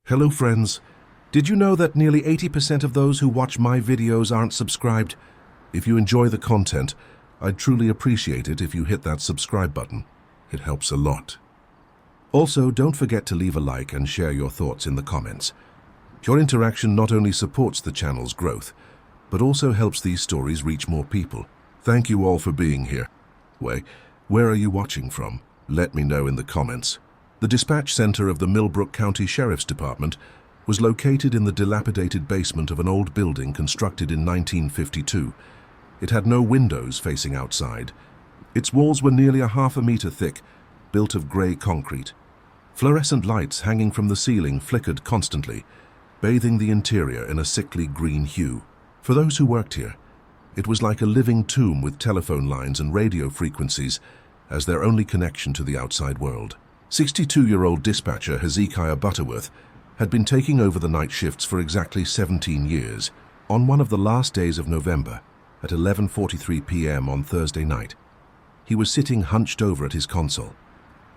Hello friends. Did you know that nearly 80% of those who watch my videos aren't subscribed? If you enjoy the content, I'd truly appreciate it if you hit that subscribe button. It helps a lot. Also, don't forget to leave a like and share your thoughts in the comments. Your interaction not only supports the channel's growth, but also helps these stories reach more people. Thank you all for being here. Where are you watching from? Let me know in the comments. The dispatch center of the Millbrook County Sheriff's Department was located in the dilapidated basement of an old building constructed in 1952. It had no windows facing outside. Its walls were nearly a half a meter thick, built of gray concrete. Fluorescent lights hanging from the ceiling flickered constantly, bathing the interior in a sickly green hue. For those who worked here, it was like a living tomb with telephone lines and radio frequencies as their only connection to the outside world. 62-year-old dispatcher Hezekiah Butterworth had been taking over the night shifts for exactly 17 years. On one of the last days of November, at 11:43 p.m. on Thursday night, he was sitting hunched over at his console.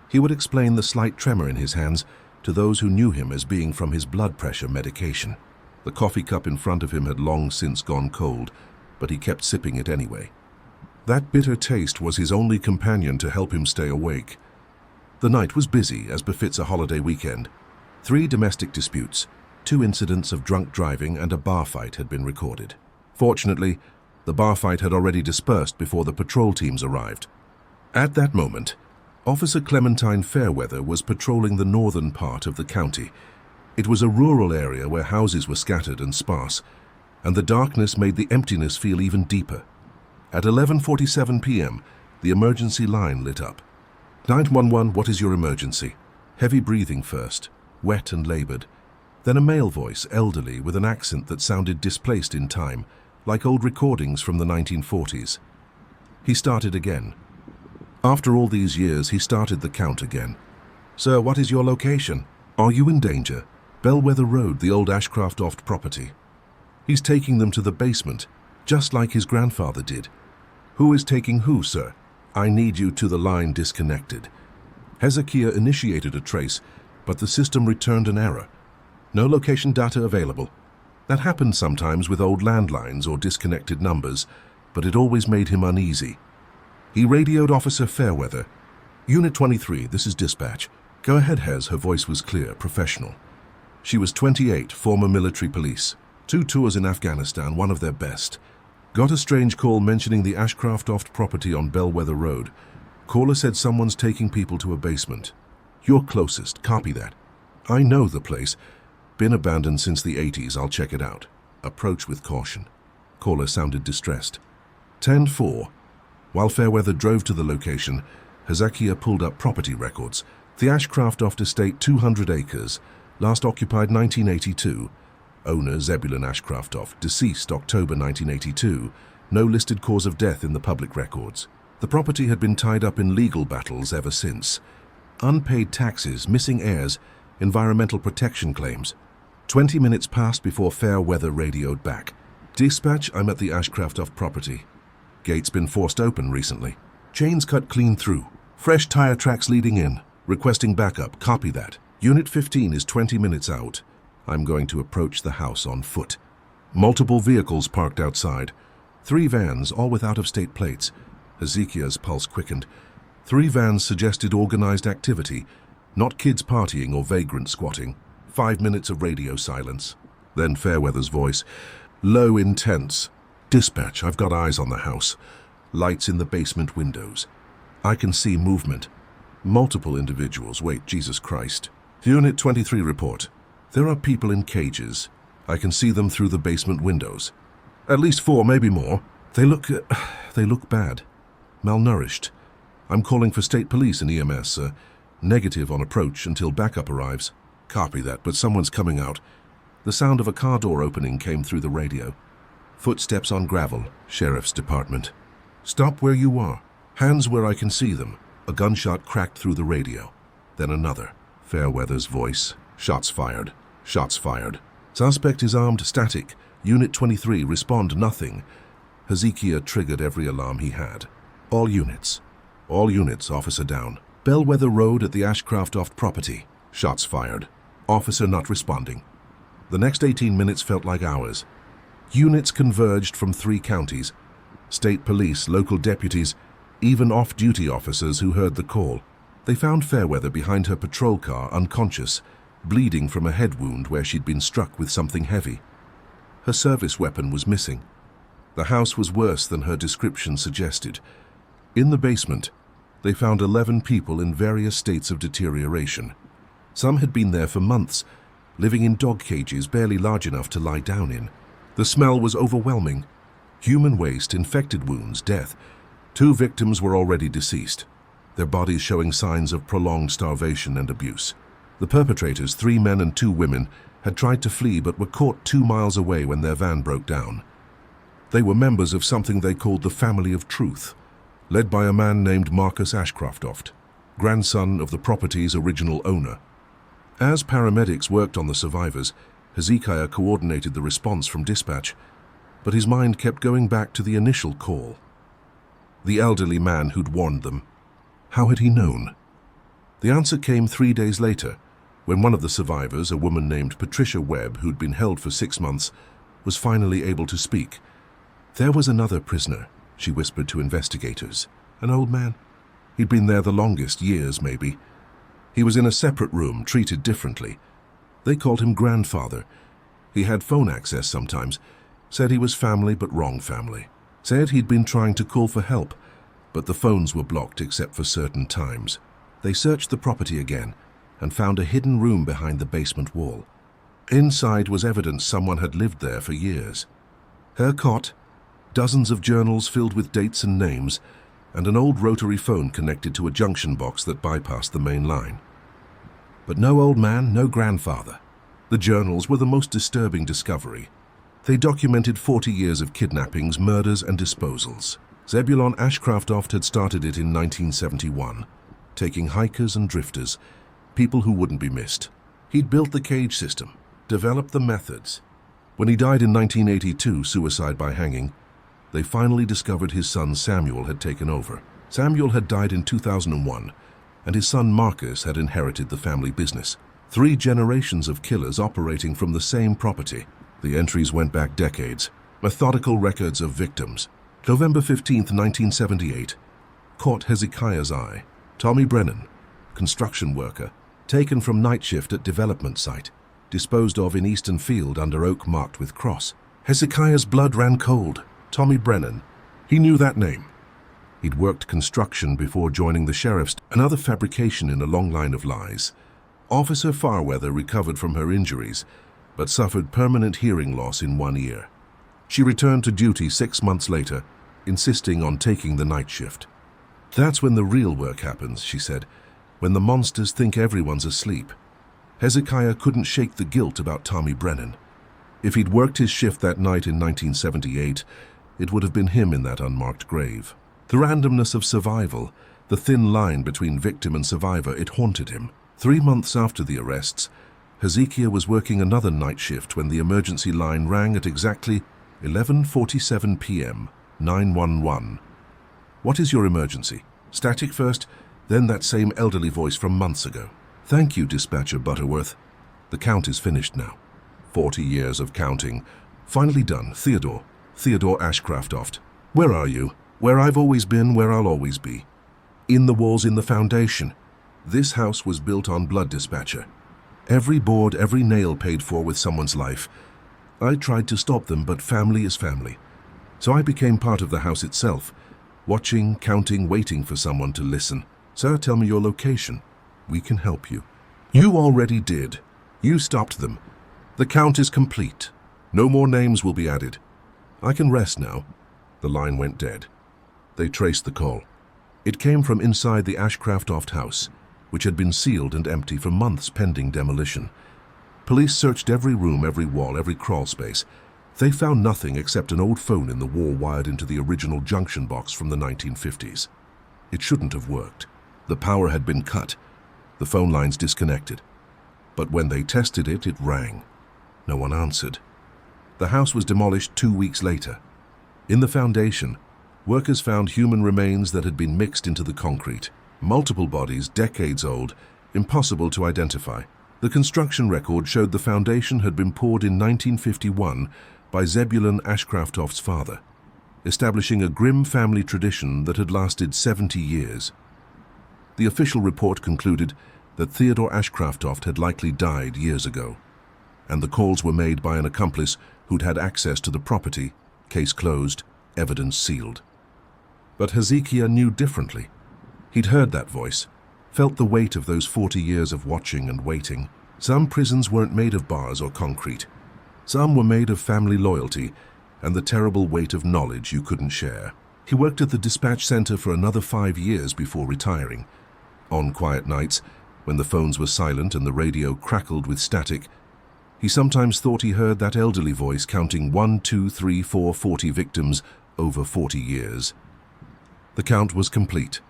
He would explain the slight tremor in his hands to those who knew him as being from his blood pressure medication. The coffee cup in front of him had long since gone cold, but he kept sipping it anyway. That bitter taste was his only companion to help him stay awake. The night was busy, as befits a holiday weekend. 3 domestic disputes, 2 incidents of drunk driving, and a bar fight had been recorded. Fortunately, the bar fight had already dispersed before the patrol teams arrived. At that moment, Officer Clementine Fairweather was patrolling the northern part of the county. It was a rural area where houses were scattered and sparse, and the darkness made the emptiness feel even deeper. At 11:47 p.m., the emergency line lit up. 911, what is your emergency? Heavy breathing first, wet and labored. Then a male voice, elderly, with an accent that sounded displaced in time, like old recordings from the 1940s. He started again. After all these years, he started the count again. Sir, what is your location? Are you in danger? Bellwether Road, the old Ashcraft-Oft property. He's taking them to the basement, just like his grandfather did. Who is taking who, sir? I need you to the line disconnected. Hezekiah initiated a trace, but the system returned an error. No location data available. That happened sometimes with old landlines or disconnected numbers, but it always made him uneasy. He radioed Officer Fairweather. Unit 23, this is dispatch. Go ahead, Hez. Her voice was clear, professional. She was 28, former military police. 2 tours in Afghanistan, one of their best. Got a strange call mentioning the Ashcraft-Oft property on Bellwether Road. Caller said someone's taking people to a basement. You're closest, copy that. I know the place. Been abandoned since the 80s, I'll check it out. Approach with caution. Caller sounded distressed. 10-4. While Fairweather drove to the location, Hezekiah pulled up property records. The Ashcraft-Oft estate, 200 acres. Last occupied 1982. Owner Zebulon Ashcraft-Oft, deceased October 1982. No listed cause of death in the public records. The property had been tied up in legal battles ever since. Unpaid taxes, missing heirs, environmental protection claims. 20 minutes passed before Fairweather radioed back. Dispatch, I'm at the Ashcraft-Oft property. Gate's been forced open recently. Chains cut clean through. Fresh tire tracks leading in. Requesting backup, copy that. Unit 15 is 20 minutes out. I'm going to approach the house on foot. Multiple vehicles parked outside. 3 vans, all with out-of-state plates. Hezekiah's pulse quickened. 3 vans suggested organized activity, not kids partying or vagrant squatting. 5 minutes of radio silence. Then Fairweather's voice. Low, intense. Dispatch, I've got eyes on the house. Lights in the basement windows. I can see movement. Multiple individuals. Wait, Jesus Christ. Unit 23 report. There are people in cages. I can see them through the basement windows. At least 4, maybe more. They look bad. Malnourished. I'm calling for state police and EMS, negative on approach until backup arrives. Copy that, but someone's coming out. The sound of a car door opening came through the radio. Footsteps on gravel, Sheriff's Department. Stop where you are. Hands where I can see them. A gunshot cracked through the radio. Then another. Fairweather's voice. Shots fired. Shots fired. Suspect is armed, static. Unit 23, respond, nothing. Hezekiah triggered every alarm he had. All units, officer down. Bellwether Road at the Ashcraft-Oft property. Shots fired. Officer not responding. The next 18 minutes felt like hours. Units converged from 3 counties. State police, local deputies, even off-duty officers who heard the call. They found Fairweather behind her patrol car, unconscious, bleeding from a head wound where she'd been struck with something heavy. Her service weapon was missing. The house was worse than her description suggested. In the basement, they found 11 people in various states of deterioration. Some had been there for months, living in dog cages barely large enough to lie down in. The smell was overwhelming. Human waste, infected wounds, death. 2 victims were already deceased, their bodies showing signs of prolonged starvation and abuse. The perpetrators, 3 men and 2 women, had tried to flee but were caught 2 miles away when their van broke down. They were members of something they called the Family of Truth, led by a man named Marcus Ashcraftoft, grandson of the property's original owner. As paramedics worked on the survivors, Hezekiah coordinated the response from dispatch, but his mind kept going back to the initial call. The elderly man who'd warned them. How had he known? The answer came 3 days later, when one of the survivors, a woman named Patricia Webb, who'd been held for 6 months, was finally able to speak. There was another prisoner, she whispered to investigators. An old man. He'd been there the longest, years maybe. He was in a separate room, treated differently. They called him Grandfather. He had phone access sometimes, said he was family but wrong family. Said he'd been trying to call for help, but the phones were blocked except for certain times. They searched the property again and found a hidden room behind the basement wall. Inside was evidence someone had lived there for years. Her cot, dozens of journals filled with dates and names, and an old rotary phone connected to a junction box that bypassed the main line. But no old man, no grandfather. The journals were the most disturbing discovery. They documented 40 years of kidnappings, murders, and disposals. Zebulon Ashcraftoft had started it in 1971, taking hikers and drifters, people who wouldn't be missed. He'd built the cage system, developed the methods. When he died in 1982, suicide by hanging, they finally discovered his son Samuel had taken over. Samuel had died in 2001, and his son Marcus had inherited the family business. 3 generations of killers operating from the same property. The entries went back decades. Methodical records of victims. November 15, 1978. Caught Hezekiah's eye. Tommy Brennan, construction worker, taken from night shift at development site, disposed of in Eastern Field under oak marked with cross. Hezekiah's blood ran cold. Tommy Brennan. He knew that name. He'd worked construction before joining the sheriff's, another fabrication in a long line of lies. Officer Fairweather recovered from her injuries, but suffered permanent hearing loss in one ear. She returned to duty 6 months later, insisting on taking the night shift. That's when the real work happens, she said, when the monsters think everyone's asleep. Hezekiah couldn't shake the guilt about Tommy Brennan. If he'd worked his shift that night in 1978, it would have been him in that unmarked grave. The randomness of survival, the thin line between victim and survivor, it haunted him. 3 months after the arrests, Hezekiah was working another night shift when the emergency line rang at exactly 11:47 p.m. 911. What is your emergency? Static first, then that same elderly voice from months ago. Thank you, Dispatcher Butterworth. The count is finished now. 40 years of counting. Finally done. Theodore Ashcraftoft. Where are you? Where I've always been, where I'll always be. In the walls, in the foundation. This house was built on blood, Dispatcher. Every board, every nail paid for with someone's life. I tried to stop them, but family is family. So I became part of the house itself, watching, counting, waiting for someone to listen. Sir, tell me your location. We can help you. You already did. You stopped them. The count is complete. No more names will be added. I can rest now. The line went dead. They traced the call. It came from inside the Ashcraftoft house, which had been sealed and empty for months pending demolition. Police searched every room, every wall, every crawl space. They found nothing except an old phone in the wall wired into the original junction box from the 1950s. It shouldn't have worked. The power had been cut, the phone lines disconnected. But when they tested it, it rang. No one answered. The house was demolished 2 weeks later. In the foundation, workers found human remains that had been mixed into the concrete. Multiple bodies, decades old, impossible to identify. The construction record showed the foundation had been poured in 1951 by Zebulon Ashcraftoft's father, establishing a grim family tradition that had lasted 70 years. The official report concluded that Theodore Ashcraftoft had likely died years ago, and the calls were made by an accomplice who'd had access to the property, case closed, evidence sealed. But Hezekiah knew differently. He'd heard that voice, felt the weight of those 40 years of watching and waiting. Some prisons weren't made of bars or concrete. Some were made of family loyalty and the terrible weight of knowledge you couldn't share. He worked at the dispatch center for another 5 years before retiring. On quiet nights, when the phones were silent and the radio crackled with static, he sometimes thought he heard that elderly voice counting 1, 2, 3, 4, 40 victims over 40 years. The count was complete.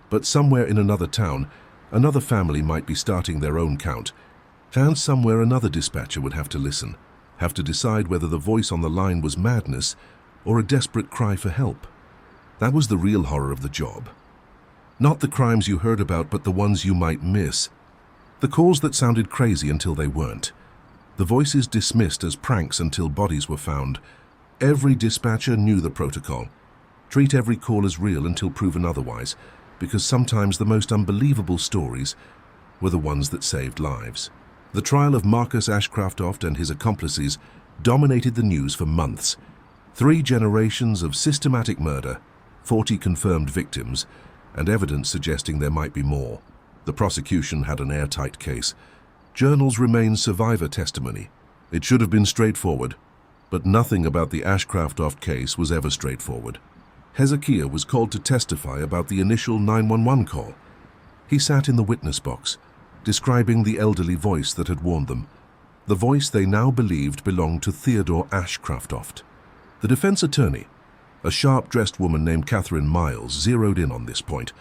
But somewhere in another town, another family might be starting their own count, and somewhere another dispatcher would have to listen, have to decide whether the voice on the line was madness or a desperate cry for help. That was the real horror of the job. Not the crimes you heard about, but the ones you might miss. The calls that sounded crazy until they weren't. The voices dismissed as pranks until bodies were found. Every dispatcher knew the protocol. Treat every call as real until proven otherwise, because sometimes the most unbelievable stories were the ones that saved lives. The trial of Marcus Ashcraftoft and his accomplices dominated the news for months. 3 generations of systematic murder, 40 confirmed victims, and evidence suggesting there might be more. The prosecution had an airtight case. Journals remain survivor testimony. It should have been straightforward, but nothing about the Ashcraftoft case was ever straightforward. Hezekiah was called to testify about the initial 911 call. He sat in the witness box, describing the elderly voice that had warned them, the voice they now believed belonged to Theodore Ashcraftoft. The defense attorney, a sharp-dressed woman named Catherine Miles, zeroed in on this point.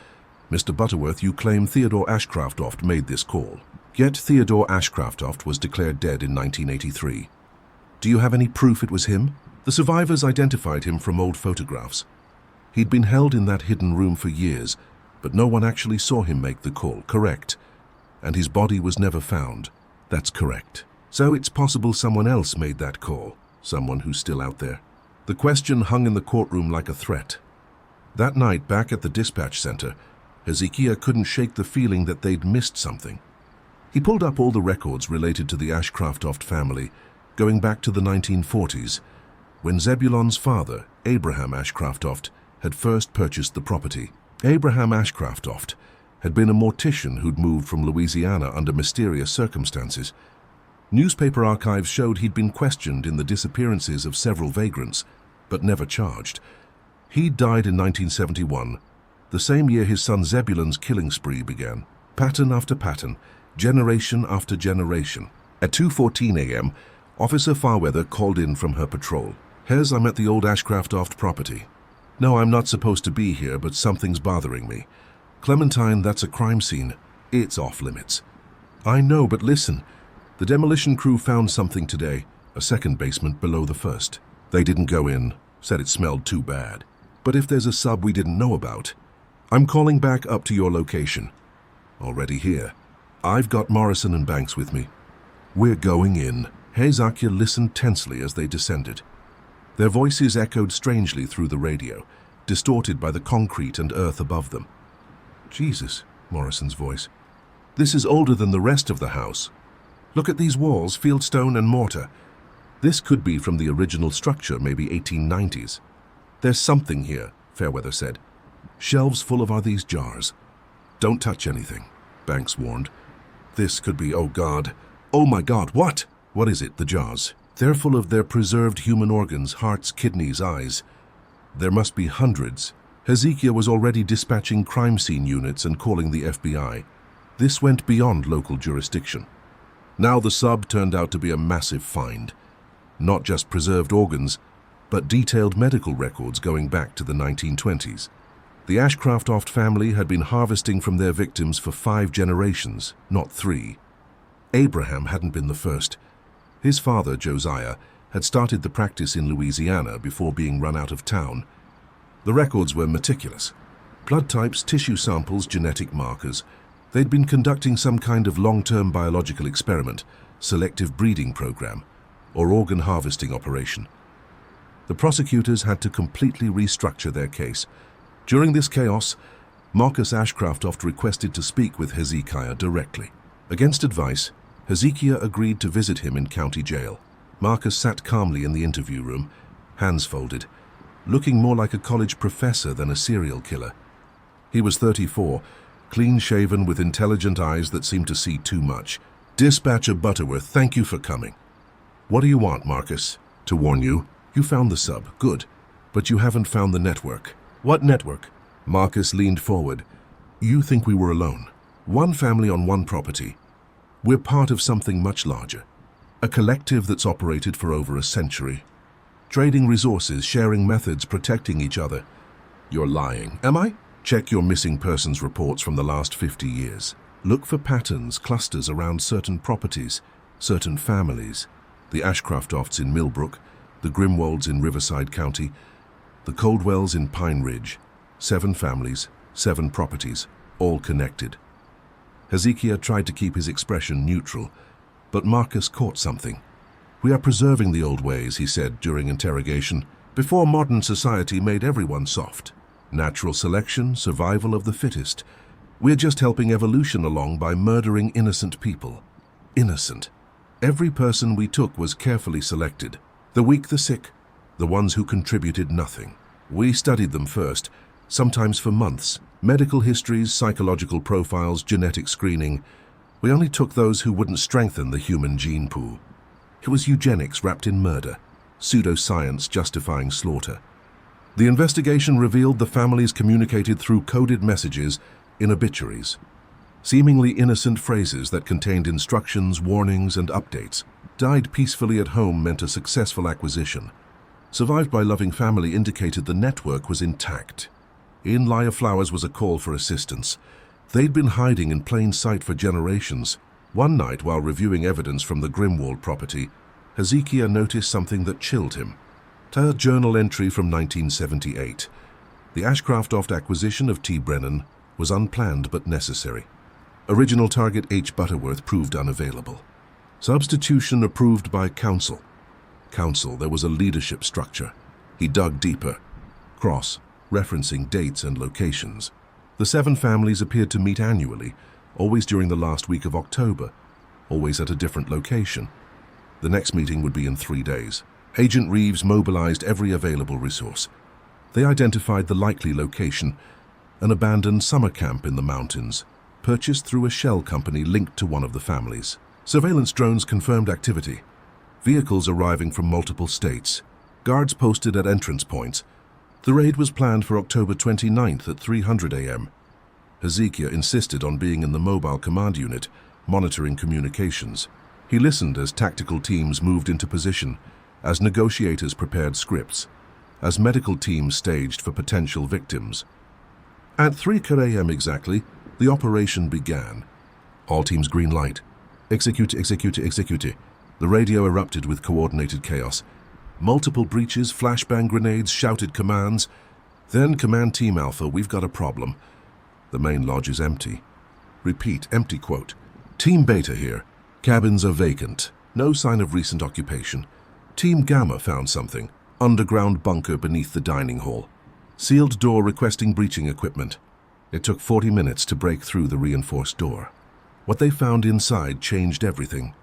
"Mr. Butterworth, you claim Theodore Ashcraftoft made this call. Yet Theodore Ashcraftoft was declared dead in 1983. Do you have any proof it was him?" The survivors identified him from old photographs. He'd been held in that hidden room for years, but no one actually saw him make the call, correct? And his body was never found. That's correct. So it's possible someone else made that call, someone who's still out there. The question hung in the courtroom like a threat. That night, back at the dispatch center, Hezekiah couldn't shake the feeling that they'd missed something. He pulled up all the records related to the Ashcraftoft family, going back to the 1940s, when Zebulon's father, Abraham Ashcraftoft, had first purchased the property. Abraham Ashcraftoft had been a mortician who'd moved from Louisiana under mysterious circumstances. Newspaper archives showed he'd been questioned in the disappearances of several vagrants, but never charged. He died in 1971, the same year his son Zebulon's killing spree began. Pattern after pattern, generation after generation. At 2:14 a.m., Officer Farweather called in from her patrol. "Hez, I'm at the old Ashcraftoft property. No, I'm not supposed to be here, but something's bothering me. Clementine, that's a crime scene. It's off limits." "I know, but listen. The demolition crew found something today, a second basement below the first. They didn't go in, said it smelled too bad. But if there's a sub we didn't know about, I'm calling back up to your location." "Already here. I've got Morrison and Banks with me. We're going in." Hezekiah listened tensely as they descended. Their voices echoed strangely through the radio, distorted by the concrete and earth above them. "Jesus," Morrison's voice. "This is older than the rest of the house. Look at these walls, fieldstone and mortar. This could be from the original structure, maybe 1890s. "There's something here," Fairweather said. "Shelves full of these jars." "Don't touch anything," Banks warned. "This could be, oh God. Oh my God, what?" "What is it, the jars?" "They're full of their preserved human organs, hearts, kidneys, eyes. There must be hundreds." Hezekiah was already dispatching crime scene units and calling the FBI. This went beyond local jurisdiction. Now the sub turned out to be a massive find. Not just preserved organs, but detailed medical records going back to the 1920s. The Ashcraftoft family had been harvesting from their victims for 5 generations, not 3. Abraham hadn't been the first. His father, Josiah, had started the practice in Louisiana before being run out of town. The records were meticulous. Blood types, tissue samples, genetic markers. They'd been conducting some kind of long-term biological experiment, selective breeding program, or organ harvesting operation. The prosecutors had to completely restructure their case. During this chaos, Marcus Ashcraftoft requested to speak with Hezekiah directly. Against advice, Hezekiah agreed to visit him in county jail. Marcus sat calmly in the interview room, hands folded, looking more like a college professor than a serial killer. He was 34, clean-shaven with intelligent eyes that seemed to see too much. "Dispatcher Butterworth, thank you for coming." "What do you want, Marcus?" "To warn you, you found the sub. Good. But you haven't found the network." "What network?" Marcus leaned forward. "You think we were alone. One family on one property. We're part of something much larger. A collective that's operated for over a century. Trading resources, sharing methods, protecting each other." "You're lying." "Am I?" "Check your missing persons reports from the last 50 years. Look for patterns, clusters around certain properties, certain families. The Ashcraftofts in Millbrook, the Grimwolds in Riverside County, the Coldwells in Pine Ridge. 7 families, 7 properties, all connected." Hezekiah tried to keep his expression neutral, but Marcus caught something. "We are preserving the old ways," he said during interrogation, "before modern society made everyone soft. Natural selection, survival of the fittest. We're just helping evolution along by murdering innocent people." Innocent. Every person we took was carefully selected. The weak, the sick, the ones who contributed nothing. We studied them first, sometimes for months. Medical histories, psychological profiles, genetic screening. We only took those who wouldn't strengthen the human gene pool. It was eugenics wrapped in murder, pseudoscience justifying slaughter. The investigation revealed the families communicated through coded messages in obituaries. Seemingly innocent phrases that contained instructions, warnings, and updates. "Died peacefully at home" meant a successful acquisition. "Survived by loving family" indicated the network was intact. "In Liar Flowers" was a call for assistance. They'd been hiding in plain sight for generations. One night, while reviewing evidence from the Grimwald property, Hezekiah noticed something that chilled him. A journal entry from 1978. The Ashcraftoft acquisition of T. Brennan was unplanned but necessary. Original target H. Butterworth proved unavailable. Substitution approved by council. There was a leadership structure. He dug deeper. Referencing dates and locations. The 7 families appeared to meet annually, always during the last week of October, always at a different location. The next meeting would be in 3 days. Agent Reeves mobilized every available resource. They identified the likely location, an abandoned summer camp in the mountains, purchased through a shell company linked to one of the families. Surveillance drones confirmed activity. Vehicles arriving from multiple states. Guards posted at entrance points. The raid was planned for October 29th at 3:00 a.m. Hezekiah insisted on being in the mobile command unit, monitoring communications. He listened as tactical teams moved into position, as negotiators prepared scripts, as medical teams staged for potential victims. At 3:00 a.m. exactly, the operation began. All teams green light. Execute. The radio erupted with coordinated chaos. Multiple breaches, flashbang grenades, shouted commands. Then Command Team Alpha, we've got a problem. The main lodge is empty. Repeat, empty quote. Team Beta here. Cabins are vacant. No sign of recent occupation. Team Gamma found something. Underground bunker beneath the dining hall. Sealed door requesting breaching equipment. It took 40 minutes to break through the reinforced door. What they found inside changed everything.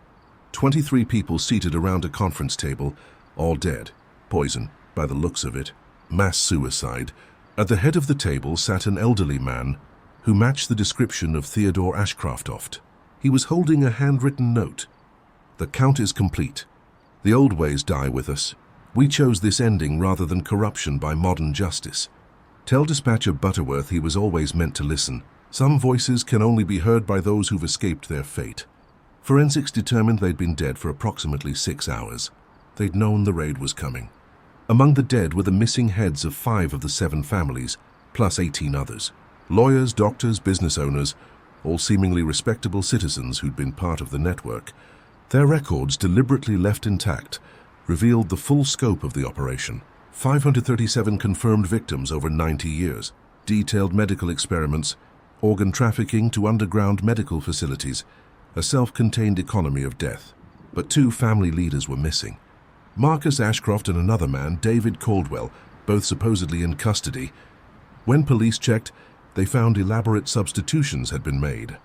23 people seated around a conference table, all dead. Poison, by the looks of it. Mass suicide. At the head of the table sat an elderly man who matched the description of Theodore Ashcraftoft. He was holding a handwritten note. The count is complete. The old ways die with us. We chose this ending rather than corruption by modern justice. Tell Dispatcher Butterworth he was always meant to listen. Some voices can only be heard by those who've escaped their fate. Forensics determined they'd been dead for approximately 6 hours. They'd known the raid was coming. Among the dead were the missing heads of 5 of the 7 families, plus 18 others. Lawyers, doctors, business owners, all seemingly respectable citizens who'd been part of the network. Their records, deliberately left intact, revealed the full scope of the operation. 537 confirmed victims over 90 years, detailed medical experiments, organ trafficking to underground medical facilities, a self-contained economy of death. But two family leaders were missing. Marcus Ashcroft and another man, David Caldwell, both supposedly in custody. When police checked, they found elaborate substitutions had been made.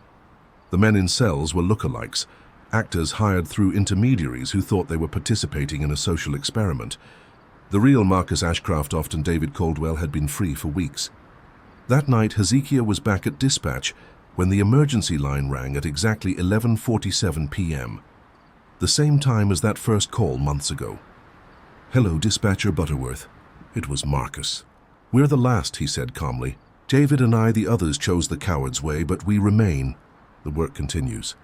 The men in cells were lookalikes, actors hired through intermediaries who thought they were participating in a social experiment. The real Marcus Ashcroft and David Caldwell had been free for weeks. That night, Hezekiah was back at dispatch when the emergency line rang at exactly 11:47 p.m., the same time as that first call months ago. "Hello, Dispatcher Butterworth." It was Marcus. "We're the last," he said calmly. "David and I, the others, chose the coward's way, but we remain." The work continues.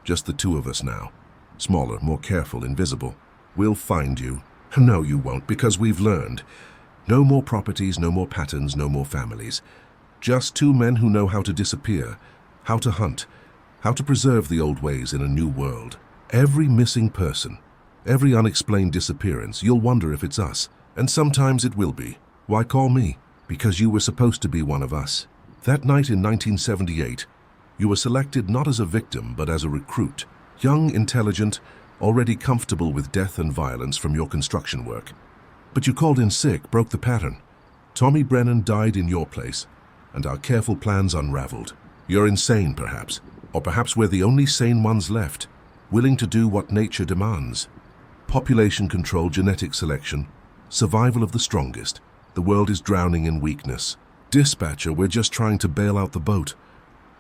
"Just the two of us now. Smaller, more careful, invisible. We'll find you." "No, you won't, because we've learned. No more properties, no more patterns, no more families. Just two men who know how to disappear, how to hunt, how to preserve the old ways in a new world. Every missing person, every unexplained disappearance, you'll wonder if it's us. And sometimes it will be. Why call me? Because you were supposed to be one of us. That night in 1978, you were selected not as a victim, but as a recruit. Young, intelligent, already comfortable with death and violence from your construction work. But you called in sick, broke the pattern. Tommy Brennan died in your place, and our careful plans unraveled. You're insane, perhaps. Or perhaps we're the only sane ones left, willing to do what nature demands. Population control, genetic selection, survival of the strongest. The world is drowning in weakness. Dispatcher, we're just trying to bail out the boat.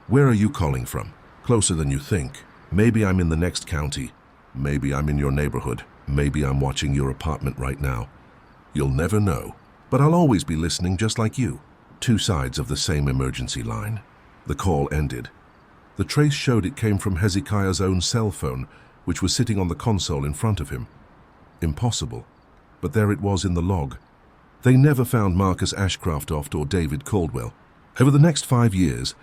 Where are you calling from? Closer than you think. Maybe I'm in the next county. Maybe I'm in your neighborhood. Maybe I'm watching your apartment right now. You'll never know. But I'll always be listening just like you. Two sides of the same emergency line. The call ended. The trace showed it came from Hezekiah's own cell phone, which was sitting on the console in front of him. Impossible. But there it was in the log. They never found Marcus Ashcroft or David Caldwell. Over the next 5 years,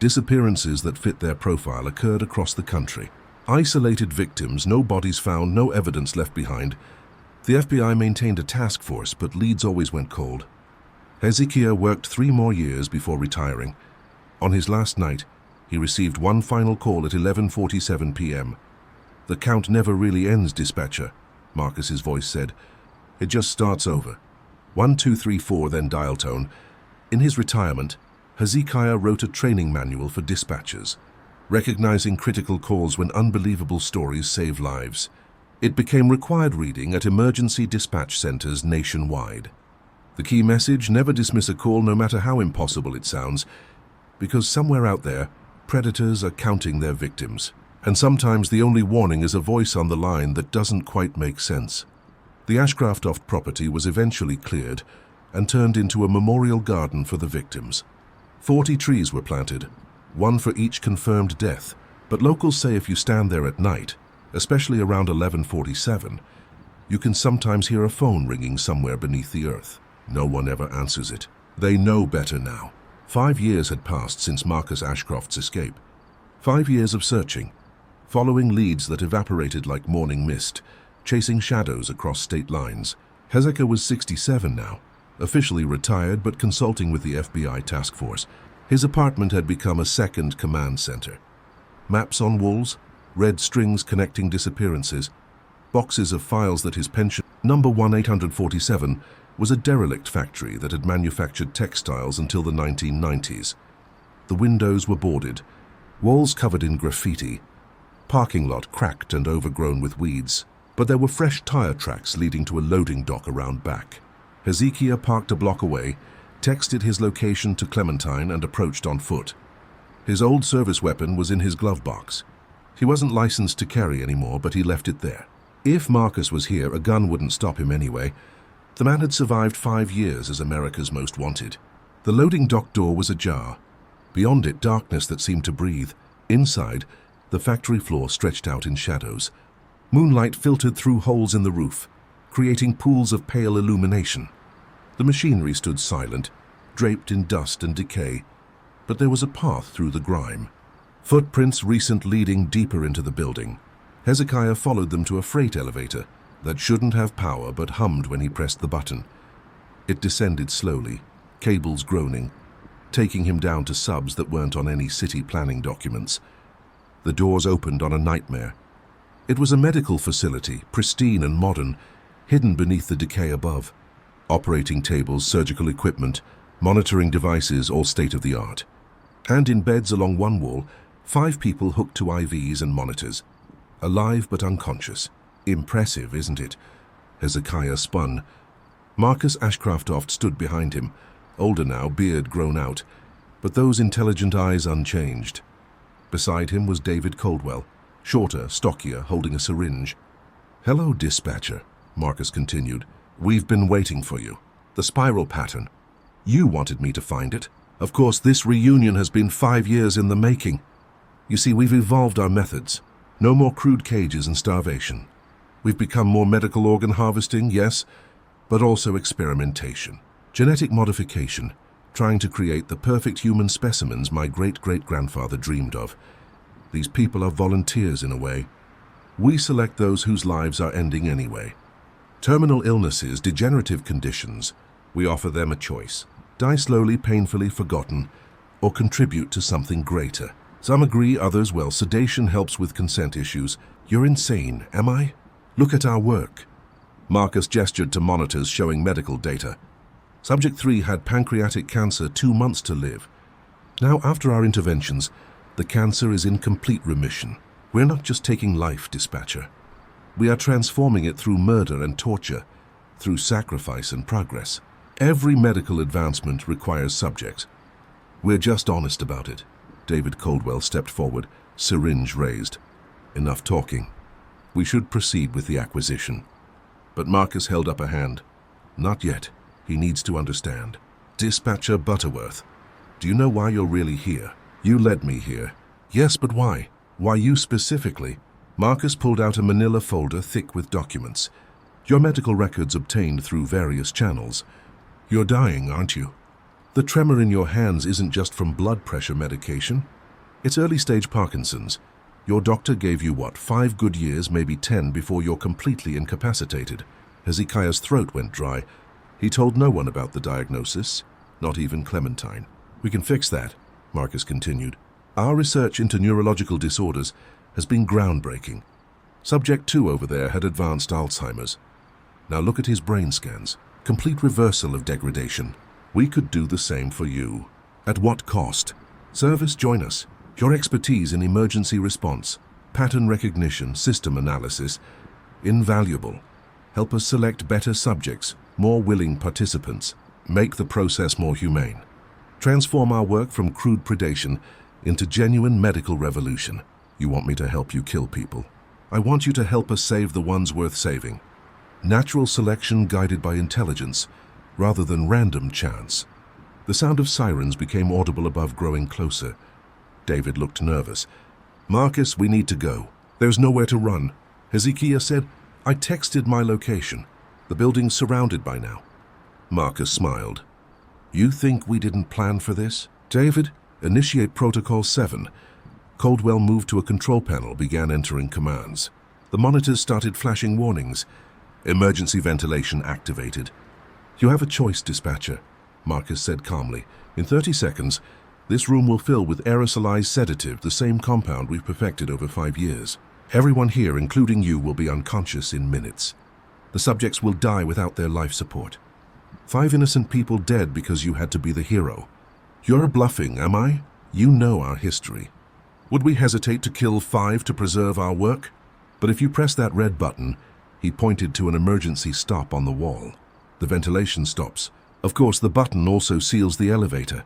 disappearances that fit their profile occurred across the country. Isolated victims, no bodies found, no evidence left behind. The FBI maintained a task force, but leads always went cold. Hezekiah worked 3 more years before retiring. On his last night, he received one final call at 11:47 p.m. "The count never really ends, Dispatcher," Marcus's voice said. "It just starts over. 1, 2, 3, 4, then dial tone." In his retirement, Hezekiah wrote a training manual for dispatchers, recognizing critical calls when unbelievable stories save lives. It became required reading at emergency dispatch centers nationwide. The key message: never dismiss a call, no matter how impossible it sounds, because somewhere out there, predators are counting their victims. And sometimes the only warning is a voice on the line that doesn't quite make sense. The Ashcroft property was eventually cleared and turned into a memorial garden for the victims. 40 trees were planted, one for each confirmed death. But locals say if you stand there at night, especially around 11:47, you can sometimes hear a phone ringing somewhere beneath the earth. No one ever answers it. They know better now. 5 years had passed since Marcus Ashcroft's escape. 5 years of searching, following leads that evaporated like morning mist, chasing shadows across state lines. Hezekiah was 67 now, officially retired but consulting with the FBI task force. His apartment had become a second command center. Maps on walls, red strings connecting disappearances, boxes of files that his pension... Number 1847 was a derelict factory that had manufactured textiles until the 1990s. The windows were boarded, walls covered in graffiti, parking lot cracked and overgrown with weeds. But there were fresh tire tracks leading to a loading dock around back. Hezekiah parked a block away, texted his location to Clementine, and approached on foot. His old service weapon was in his glove box. He wasn't licensed to carry anymore, but he left it there. If Marcus was here, a gun wouldn't stop him anyway. The man had survived 5 years as America's most wanted. The loading dock door was ajar. Beyond it, darkness that seemed to breathe. Inside, the factory floor stretched out in shadows. Moonlight filtered through holes in the roof, creating pools of pale illumination. The machinery stood silent, draped in dust and decay, but there was a path through the grime. Footprints recent leading deeper into the building. Hezekiah followed them to a freight elevator that shouldn't have power but hummed when he pressed the button. It descended slowly, cables groaning. taking him down to subs that weren't on any city planning documents. The doors opened on a nightmare. It was a medical facility, pristine and modern, hidden beneath the decay above. Operating tables, surgical equipment, monitoring devices, all state-of-the-art. And in beds along one wall, 5 people hooked to IVs and monitors. Alive but unconscious. Impressive, isn't it? Hezekiah spun. Marcus Ashcraftoft stood behind him, older now, beard grown out, but those intelligent eyes unchanged. Beside him was David Coldwell, shorter, stockier, holding a syringe. "Hello, dispatcher," Marcus continued. "We've been waiting for you. The spiral pattern. You wanted me to find it. Of course, this reunion has been 5 years in the making. You see, we've evolved our methods. No more crude cages and starvation. We've become more medical organ harvesting, yes, but also experimentation. Genetic modification, trying to create the perfect human specimens my great-great-grandfather dreamed of. These people are volunteers in a way. We select those whose lives are ending anyway. Terminal illnesses, degenerative conditions, we offer them a choice. Die slowly, painfully, forgotten, or contribute to something greater. Some agree, others, well, sedation helps with consent issues. You're insane, am I? Look at our work." Marcus gestured to monitors showing medical data. Subject 3 had pancreatic cancer, 2 months to live. Now, after our interventions, the cancer is in complete remission. We're not just taking life, dispatcher. We are transforming it through murder and torture, through sacrifice and progress. Every medical advancement requires subjects. We're just honest about it. David Coldwell stepped forward, syringe raised. Enough talking. We should proceed with the acquisition. But Marcus held up a hand. Not yet. He needs to understand. Dispatcher Butterworth, do you know why you're really here? You led me here. Yes, but why? Why you specifically? Marcus pulled out a manila folder thick with documents. Your medical records obtained through various channels. You're dying, aren't you? The tremor in your hands isn't just from blood pressure medication. It's early-stage Parkinson's. Your doctor gave you, 5 good years, maybe 10, before you're completely incapacitated. Hezekiah's throat went dry. He told no one about the diagnosis, not even Clementine. We can fix that, Marcus continued. Our research into neurological disorders has been groundbreaking. Subject 2 over there had advanced Alzheimer's. Now look at his brain scans. Complete reversal of degradation. We could do the same for you. At what cost? Service, join us. Your expertise in emergency response, pattern recognition, system analysis, invaluable. Help us select better subjects, more willing participants. Make the process more humane. Transform our work from crude predation into genuine medical revolution. You want me to help you kill people. I want you to help us save the ones worth saving. Natural selection guided by intelligence, rather than random chance. The sound of sirens became audible above, growing closer. David looked nervous. Marcus, we need to go. There's nowhere to run. Hezekiah said, I texted my location. The building's surrounded by now. Marcus smiled. You think we didn't plan for this? David, initiate Protocol 7. Coldwell moved to a control panel, began entering commands. The monitors started flashing warnings. Emergency ventilation activated. You have a choice, dispatcher, Marcus said calmly. In 30 seconds, this room will fill with aerosolized sedative, the same compound we've perfected over 5 years. Everyone here, including you, will be unconscious in minutes. The subjects will die without their life support. 5 innocent people dead because you had to be the hero. You're bluffing, am I? You know our history. Would we hesitate to kill 5 to preserve our work? But if you press that red button, he pointed to an emergency stop on the wall. The ventilation stops. Of course, the button also seals the elevator,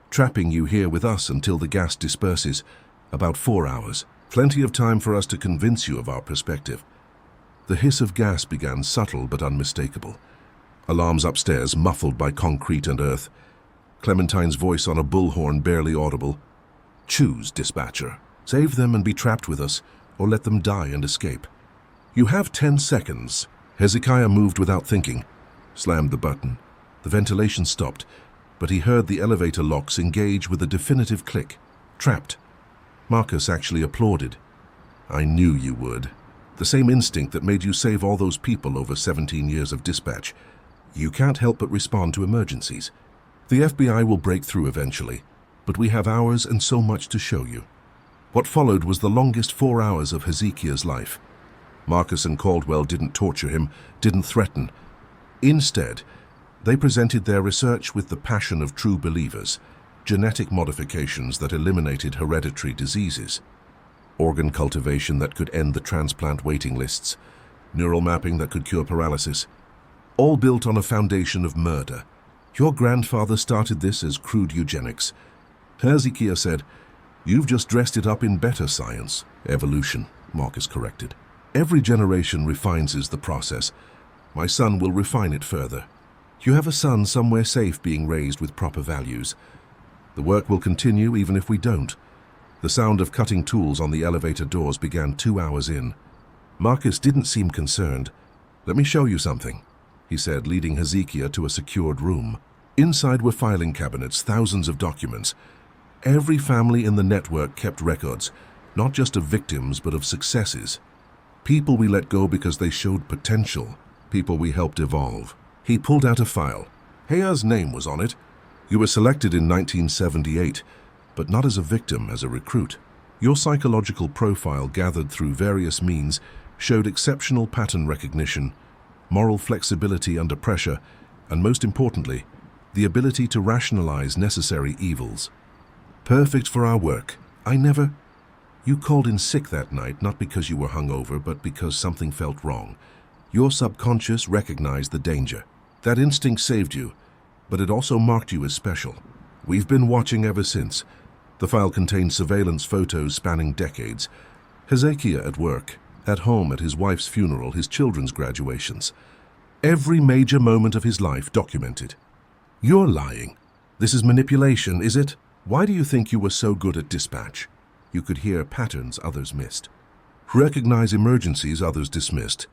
trapping you here with us until the gas disperses. About 4 hours. Plenty of time for us to convince you of our perspective. The hiss of gas began, subtle but unmistakable. Alarms upstairs, muffled by concrete and earth. Clementine's voice on a bullhorn, barely audible. Choose, dispatcher. Save them and be trapped with us, or let them die and escape. You have 10 seconds. Hezekiah moved without thinking, slammed the button. The ventilation stopped, but he heard the elevator locks engage with a definitive click. Trapped. Marcus actually applauded. I knew you would. The same instinct that made you save all those people over 17 years of dispatch. You can't help but respond to emergencies. The FBI will break through eventually, but we have hours and so much to show you. What followed was the longest 4 hours of Hezekiah's life. Marcus and Caldwell didn't torture him, didn't threaten. Instead, they presented their research with the passion of true believers, genetic modifications that eliminated hereditary diseases, organ cultivation that could end the transplant waiting lists, neural mapping that could cure paralysis, all built on a foundation of murder. Your grandfather started this as crude eugenics. Hezekiah said, "You've just dressed it up in better science." Evolution, Marcus corrected. Every generation refines the process. My son will refine it further. You have a son somewhere safe being raised with proper values. The work will continue even if we don't. The sound of cutting tools on the elevator doors began 2 hours in. Marcus didn't seem concerned. "Let me show you something," he said, leading Hezekiah to a secured room. Inside were filing cabinets, thousands of documents. Every family in the network kept records, not just of victims, but of successes. People we let go because they showed potential, people we helped evolve. He pulled out a file. Hea's name was on it. You were selected in 1978, but not as a victim, as a recruit. Your psychological profile, gathered through various means, showed exceptional pattern recognition, moral flexibility under pressure, and most importantly, the ability to rationalize necessary evils. Perfect for our work. You called in sick that night, not because you were hungover, but because something felt wrong. Your subconscious recognized the danger. That instinct saved you, but it also marked you as special. We've been watching ever since. The file contained surveillance photos spanning decades. Hezekiah at work, at home, at his wife's funeral, his children's graduations. Every major moment of his life documented. You're lying. This is manipulation, is it? Why do you think you were so good at dispatch? You could hear patterns others missed. Recognize emergencies others dismissed.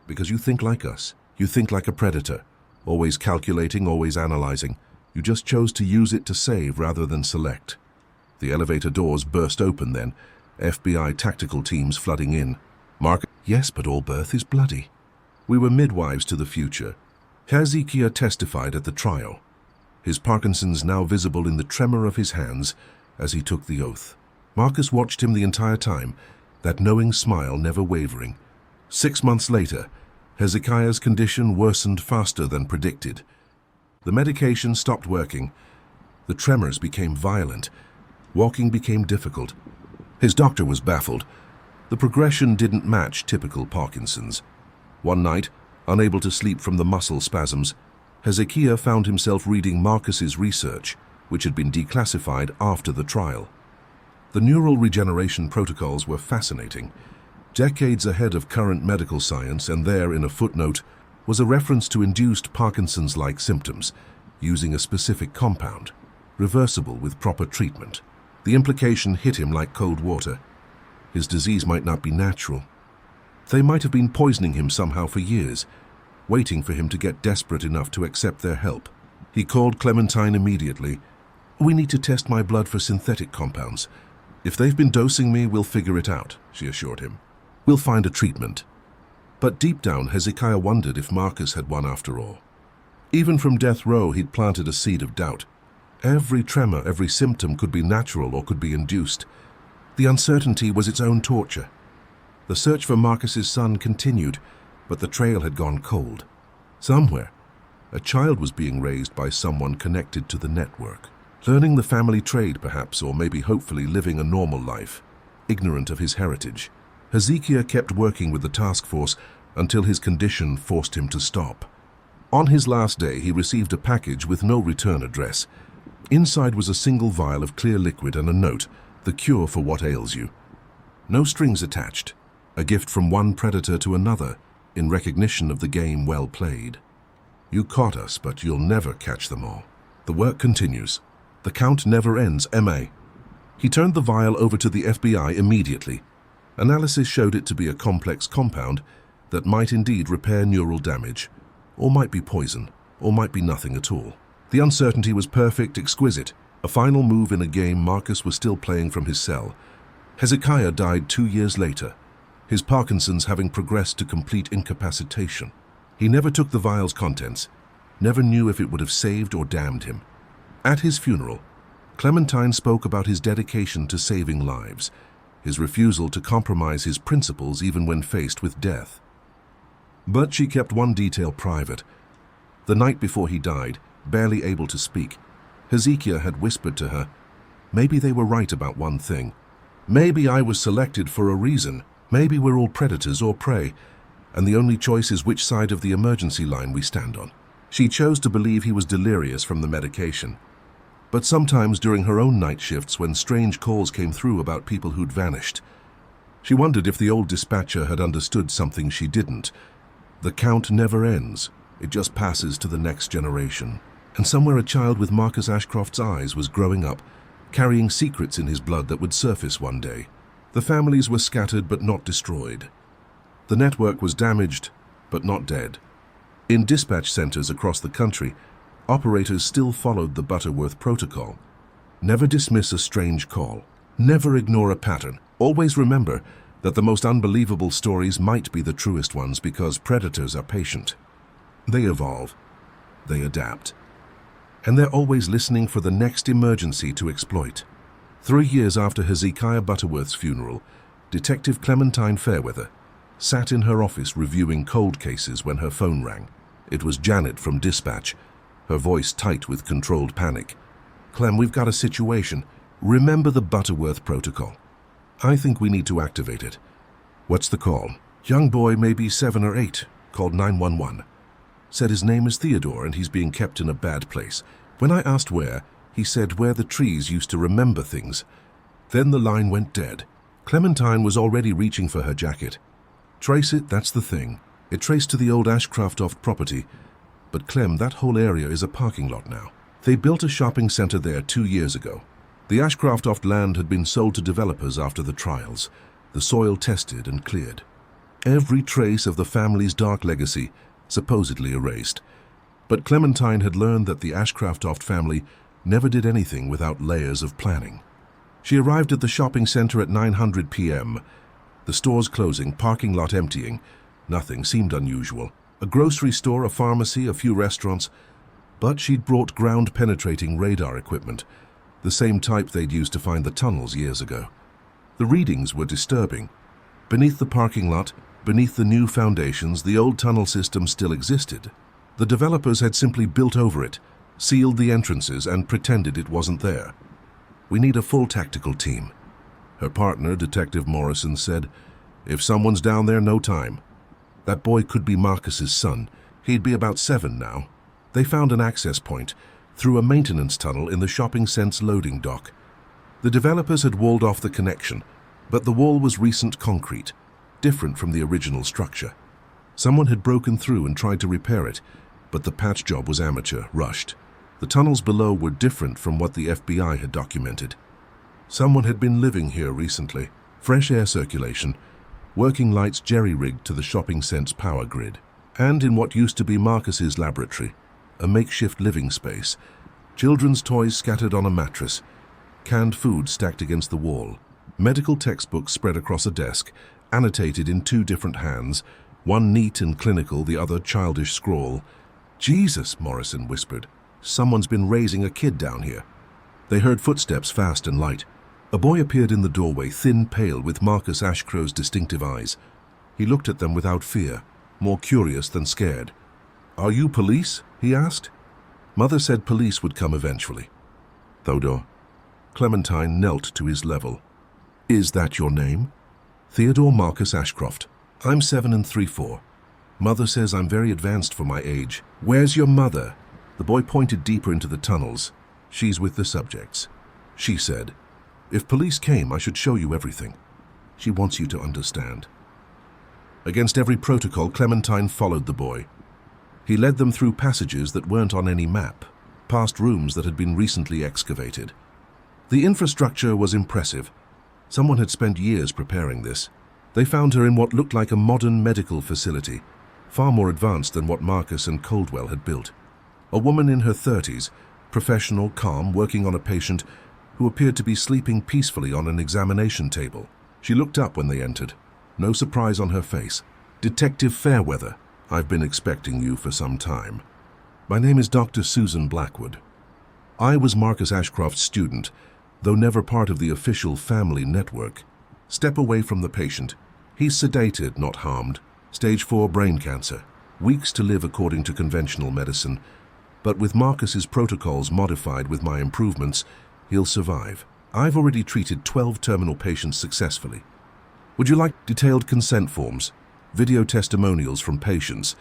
Because you think like us. You think like a predator. Always calculating, always analyzing. You just chose to use it to save rather than select. The elevator doors burst open then, FBI tactical teams flooding in. Yes, but all birth is bloody. We were midwives to the future. Hezekiah testified at the trial, his Parkinson's now visible in the tremor of his hands as he took the oath. Marcus watched him the entire time, that knowing smile never wavering. 6 months later, Hezekiah's condition worsened faster than predicted. The medication stopped working. The tremors became violent. Walking became difficult. His doctor was baffled. The progression didn't match typical Parkinson's. One night, unable to sleep from the muscle spasms, Hezekiah found himself reading Marcus's research, which had been declassified after the trial. The neural regeneration protocols were fascinating, decades ahead of current medical science, and there, in a footnote, was a reference to induced Parkinson's-like symptoms, using a specific compound, reversible with proper treatment. The implication hit him like cold water. His disease might not be natural. They might have been poisoning him somehow for years, waiting for him to get desperate enough to accept their help. He called Clementine immediately. "We need to test my blood for synthetic compounds. If they've been dosing me, we'll figure it out," she assured him. "We'll find a treatment." But deep down, Hezekiah wondered if Marcus had won after all. Even from death row, he'd planted a seed of doubt. Every tremor, every symptom could be natural or could be induced. The uncertainty was its own torture. The search for Marcus's son continued, but the trail had gone cold. Somewhere, a child was being raised by someone connected to the network, learning the family trade perhaps, or maybe hopefully living a normal life, ignorant of his heritage. Hezekiah kept working with the task force until his condition forced him to stop. On his last day, he received a package with no return address. Inside was a single vial of clear liquid and a note, "The cure for what ails you." No strings attached, a gift from one predator to another, in recognition of the game well played. "You caught us, but you'll never catch them all. The work continues. The count never ends, M.A." He turned the vial over to the FBI immediately. Analysis showed it to be a complex compound that might indeed repair neural damage, or might be poison, or might be nothing at all. The uncertainty was perfect, exquisite, a final move in a game Marcus was still playing from his cell. Hezekiah died 2 years later, his Parkinson's having progressed to complete incapacitation. He never took the vial's contents, never knew if it would have saved or damned him. At his funeral, Clementine spoke about his dedication to saving lives, his refusal to compromise his principles even when faced with death. But she kept one detail private. The night before he died, barely able to speak, Hezekiah had whispered to her, "Maybe they were right about one thing. Maybe I was selected for a reason. Maybe we're all predators or prey, and the only choice is which side of the emergency line we stand on." She chose to believe he was delirious from the medication. But sometimes during her own night shifts, when strange calls came through about people who'd vanished, she wondered if the old dispatcher had understood something she didn't. The count never ends. It just passes to the next generation. And somewhere a child with Marcus Ashcroft's eyes was growing up, carrying secrets in his blood that would surface one day. The families were scattered but not destroyed. The network was damaged but not dead. In dispatch centers across the country, operators still followed the Butterworth protocol. Never dismiss a strange call. Never ignore a pattern. Always remember that the most unbelievable stories might be the truest ones, because predators are patient. They evolve. They adapt. And they're always listening for the next emergency to exploit. 3 years after Hezekiah Butterworth's funeral, Detective Clementine Fairweather sat in her office reviewing cold cases when her phone rang. It was Janet from dispatch, her voice tight with controlled panic. "Clem, we've got a situation. Remember the Butterworth protocol. I think we need to activate it." "What's the call?" "Young boy, maybe 7 or 8, called 911. Said his name is Theodore and he's being kept in a bad place. When I asked where, he said where the trees used to remember things." Then the line went dead. Clementine was already reaching for her jacket. "Trace it, that's the thing. It traced to the old Ashcroft property. But Clem, that whole area is a parking lot now. They built a shopping center there 2 years ago. The Ashcroft land had been sold to developers after the trials, the soil tested and cleared. Every trace of the family's dark legacy supposedly erased. But Clementine had learned that the Ashcroft family never did anything without layers of planning. She arrived at the shopping center at 9:00 p.m. The stores closing, parking lot emptying. Nothing seemed unusual. A grocery store, a pharmacy, a few restaurants. But she'd brought ground-penetrating radar equipment, the same type they'd used to find the tunnels years ago. The readings were disturbing. Beneath the parking lot, beneath the new foundations, the old tunnel system still existed. The developers had simply built over it, sealed the entrances, and pretended it wasn't there. "We need a full tactical team." Her partner, Detective Morrison, said, "If someone's down there, no time." That boy could be Marcus's son. He'd be about 7 now. They found an access point through a maintenance tunnel in the shopping center's loading dock. The developers had walled off the connection, but the wall was recent concrete, different from the original structure. Someone had broken through and tried to repair it, but the patch job was amateur, rushed. The tunnels below were different from what the FBI had documented. Someone had been living here recently. Fresh air circulation, working lights jerry-rigged to the shopping center's power grid. And in what used to be Marcus's laboratory, a makeshift living space, children's toys scattered on a mattress, canned food stacked against the wall, medical textbooks spread across a desk, annotated in 2 different hands, one neat and clinical, the other childish scrawl. "Jesus," Morrison whispered. "Someone's been raising a kid down here." They heard footsteps fast and light. A boy appeared in the doorway, thin, pale, with Marcus Ashcroft's distinctive eyes. He looked at them without fear, more curious than scared. "Are you police?" he asked. Mother said police would come eventually. "Theodore." Clementine knelt to his level. "Is that your name?" "Theodore Marcus Ashcroft. I'm 7 3/4. Mother says I'm very advanced for my age." "Where's your mother?" The boy pointed deeper into the tunnels. "She's with the subjects." She said, "If police came, I should show you everything. She wants you to understand." Against every protocol, Clementine followed the boy. He led them through passages that weren't on any map, past rooms that had been recently excavated. The infrastructure was impressive. Someone had spent years preparing this. They found her in what looked like a modern medical facility, far more advanced than what Marcus and Coldwell had built. A woman in her 30s, professional, calm, working on a patient who appeared to be sleeping peacefully on an examination table. She looked up when they entered, no surprise on her face. "Detective Fairweather, I've been expecting you for some time. My name is Dr. Susan Blackwood." I was Marcus Ashcroft's student, though never part of the official family network. Step away from the patient. He's sedated, not harmed. Stage 4 brain cancer. Weeks to live according to conventional medicine. But with Marcus's protocols modified with my improvements, he'll survive. I've already treated 12 terminal patients successfully. Would you like detailed consent forms, video testimonials from patients,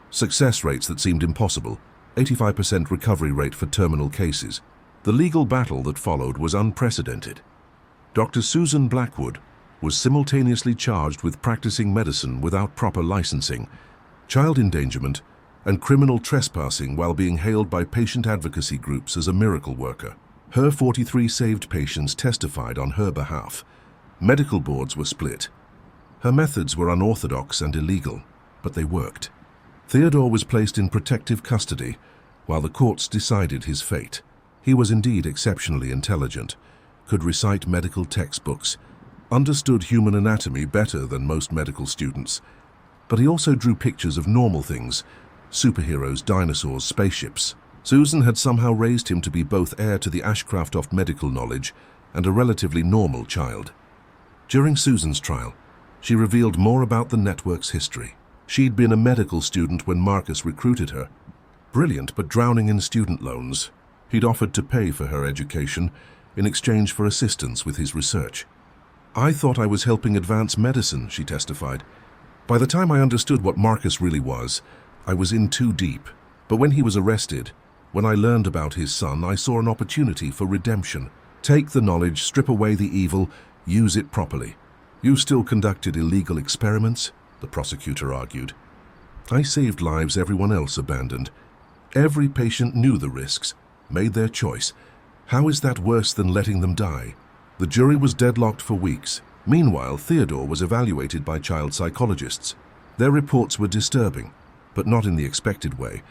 success rates that seemed impossible, 85% recovery rate for terminal cases? The legal battle that followed was unprecedented. Dr. Susan Blackwood was simultaneously charged with practicing medicine without proper licensing, child endangerment, and criminal trespassing while being hailed by patient advocacy groups as a miracle worker. Her 43 saved patients testified on her behalf. Medical boards were split. Her methods were unorthodox and illegal, but they worked. Theodore was placed in protective custody while the courts decided his fate. He was indeed exceptionally intelligent, could recite medical textbooks, understood human anatomy better than most medical students, but he also drew pictures of normal things, superheroes, dinosaurs, spaceships. Susan had somehow raised him to be both heir to the Ashcroft medical knowledge and a relatively normal child. During Susan's trial, she revealed more about the network's history. She'd been a medical student when Marcus recruited her. Brilliant, but drowning in student loans. He'd offered to pay for her education in exchange for assistance with his research. I thought I was helping advance medicine, she testified. By the time I understood what Marcus really was, I was in too deep. But when he was arrested, when I learned about his son, I saw an opportunity for redemption. Take the knowledge, strip away the evil, use it properly. You still conducted illegal experiments, the prosecutor argued. I saved lives everyone else abandoned. Every patient knew the risks, made their choice. How is that worse than letting them die? The jury was deadlocked for weeks. Meanwhile, Theodore was evaluated by child psychologists. Their reports were disturbing, but not in the expected way.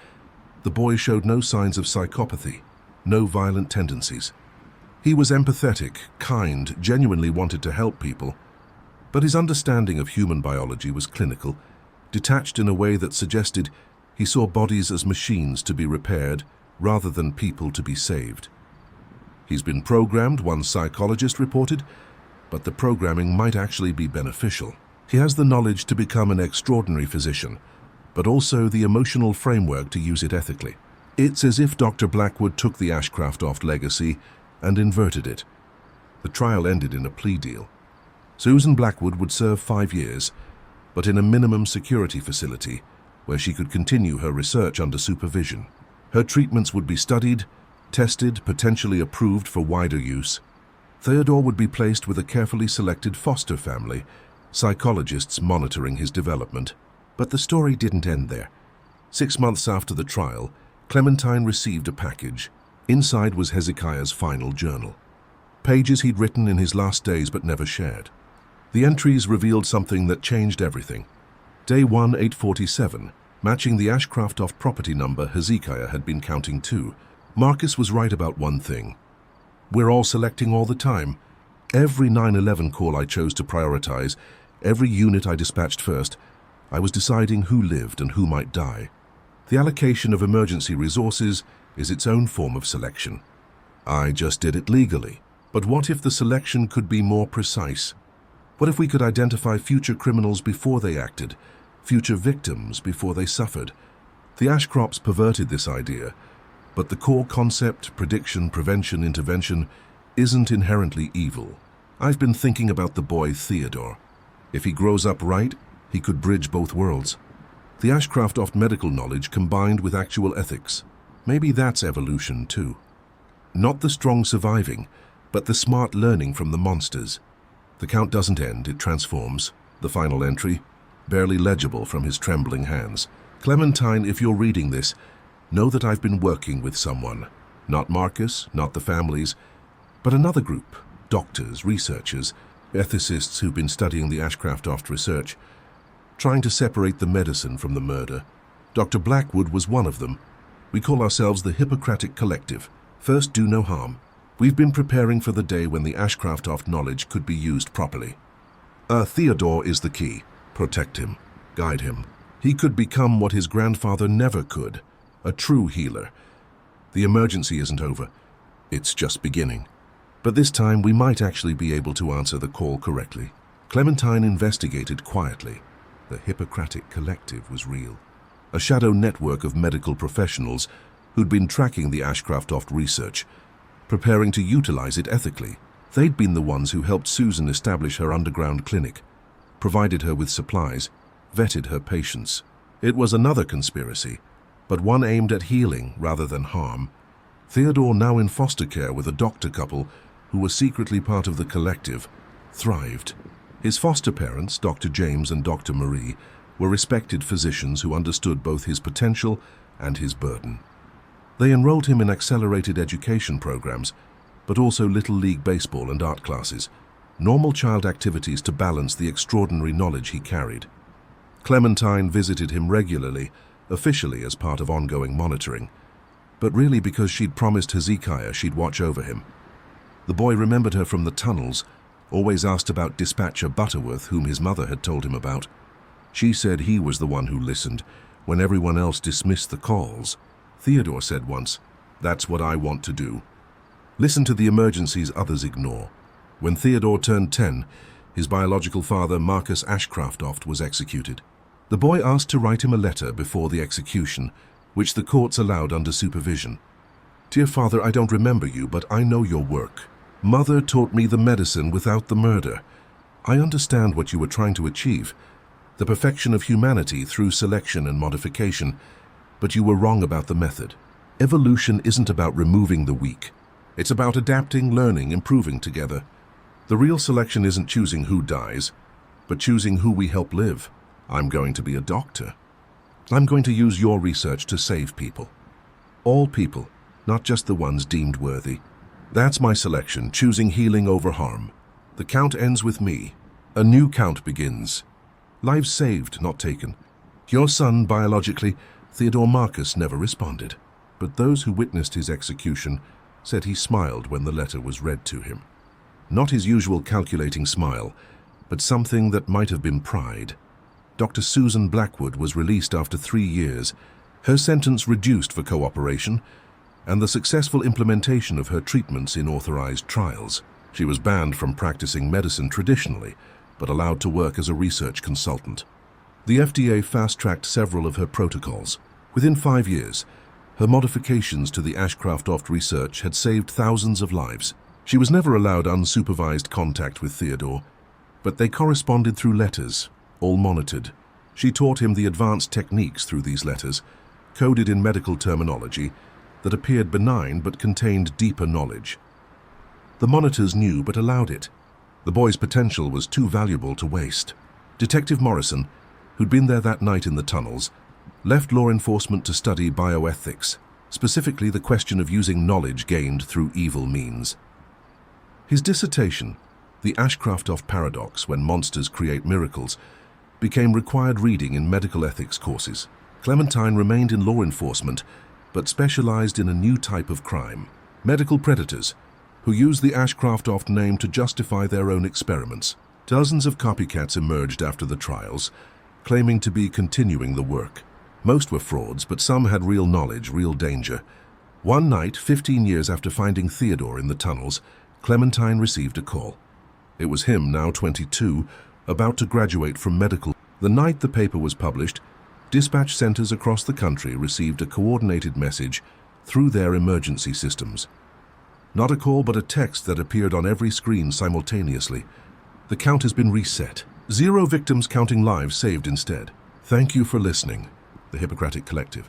The boy showed no signs of psychopathy, no violent tendencies. He was empathetic, kind, genuinely wanted to help people, but his understanding of human biology was clinical, detached in a way that suggested he saw bodies as machines to be repaired rather than people to be saved. He's been programmed, one psychologist reported, but the programming might actually be beneficial. He has the knowledge to become an extraordinary physician, but also the emotional framework to use it ethically. It's as if Dr. Blackwood took the Ashcroft legacy and inverted it. The trial ended in a plea deal. Susan Blackwood would serve 5 years, but in a minimum security facility where she could continue her research under supervision. Her treatments would be studied, tested, potentially approved for wider use. Theodore would be placed with a carefully selected foster family, psychologists monitoring his development. But the story didn't end there. 6 months after the trial, Clementine received a package. Inside was Hezekiah's final journal. Pages he'd written in his last days but never shared. The entries revealed something that changed everything. Day 1, 847, matching the Ashcroft property number Hezekiah had been counting to. Marcus was right about one thing. We're all selecting all the time. Every 911 call I chose to prioritize, every unit I dispatched first, I was deciding who lived and who might die. The allocation of emergency resources is its own form of selection. I just did it legally. But what if the selection could be more precise? What if we could identify future criminals before they acted, future victims before they suffered? The Ashcrofts perverted this idea, but the core concept, prediction, prevention, intervention, isn't inherently evil. I've been thinking about the boy Theodore. If he grows up right, he could bridge both worlds. The Ashcroft medical knowledge combined with actual ethics. Maybe that's evolution too. Not the strong surviving, but the smart learning from the monsters. The count doesn't end, it transforms. The final entry, barely legible from his trembling hands. Clementine, if you're reading this, know that I've been working with someone. Not Marcus, not the families, but another group. Doctors, researchers, ethicists who've been studying the Ashcroft research, trying to separate the medicine from the murder. Dr. Blackwood was one of them. We call ourselves the Hippocratic Collective. First, do no harm. We've been preparing for the day when the Ashcroft knowledge could be used properly. Theodore is the key. Protect him. Guide him. He could become what his grandfather never could, a true healer. The emergency isn't over. It's just beginning. But this time we might actually be able to answer the call correctly. Clementine investigated quietly. The Hippocratic Collective was real. A shadow network of medical professionals who'd been tracking the Ashcraft research, preparing to utilize it ethically. They'd been the ones who helped Susan establish her underground clinic, provided her with supplies, vetted her patients. It was another conspiracy, but one aimed at healing rather than harm. Theodore, now in foster care with a doctor couple who were secretly part of the collective, thrived. His foster parents, Dr. James and Dr. Marie, were respected physicians who understood both his potential and his burden. They enrolled him in accelerated education programs, but also Little League baseball and art classes, normal child activities to balance the extraordinary knowledge he carried. Clementine visited him regularly, officially as part of ongoing monitoring, but really because she'd promised Hezekiah she'd watch over him. The boy remembered her from the tunnels, always asked about Dispatcher Butterworth, whom his mother had told him about. She said he was the one who listened when everyone else dismissed the calls. Theodore said once, "That's what I want to do. Listen to the emergencies others ignore." When Theodore turned 10, his biological father, Marcus Ashcraft, was executed. The boy asked to write him a letter before the execution, which the courts allowed under supervision. "Dear Father, I don't remember you, but I know your work. Mother taught me the medicine without the murder. I understand what you were trying to achieve, the perfection of humanity through selection and modification, but you were wrong about the method. Evolution isn't about removing the weak. It's about adapting, learning, improving together. The real selection isn't choosing who dies, but choosing who we help live. I'm going to be a doctor. I'm going to use your research to save people. All people, not just the ones deemed worthy. That's my selection, choosing healing over harm. The count ends with me. A new count begins. Lives saved, not taken. Your son, biologically, Theodore Marcus, never responded, but those who witnessed his execution said he smiled when the letter was read to him. Not his usual calculating smile, but something that might have been pride. Dr. Susan Blackwood was released after 3 years, her sentence reduced for cooperation, and the successful implementation of her treatments in authorized trials. She was banned from practicing medicine traditionally, but allowed to work as a research consultant. The FDA fast-tracked several of her protocols. Within 5 years, her modifications to the Ashcraft research had saved thousands of lives. She was never allowed unsupervised contact with Theodore, but they corresponded through letters, all monitored. She taught him the advanced techniques through these letters, coded in medical terminology that appeared benign but contained deeper knowledge. The monitors knew but allowed it. The boy's potential was too valuable to waste. Detective Morrison, who'd been there that night in the tunnels, left law enforcement to study bioethics, specifically the question of using knowledge gained through evil means. His dissertation, The Ashcraft Paradox When Monsters Create Miracles, became required reading in medical ethics courses. Clementine remained in law enforcement, but specialized in a new type of crime: medical predators, who used the Ashcraft name to justify their own experiments. Dozens of copycats emerged after the trials, claiming to be continuing the work. Most were frauds, but some had real knowledge, real danger. One night, 15 years after finding Theodore in the tunnels, Clementine received a call. It was him, now 22, about to graduate from medical. The night the paper was published, dispatch centers across the country received a coordinated message through their emergency systems. Not a call, but a text that appeared on every screen simultaneously. The count has been reset. 0 victims, counting lives saved instead. Thank you for listening. The Hippocratic Collective.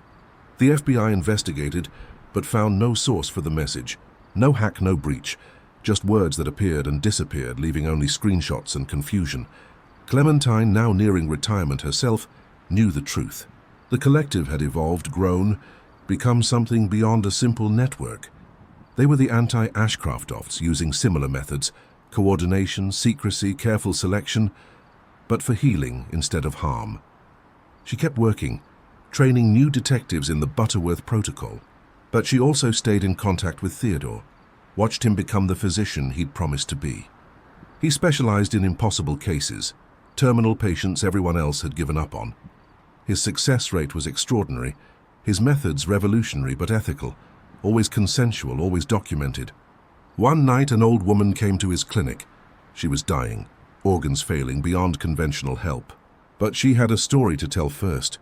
The FBI investigated, but found no source for the message. No hack, no breach. Just words that appeared and disappeared, leaving only screenshots and confusion. Clementine, now nearing retirement herself, knew the truth. The collective had evolved, grown, become something beyond a simple network. They were the anti-Ashcraft using similar methods: coordination, secrecy, careful selection, but for healing instead of harm. She kept working, training new detectives in the Butterworth Protocol. But she also stayed in contact with Theodore, watched him become the physician he'd promised to be. He specialized in impossible cases, terminal patients everyone else had given up on. His success rate was extraordinary, his methods revolutionary but ethical, always consensual, always documented. One night, an old woman came to his clinic. She was dying, organs failing beyond conventional help. But she had a story to tell first.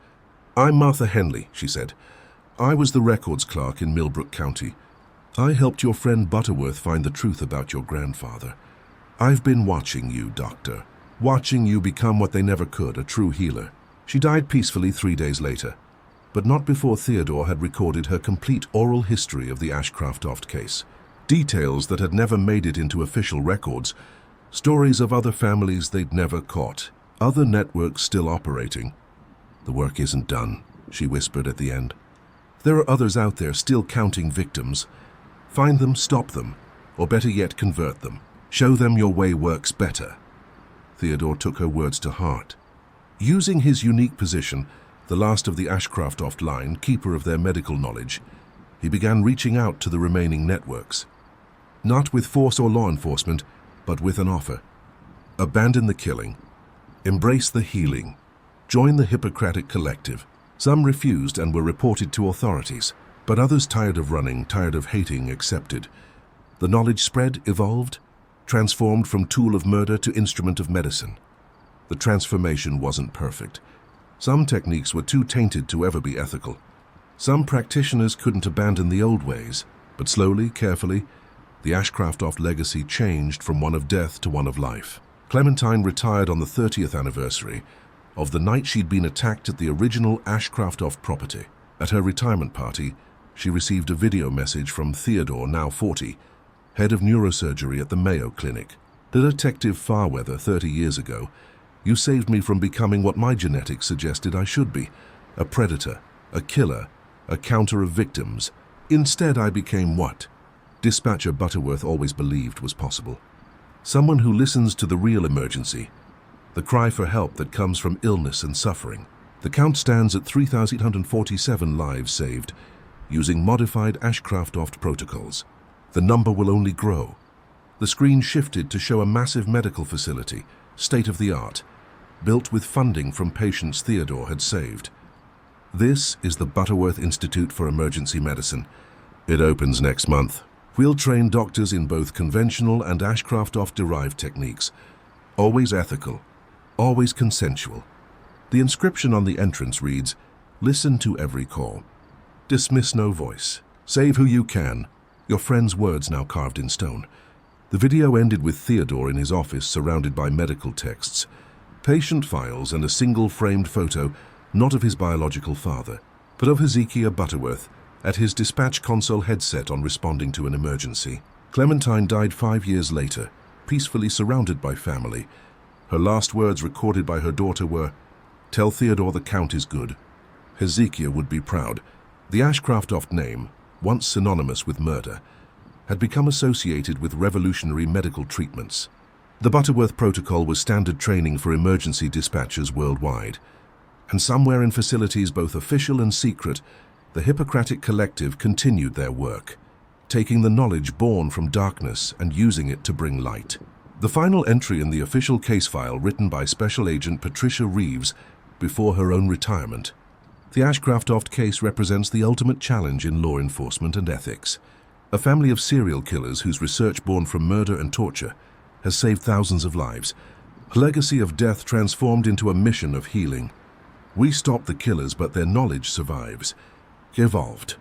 "I'm Martha Henley," she said. "I was the records clerk in Millbrook County. I helped your friend Butterworth find the truth about your grandfather. I've been watching you, doctor. Watching you become what they never could, a true healer." She died peacefully 3 days later, but not before Theodore had recorded her complete oral history of the Ashcraft-Oft case. Details that had never made it into official records, stories of other families they'd never caught, other networks still operating. "The work isn't done," she whispered at the end. "There are others out there still counting victims. Find them, stop them, or better yet, convert them. Show them your way works better." Theodore took her words to heart. Using his unique position, the last of the Ashcraft-Oft line, keeper of their medical knowledge, he began reaching out to the remaining networks. Not with force or law enforcement, but with an offer. Abandon the killing. Embrace the healing. Join the Hippocratic Collective. Some refused and were reported to authorities, but others, tired of running, tired of hating, accepted. The knowledge spread, evolved, transformed from tool of murder to instrument of medicine. The transformation wasn't perfect. Some techniques were too tainted to ever be ethical. Some practitioners couldn't abandon the old ways, but slowly, carefully, the Ashcraft-Oft legacy changed from one of death to one of life. Clementine retired on the 30th anniversary of the night she'd been attacked at the original Ashcraft-Oft property. At her retirement party, she received a video message from Theodore, now 40, head of neurosurgery at the Mayo Clinic. "To Detective Farweather 30 years ago, you saved me from becoming what my genetics suggested I should be, a predator, a killer, a counter of victims. Instead, I became what Dispatcher Butterworth always believed was possible. Someone who listens to the real emergency, the cry for help that comes from illness and suffering." The count stands at 3,847 lives saved, using modified Ashcraft-Oft protocols. The number will only grow. The screen shifted to show a massive medical facility, state-of-the-art, built with funding from patients Theodore had saved. This is the Butterworth Institute for Emergency Medicine. It opens next month. We'll train doctors in both conventional and Ashcraft-Oft-derived techniques. Always ethical, always consensual. The inscription on the entrance reads, "Listen to every call. Dismiss no voice. Save who you can." Your friend's words now carved in stone. The video ended with Theodore in his office surrounded by medical texts, patient files, and a single framed photo, not of his biological father, but of Hezekiah Butterworth at his dispatch console headset on responding to an emergency. Clementine died 5 years later, peacefully surrounded by family. Her last words recorded by her daughter were, "Tell Theodore the count is good." Hezekiah would be proud. The Ashcraft-Oft name, once synonymous with murder, had become associated with revolutionary medical treatments. The Butterworth Protocol was standard training for emergency dispatchers worldwide. And somewhere in facilities both official and secret, the Hippocratic Collective continued their work, taking the knowledge born from darkness and using it to bring light. The final entry in the official case file written by Special Agent Patricia Reeves before her own retirement. The Ashcraft-Oft case represents the ultimate challenge in law enforcement and ethics. A family of serial killers whose research born from murder and torture has saved thousands of lives. A legacy of death transformed into a mission of healing. We stopped the killers, but their knowledge survives. Evolved,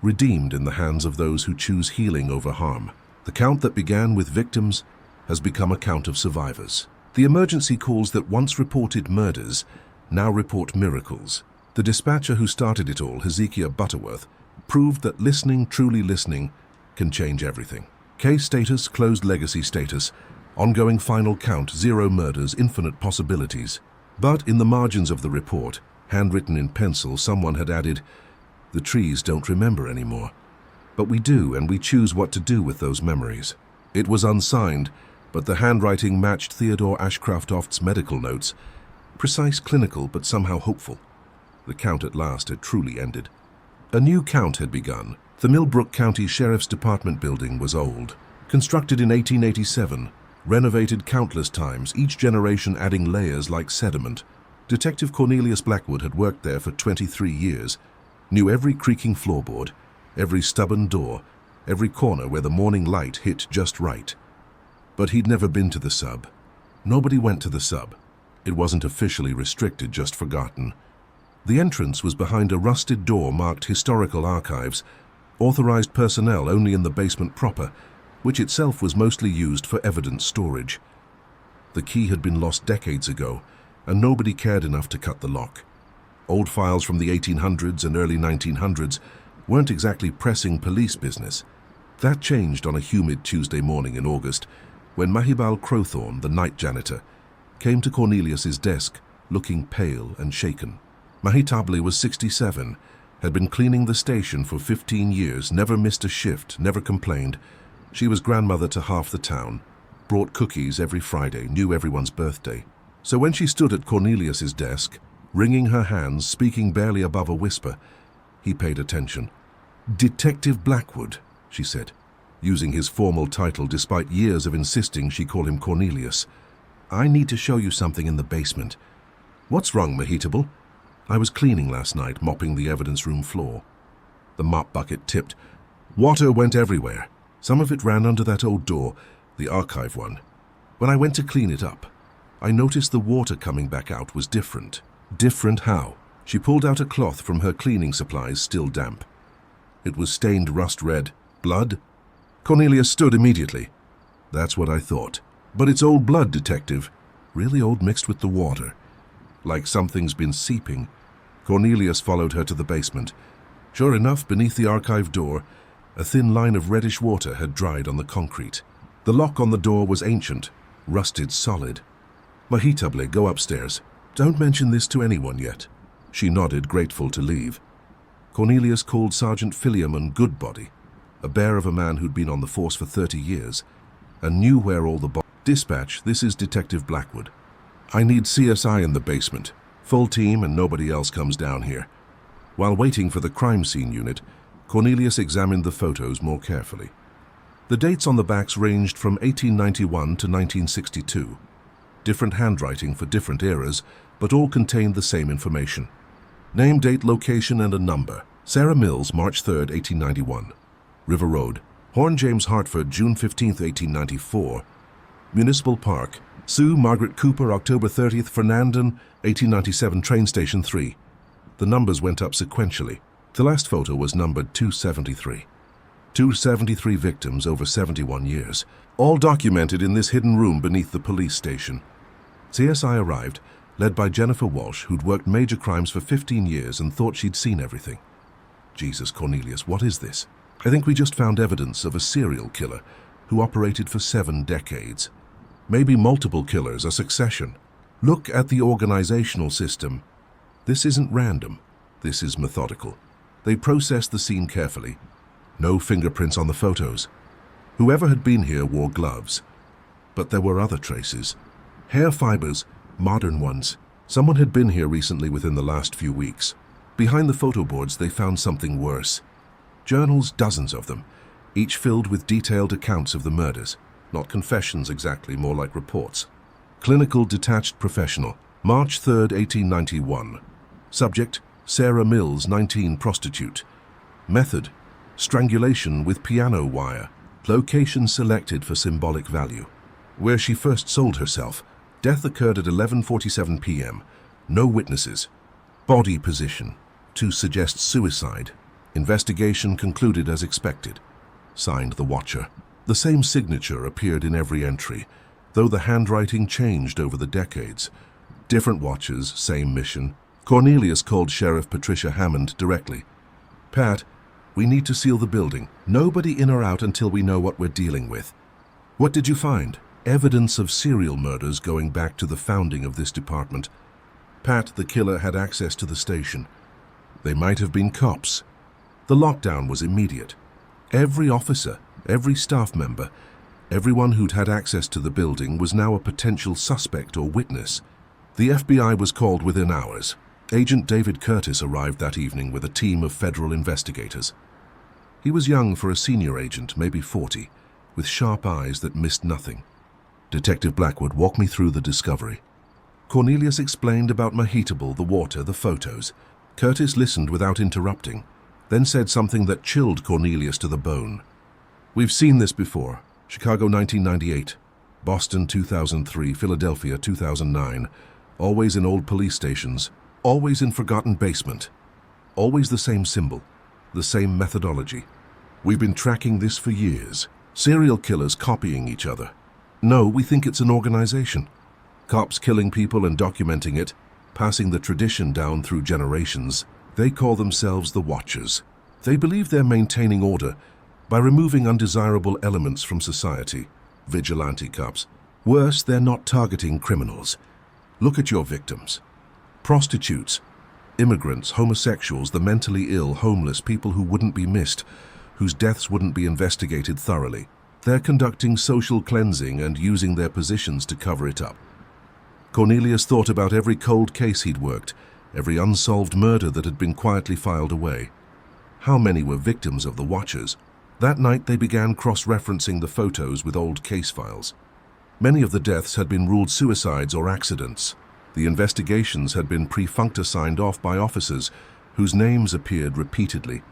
redeemed in the hands of those who choose healing over harm. The count that began with victims has become a count of survivors. The emergency calls that once reported murders now report miracles. The dispatcher who started it all, Hezekiah Butterworth, proved that listening, truly listening, can change everything. Case status, closed legacy status, ongoing final count, 0 murders, infinite possibilities. But in the margins of the report, handwritten in pencil, someone had added, "The trees don't remember anymore. But we do, and we choose what to do with those memories." It was unsigned, but the handwriting matched Theodore Ashcraft-Oft's medical notes, precise, clinical, but somehow hopeful. The count at last had truly ended. A new count had begun. The Millbrook County Sheriff's Department building was old. Constructed in 1887, renovated countless times, each generation adding layers like sediment. Detective Cornelius Blackwood had worked there for 23 years, knew every creaking floorboard, every stubborn door, every corner where the morning light hit just right. But he'd never been to the sub. Nobody went to the sub. It wasn't officially restricted, just forgotten. The entrance was behind a rusted door marked Historical Archives, authorized personnel only in the basement proper, which itself was mostly used for evidence storage. The key had been lost decades ago, and nobody cared enough to cut the lock. Old files from the 1800s and early 1900s weren't exactly pressing police business. That changed on a humid Tuesday morning in August, when Mahibal Crowthorne, the night janitor, came to Cornelius's desk, looking pale and shaken. Mahitable was 67, had been cleaning the station for 15 years, never missed a shift, never complained. She was grandmother to half the town, brought cookies every Friday, knew everyone's birthday. So when she stood at Cornelius's desk, wringing her hands, speaking barely above a whisper, he paid attention. "Detective Blackwood," she said, using his formal title despite years of insisting she call him Cornelius. "I need to show you something in the basement." "What's wrong, Mahitable?" "I was cleaning last night, mopping the evidence room floor." The mop bucket tipped. Water went everywhere. Some of it ran under that old door, the archive one. When I went to clean it up, I noticed the water coming back out was different. Different how? She pulled out a cloth from her cleaning supplies, still damp. It was stained rust red. Blood? Cornelius stood immediately. "That's what I thought. But it's old blood, Detective. Really old, mixed with the water. Like something's been seeping." Cornelius followed her to the basement. Sure enough, beneath the archive door, a thin line of reddish water had dried on the concrete. The lock on the door was ancient, rusted solid. "Mahitable, go upstairs. Don't mention this to anyone yet." She nodded, grateful to leave. Cornelius called Sergeant Philemon Goodbody, a bear of a man who'd been on the force for 30 years, and knew where all the "Dispatch, this is Detective Blackwood. I need CSI in the basement. Full team and nobody else comes down here." While waiting for the crime scene unit, Cornelius examined the photos more carefully. The dates on the backs ranged from 1891 to 1962. Different handwriting for different eras, but all contained the same information. Name, date, location, and a number. Sarah Mills, March 3, 1891. River Road, Horn James, Hartford, June 15, 1894. Municipal Park, Sue Margaret Cooper, October 30th, Fernandon, 1897, train station 3. The numbers went up sequentially. The last photo was numbered 273. 273 victims over 71 years, all documented in this hidden room beneath the police station. CSI arrived, led by Jennifer Walsh, who'd worked major crimes for 15 years and thought she'd seen everything. "Jesus, Cornelius, what is this?" "I think we just found evidence of a serial killer who operated for 7 decades. Maybe multiple killers, a succession. Look at the organizational system. This isn't random. This is methodical. They processed the scene carefully. No fingerprints on the photos. Whoever had been here wore gloves. But there were other traces. Hair fibers, modern ones. Someone had been here recently within the last few weeks. Behind the photo boards, they found something worse. Journals, dozens of them, each filled with detailed accounts of the murders. Not confessions exactly, more like reports. Clinical detached professional, March 3, 1891. Subject, Sarah Mills, 19, prostitute. Method, strangulation with piano wire. Location selected for symbolic value. Where she first sold herself. Death occurred at 11:47 p.m. No witnesses. Body position, to suggest suicide. Investigation concluded as expected. Signed the Watcher. The same signature appeared in every entry, though the handwriting changed over the decades. Different watchers, same mission. Cornelius called Sheriff Patricia Hammond directly. "Pat, we need to seal the building. Nobody in or out until we know what we're dealing with." "What did you find?" "Evidence of serial murders going back to the founding of this department. Pat, the killer, had access to the station. They might have been cops. The lockdown was immediate. Every officer, every staff member, everyone who'd had access to the building was now a potential suspect or witness. The FBI was called within hours. Agent David Curtis arrived that evening with a team of federal investigators. He was young for a senior agent, maybe 40, with sharp eyes that missed nothing. "Detective Blackwood, walk me through the discovery." Cornelius explained about Mahitable, the water, the photos. Curtis listened without interrupting. then said something that chilled Cornelius to the bone. "We've seen this before. Chicago 1998, Boston 2003, Philadelphia 2009. Always in old police stations, always in forgotten basement. Always the same symbol, the same methodology. We've been tracking this for years. Serial killers copying each other. No, we think it's an organization. Cops killing people and documenting it, passing the tradition down through generations. They call themselves the Watchers. They believe they're maintaining order by removing undesirable elements from society. Vigilante cops. Worse, they're not targeting criminals. Look at your victims. Prostitutes, immigrants, homosexuals, the mentally ill, homeless, people who wouldn't be missed, whose deaths wouldn't be investigated thoroughly. They're conducting social cleansing and using their positions to cover it up." Cornelius thought about every cold case he'd worked, every unsolved murder that had been quietly filed away. How many were victims of the Watchers? That night they began cross-referencing the photos with old case files. Many of the deaths had been ruled suicides or accidents. The investigations had been pre-functor signed off by officers whose names appeared repeatedly.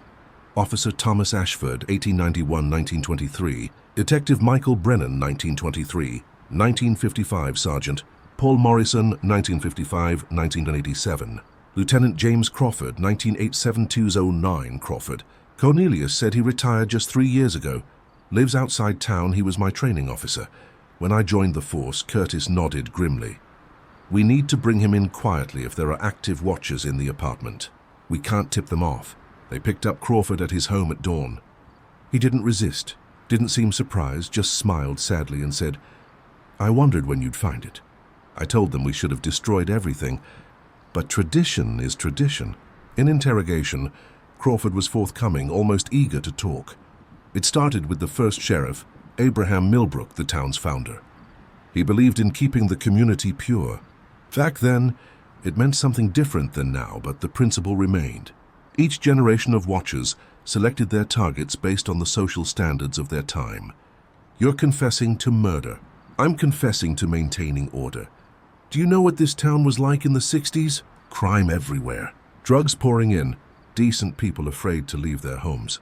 Officer Thomas Ashford, 1891-1923, Detective Michael Brennan, 1923, 1955 Sergeant Paul Morrison, 1955-1987, Lieutenant James Crawford, 1987-2009 Crawford. Cornelius said he retired just 3 years ago. Lives outside town. He was my training officer. When I joined the force, Curtis nodded grimly. We need to bring him in quietly if there are active watchers in the apartment. We can't tip them off. They picked up Crawford at his home at dawn. He didn't resist, didn't seem surprised, just smiled sadly and said, "I wondered when you'd find it. I told them we should have destroyed everything, but tradition is tradition." In interrogation, Crawford was forthcoming, almost eager to talk. It started with the first sheriff, Abraham Millbrook, the town's founder. He believed in keeping the community pure. Back then, it meant something different than now, but the principle remained. Each generation of watchers selected their targets based on the social standards of their time. You're confessing to murder. I'm confessing to maintaining order. Do you know what this town was like in the 60s? Crime everywhere. Drugs pouring in. Decent people afraid to leave their homes.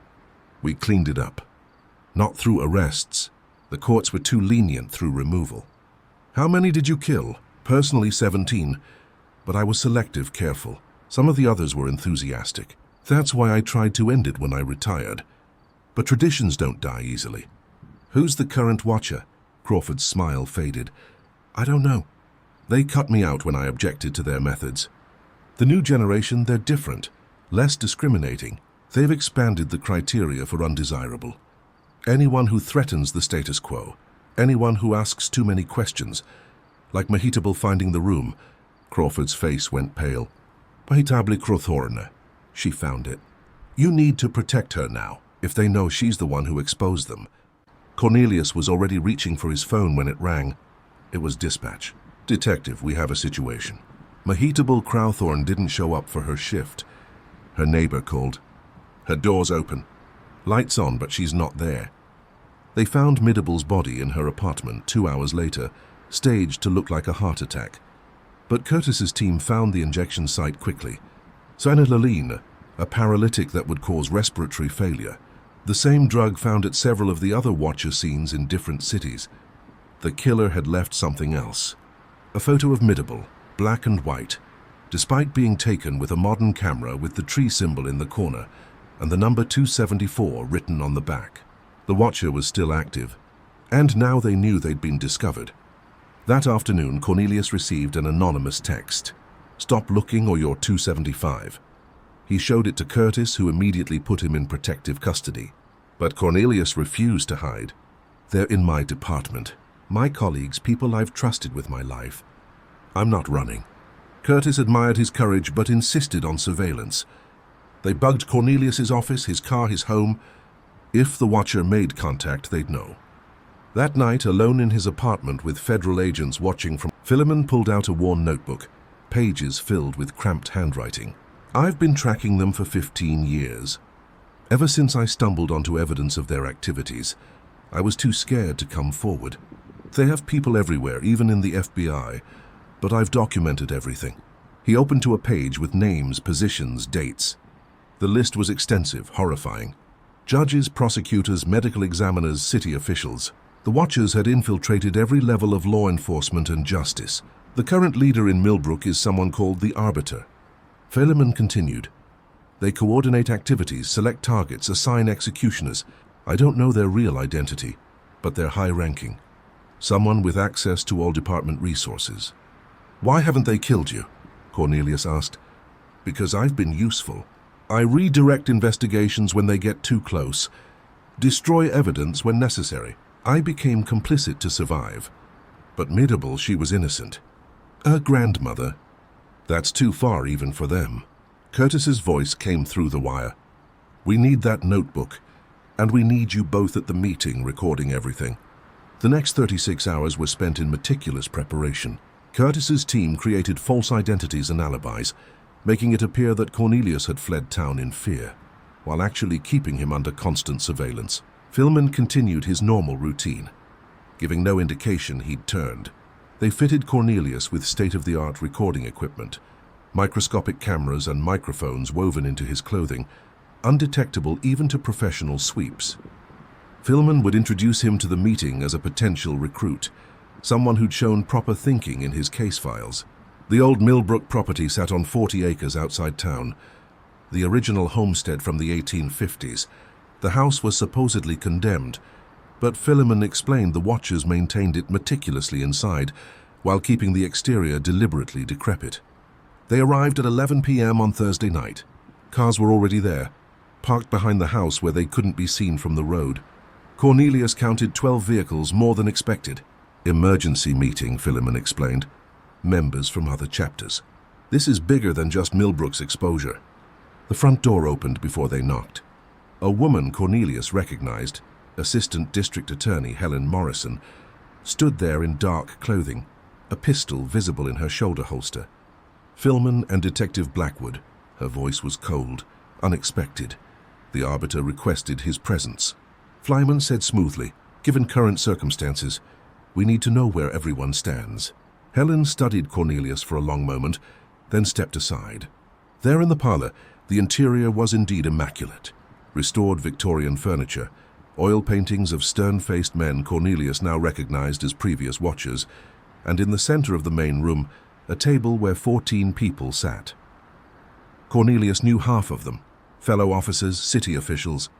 We cleaned it up. Not through arrests. The courts were too lenient through removal. How many did you kill? Personally, 17. But I was selective, careful. Some of the others were enthusiastic. That's why I tried to end it when I retired. But traditions don't die easily. Who's the current watcher? Crawford's smile faded. I don't know. They cut me out when I objected to their methods. The new generation, they're different, less discriminating. They've expanded the criteria for undesirable. Anyone who threatens the status quo, anyone who asks too many questions, like Mahitable finding the room. Crawford's face went pale. Mahitable Crowthorne. She found it. You need to protect her now, if they know she's the one who exposed them. Cornelius was already reaching for his phone when it rang. It was dispatch. Detective, we have a situation. Mahitable Crowthorne didn't show up for her shift. Her neighbor called. Her door's open. Lights on, but she's not there. They found Midable's body in her apartment 2 hours later, staged to look like a heart attack. But Curtis's team found the injection site quickly. Cyanidylene, a paralytic that would cause respiratory failure. The same drug found at several of the other watcher scenes in different cities. The killer had left something else. A photo of Midable, black and white, despite being taken with a modern camera with the tree symbol in the corner and the number 274 written on the back. The watcher was still active, and now they knew they'd been discovered. That afternoon, Cornelius received an anonymous text. Stop looking or you're 275. He showed it to Curtis, who immediately put him in protective custody. But Cornelius refused to hide. They're in my department. My colleagues, people I've trusted with my life. I'm not running. Curtis admired his courage but insisted on surveillance. They bugged Cornelius's office, his car, his home. If the watcher made contact, they'd know. That night, alone in his apartment with federal agents watching from, Philemon pulled out a worn notebook, pages filled with cramped handwriting. I've been tracking them for 15 years. Ever since I stumbled onto evidence of their activities, I was too scared to come forward. They have people everywhere, even in the FBI, but I've documented everything. He opened to a page with names, positions, dates. The list was extensive, horrifying. Judges, prosecutors, medical examiners, city officials. The Watchers had infiltrated every level of law enforcement and justice. The current leader in Millbrook is someone called the Arbiter. Philemon continued. They coordinate activities, select targets, assign executioners. I don't know their real identity, but they're high-ranking. Someone with access to all department resources. Why haven't they killed you? Cornelius asked. Because I've been useful. I redirect investigations when they get too close. Destroy evidence when necessary. I became complicit to survive. But Midable, she was innocent. Her grandmother. That's too far even for them. Curtis's voice came through the wire. We need that notebook, and we need you both at the meeting recording everything. The next 36 hours were spent in meticulous preparation. Curtis's team created false identities and alibis, making it appear that Cornelius had fled town in fear, while actually keeping him under constant surveillance. Philemon continued his normal routine, giving no indication he'd turned. They fitted Cornelius with state-of-the-art recording equipment, microscopic cameras and microphones woven into his clothing, undetectable even to professional sweeps. Philemon would introduce him to the meeting as a potential recruit, someone who'd shown proper thinking in his case files. The old Millbrook property sat on 40 acres outside town, the original homestead from the 1850s. The house was supposedly condemned, but Philemon explained the Watchers maintained it meticulously inside, while keeping the exterior deliberately decrepit. They arrived at 11 p.m. on Thursday night. Cars were already there, parked behind the house where they couldn't be seen from the road. Cornelius counted 12 vehicles, more than expected. Emergency meeting, Philemon explained. Members from other chapters. This is bigger than just Millbrook's exposure. The front door opened before they knocked. A woman Cornelius recognized, Assistant District Attorney Helen Morrison, stood there in dark clothing, a pistol visible in her shoulder holster. Philemon and Detective Blackwood. Her voice was cold, unexpected. The Arbiter requested his presence. Philemon said smoothly, given current circumstances, we need to know where everyone stands. Helen studied Cornelius for a long moment, then stepped aside. There in the parlor, the interior was indeed immaculate. Restored Victorian furniture, oil paintings of stern-faced men Cornelius now recognized as previous Watchers, and in the center of the main room, a table where 14 people sat. Cornelius knew half of them, fellow officers, city officials,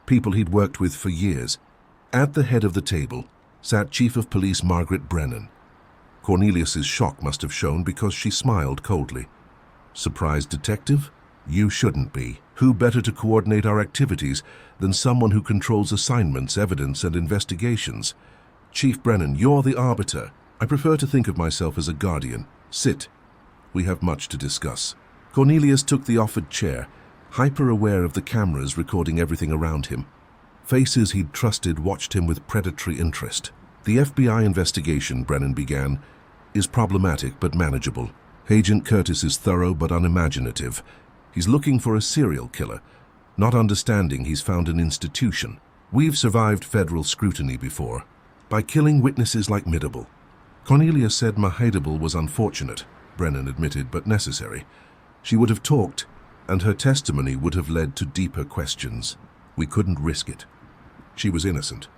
people he'd worked with for years. At the head of the table sat Chief of Police Margaret Brennan. Cornelius's shock must have shown because she smiled coldly. Surprised detective? You shouldn't be. Who better to coordinate our activities than someone who controls assignments, evidence, and investigations? Chief Brennan, you're the Arbiter. I prefer to think of myself as a guardian. Sit. We have much to discuss. Cornelius took the offered chair, hyper-aware of the cameras recording everything around him. Faces he'd trusted watched him with predatory interest. The FBI investigation, Brennan began, is problematic but manageable. Agent Curtis is thorough but unimaginative. He's looking for a serial killer, not understanding he's found an institution. We've survived federal scrutiny before, by killing witnesses like Midable. Cornelius said Mahadable was unfortunate, Brennan admitted, but necessary. She would have talked, and her testimony would have led to deeper questions. We couldn't risk it. She was innocent.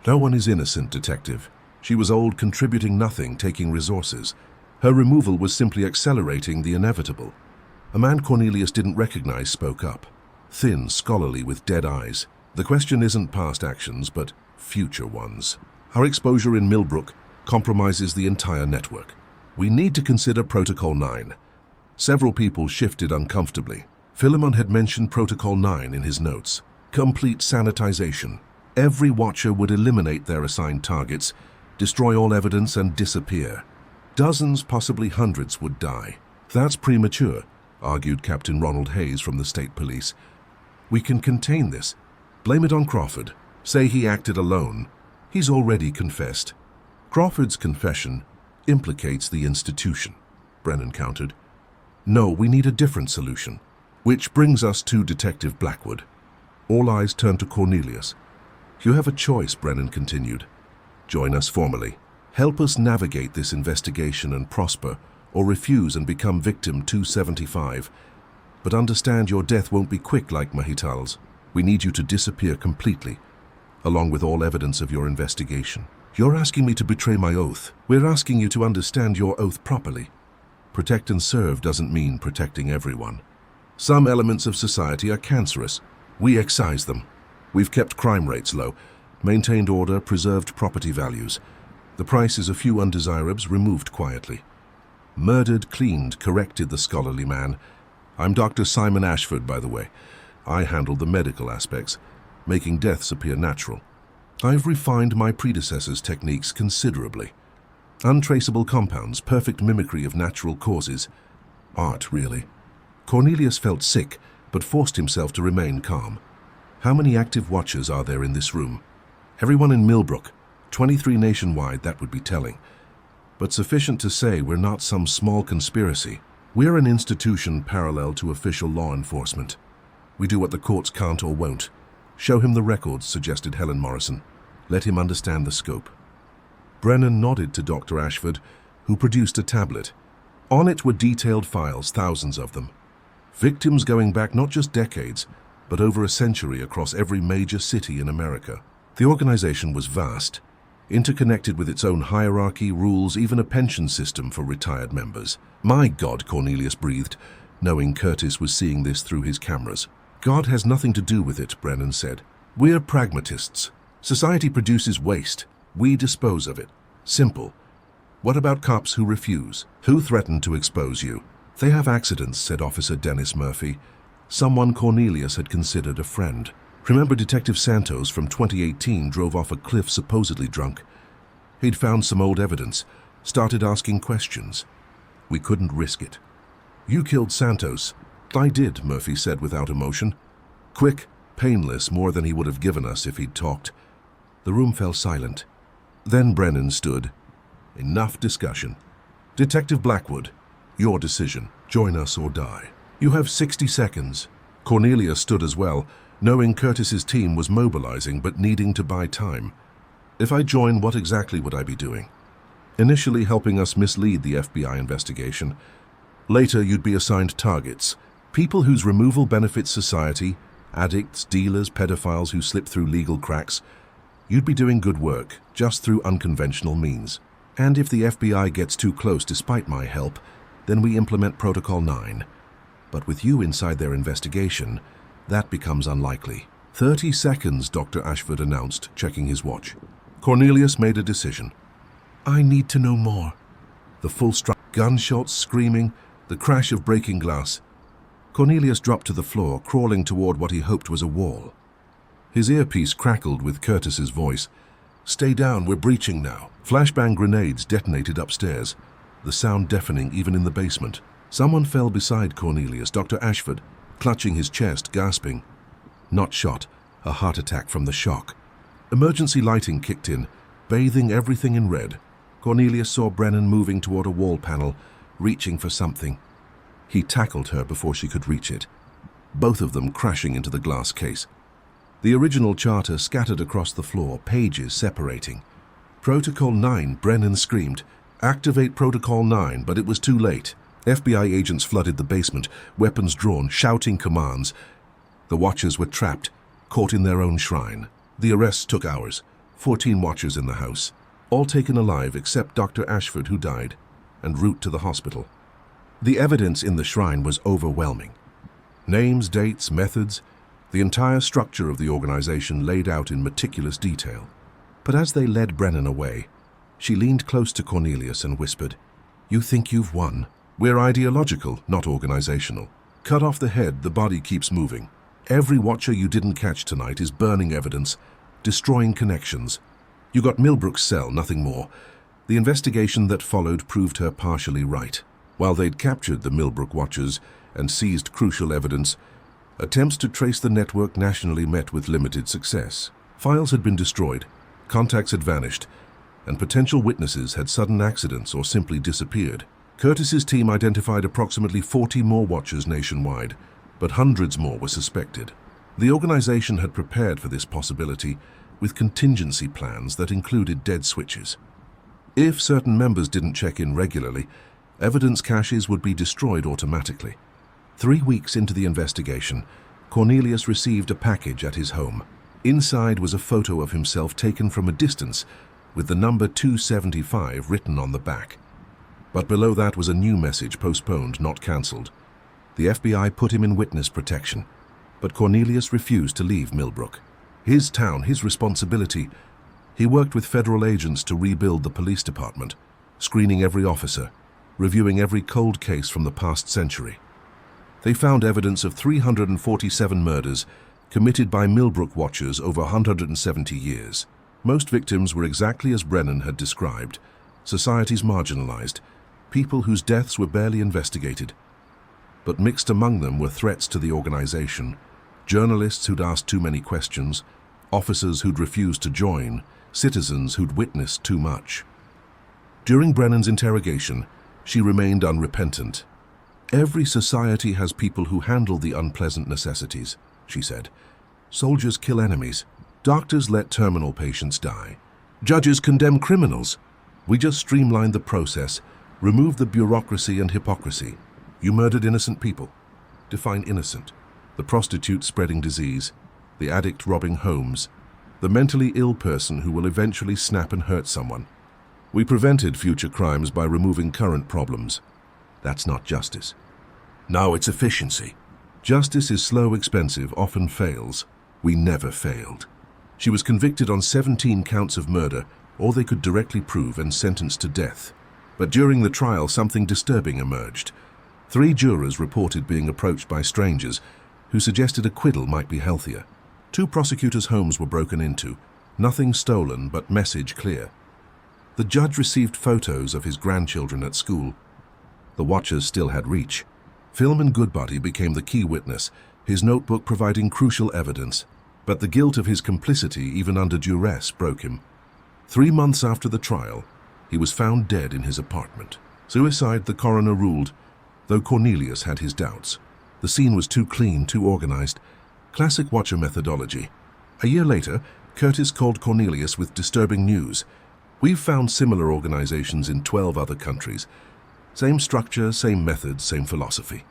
No one is innocent, detective. She was old, contributing nothing, taking resources. Her removal was simply accelerating the inevitable. A man Cornelius didn't recognize spoke up, thin, scholarly, with dead eyes. The question isn't past actions, but future ones. Our exposure in Millbrook compromises the entire network. We need to consider Protocol 9. Several people shifted uncomfortably. Philemon had mentioned Protocol 9 in his notes. Complete sanitization. Every Watcher would eliminate their assigned targets, destroy all evidence, and disappear. Dozens, possibly hundreds, would die. That's premature, argued Captain Ronald Hayes from the State Police. We can contain this. Blame it on Crawford. Say he acted alone. He's already confessed. Crawford's confession implicates the institution, Brennan countered. No, we need a different solution. Which brings us to Detective Blackwood. All eyes turned to Cornelius. You have a choice, Brennan continued. Join us formally. Help us navigate this investigation and prosper, or refuse and become victim 275. But understand your death won't be quick like Mahital's. We need you to disappear completely, along with all evidence of your investigation. You're asking me to betray my oath. We're asking you to understand your oath properly. Protect and serve doesn't mean protecting everyone. Some elements of society are cancerous. We excise them. We've kept crime rates low, maintained order, preserved property values. The price is a few undesirables removed quietly. Murdered, cleaned, corrected the scholarly man. I'm Dr. Simon Ashford, by the way. I handle the medical aspects, making deaths appear natural. I've refined my predecessors' techniques considerably. Untraceable compounds, perfect mimicry of natural causes. Art, really. Cornelius felt sick, but forced himself to remain calm. How many active watchers are there in this room? Everyone in Millbrook. 23 nationwide, that would be telling. But sufficient to say we're not some small conspiracy. We're an institution parallel to official law enforcement. We do what the courts can't or won't. Show him the records, suggested Helen Morrison. Let him understand the scope. Brennan nodded to Dr. Ashford, who produced a tablet. On it were detailed files, thousands of them. Victims going back not just decades, but over a century across every major city in America. The organization was vast, interconnected with its own hierarchy, rules, even a pension system for retired members. My God, Cornelius breathed, knowing Curtis was seeing this through his cameras. God has nothing to do with it, Brennan said. We're pragmatists. Society produces waste. We dispose of it. Simple. What about cops who refuse? Who threatened to expose you? They have accidents, said Officer Dennis Murphy. Someone Cornelius had considered a friend. Remember Detective Santos from 2018 drove off a cliff supposedly drunk? He'd found some old evidence, started asking questions. We couldn't risk it. You killed Santos. I did, Murphy said without emotion. Quick, painless, more than he would have given us if he'd talked. The room fell silent. Then Brennan stood. Enough discussion. Detective Blackwood, your decision. Join us or die. You have 60 seconds. Cornelius stood as well, knowing Curtis's team was mobilizing but needing to buy time. If I join, what exactly would I be doing? Initially helping us mislead the FBI investigation. Later, you'd be assigned targets. People whose removal benefits society, addicts, dealers, pedophiles who slip through legal cracks. You'd be doing good work, just through unconventional means. And if the FBI gets too close despite my help, then we implement Protocol 9. But with you inside their investigation, that becomes unlikely. 30 seconds, Dr. Ashford announced, checking his watch. Cornelius made a decision. I need to know more. The full strike, gunshots, screaming, the crash of breaking glass. Cornelius dropped to the floor, crawling toward what he hoped was a wall. His earpiece crackled with Curtis's voice. Stay down, we're breaching now. Flashbang grenades detonated upstairs, the sound deafening even in the basement. Someone fell beside Cornelius, Dr. Ashford, clutching his chest, gasping. Not shot, a heart attack from the shock. Emergency lighting kicked in, bathing everything in red. Cornelius saw Brennan moving toward a wall panel, reaching for something. He tackled her before she could reach it, both of them crashing into the glass case. The original charter scattered across the floor, pages separating. Protocol 9, Brennan screamed. Activate Protocol 9, but it was too late. FBI agents flooded the basement, weapons drawn, shouting commands. The watchers were trapped, caught in their own shrine. The arrests took hours. 14 watchers in the house, all taken alive except Dr. Ashford, who died, en route to the hospital. The evidence in the shrine was overwhelming. Names, dates, methods, the entire structure of the organization laid out in meticulous detail. But as they led Brennan away, she leaned close to Cornelius and whispered, You think you've won? We're ideological, not organizational. Cut off the head, the body keeps moving. Every watcher you didn't catch tonight is burning evidence, destroying connections. You got Millbrook's cell, nothing more. The investigation that followed proved her partially right. While they'd captured the Millbrook watchers and seized crucial evidence, attempts to trace the network nationally met with limited success. Files had been destroyed, contacts had vanished, and potential witnesses had sudden accidents or simply disappeared. Curtis's team identified approximately 40 more watchers nationwide, but hundreds more were suspected. The organization had prepared for this possibility with contingency plans that included dead switches. If certain members didn't check in regularly, evidence caches would be destroyed automatically. 3 weeks into the investigation, Cornelius received a package at his home. Inside was a photo of himself taken from a distance with the number 275 written on the back. But below that was a new message, postponed, not cancelled. The FBI put him in witness protection, but Cornelius refused to leave Millbrook. His town, his responsibility. He worked with federal agents to rebuild the police department, screening every officer, reviewing every cold case from the past century. They found evidence of 347 murders committed by Millbrook watchers over 170 years. Most victims were exactly as Brennan had described: societies marginalized, people whose deaths were barely investigated. But mixed among them were threats to the organization, journalists who'd asked too many questions, officers who'd refused to join, citizens who'd witnessed too much. During Brennan's interrogation, she remained unrepentant. "Every society has people who handle the unpleasant necessities," she said. "Soldiers kill enemies. Doctors let terminal patients die. Judges condemn criminals. We just streamlined the process, removed the bureaucracy and hypocrisy. You murdered innocent people. Define innocent. The prostitute spreading disease, the addict robbing homes, the mentally ill person who will eventually snap and hurt someone. We prevented future crimes by removing current problems. That's not justice. No, it's efficiency. Justice is slow, expensive, often fails. We never failed." She was convicted on 17 counts of murder, all they could directly prove, and sentenced to death. But during the trial, something disturbing emerged. 3 jurors reported being approached by strangers who suggested acquittal might be healthier. 2 prosecutors' homes were broken into, nothing stolen but message clear. The judge received photos of his grandchildren at school. The watchers still had reach. Philman Goodbody became the key witness, his notebook providing crucial evidence. But the guilt of his complicity, even under duress, broke him. 3 months after the trial, he was found dead in his apartment. Suicide, the coroner ruled, though Cornelius had his doubts. The scene was too clean, too organized. Classic watcher methodology. A year later, Curtis called Cornelius with disturbing news. "We've found similar organizations in 12 other countries. Same structure, same methods, same philosophy.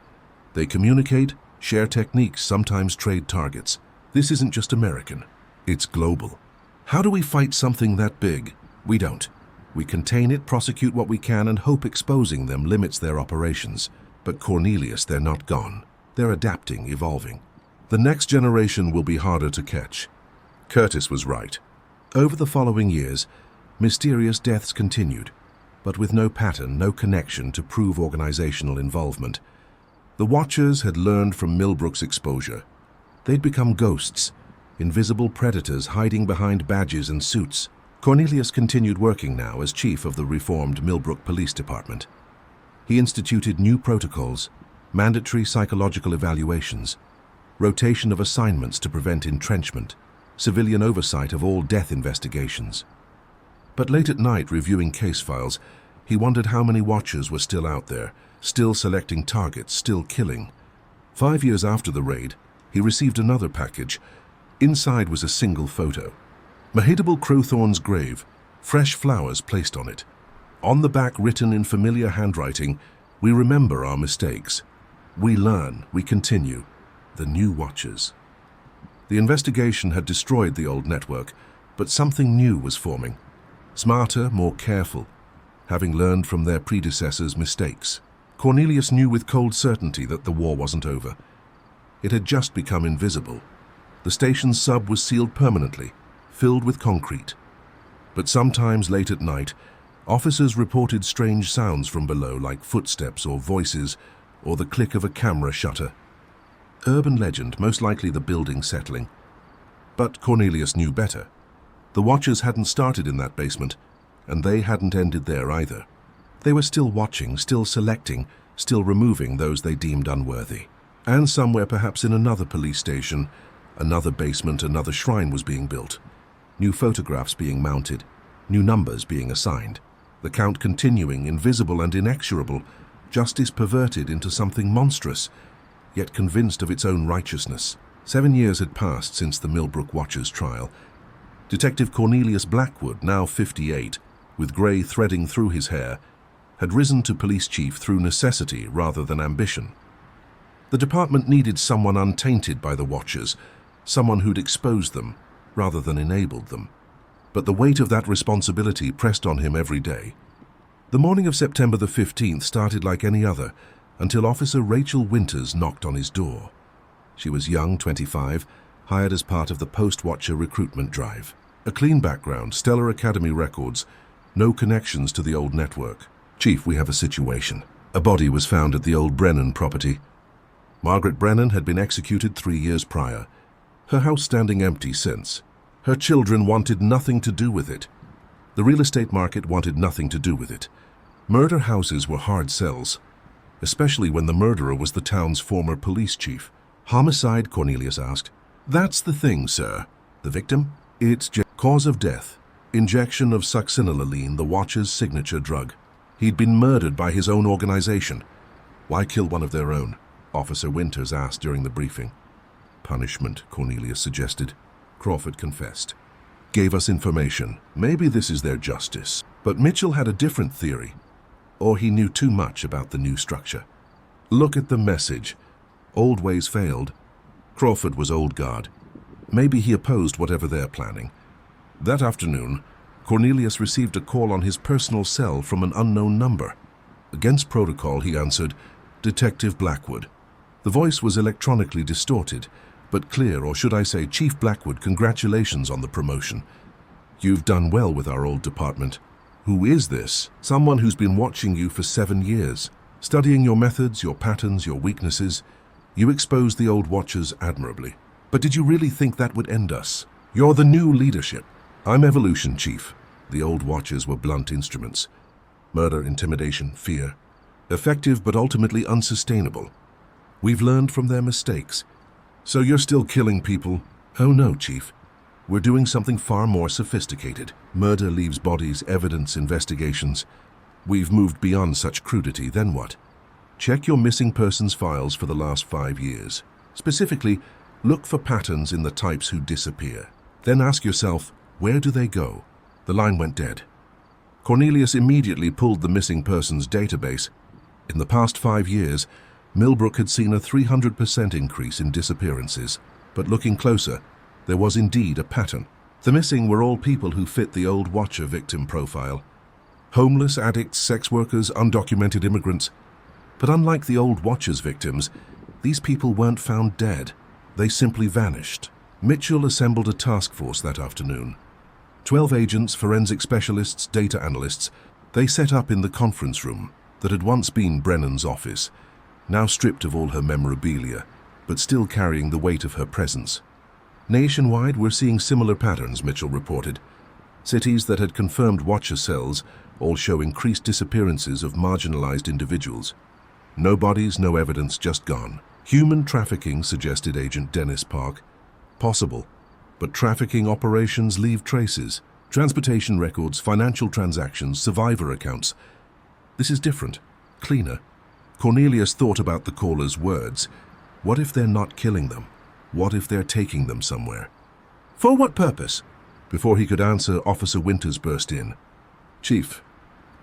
They communicate, share techniques, sometimes trade targets. This isn't just American, it's global. How do we fight something that big? We don't. We contain it, prosecute what we can, and hope exposing them limits their operations. But Cornelius, they're not gone. They're adapting, evolving. The next generation will be harder to catch." Curtis was right. Over the following years, mysterious deaths continued, but with no pattern, no connection to prove organizational involvement. The watchers had learned from Millbrook's exposure. They'd become ghosts, invisible predators hiding behind badges and suits. Cornelius continued working now as chief of the reformed Millbrook Police Department. He instituted new protocols, mandatory psychological evaluations, rotation of assignments to prevent entrenchment, civilian oversight of all death investigations. But late at night, reviewing case files, he wondered how many watchers were still out there, still selecting targets, still killing. 5 years after the raid, he received another package. Inside was a single photo. Mahidable Crowthorne's grave, fresh flowers placed on it. On the back, written in familiar handwriting, "We remember our mistakes. We learn, we continue. The new watchers." The investigation had destroyed the old network, but something new was forming. Smarter, more careful, having learned from their predecessors' mistakes. Cornelius knew with cold certainty that the war wasn't over. It had just become invisible. The station's sub was sealed permanently, filled with concrete. But sometimes late at night, officers reported strange sounds from below, like footsteps or voices, or the click of a camera shutter. Urban legend, most likely the building settling. But Cornelius knew better. The watchers hadn't started in that basement, and they hadn't ended there either. They were still watching, still selecting, still removing those they deemed unworthy. And somewhere, perhaps in another police station, another basement, another shrine was being built. New photographs being mounted, new numbers being assigned. The count continuing, invisible and inexorable, justice perverted into something monstrous, yet convinced of its own righteousness. 7 years had passed since the Millbrook Watchers trial. Detective Cornelius Blackwood, now 58, with grey threading through his hair, had risen to police chief through necessity rather than ambition. The department needed someone untainted by the Watchers, someone who'd exposed them, rather than enabled them. But the weight of that responsibility pressed on him every day. The morning of September the 15th started like any other, until Officer Rachel Winters knocked on his door. She was young, 25, hired as part of the post-Watcher recruitment drive. A clean background, stellar academy records, no connections to the old network. "Chief, we have a situation. A body was found at the old Brennan property. Margaret Brennan had been executed 3 years prior. Her house standing empty since. Her children wanted nothing to do with it. The real estate market wanted nothing to do with it. Murder houses were hard sells, especially when the murderer was the town's former police chief." "Homicide?" Cornelius asked. "That's the thing, sir. The victim? It's cause of death. Injection of succinylcholine, the Watcher's signature drug. He'd been murdered by his own organization. Why kill one of their own?" Officer Winters asked during the briefing. "Punishment," Cornelius suggested. Crawford confessed. "Gave us information. Maybe this is their justice." But Mitchell had a different theory. Or he knew too much about the new structure. "Look at the message. Old ways failed." Crawford was old guard. Maybe he opposed whatever they're planning. That afternoon, Cornelius received a call on his personal cell from an unknown number. Against protocol, he answered, "Detective Blackwood." The voice was electronically distorted, but clear, or should I say, "Chief Blackwood, congratulations on the promotion. You've done well with our old department." "Who is this?" "Someone who's been watching you for 7 years, studying your methods, your patterns, your weaknesses. You exposed the old Watchers admirably. But did you really think that would end us? You're the new leadership." "I'm evolution, Chief." The old Watchers were blunt instruments. Murder, intimidation, fear. Effective but ultimately unsustainable. We've learned from their mistakes. "So you're still killing people?" "Oh no, Chief. We're doing something far more sophisticated. Murder leaves bodies, evidence, investigations. We've moved beyond such crudity. Then what? Check your missing persons files for the last 5 years. Specifically, look for patterns in the types who disappear. Then ask yourself, where do they go?" The line went dead. Cornelius immediately pulled the missing persons database. In the past 5 years, Millbrook had seen a 300% increase in disappearances. But looking closer, there was indeed a pattern. The missing were all people who fit the old Watcher victim profile. Homeless, addicts, sex workers, undocumented immigrants. But unlike the old Watcher's victims, these people weren't found dead. They simply vanished. Mitchell assembled a task force that afternoon. 12 agents, forensic specialists, data analysts. They set up in the conference room that had once been Brennan's office, now stripped of all her memorabilia, but still carrying the weight of her presence. Nationwide, we're seeing similar patterns, Mitchell reported. Cities that had confirmed Watcher cells all show increased disappearances of marginalized individuals. No bodies, no evidence, just gone. Human trafficking, suggested Agent Dennis Park. Possible, but trafficking operations leave traces. Transportation records, financial transactions, survivor accounts. This is different, cleaner. Cornelius thought about the caller's words. What if they're not killing them? What if they're taking them somewhere? "For what purpose?" Before he could answer, Officer Winters burst in. "Chief,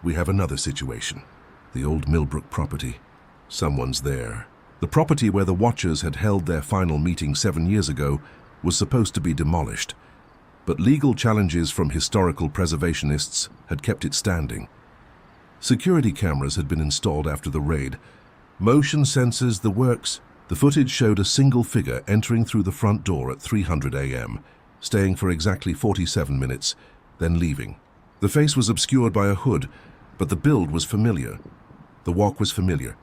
we have another situation. The old Millbrook property. Someone's there." The property where the Watchers had held their final meeting 7 years ago was supposed to be demolished, but legal challenges from historical preservationists had kept it standing. Security cameras had been installed after the raid. Motion sensors, the works. The footage showed a single figure entering through the front door at 300 a.m., staying for exactly 47 minutes, then leaving. The face was obscured by a hood, but the build was familiar. The walk was familiar.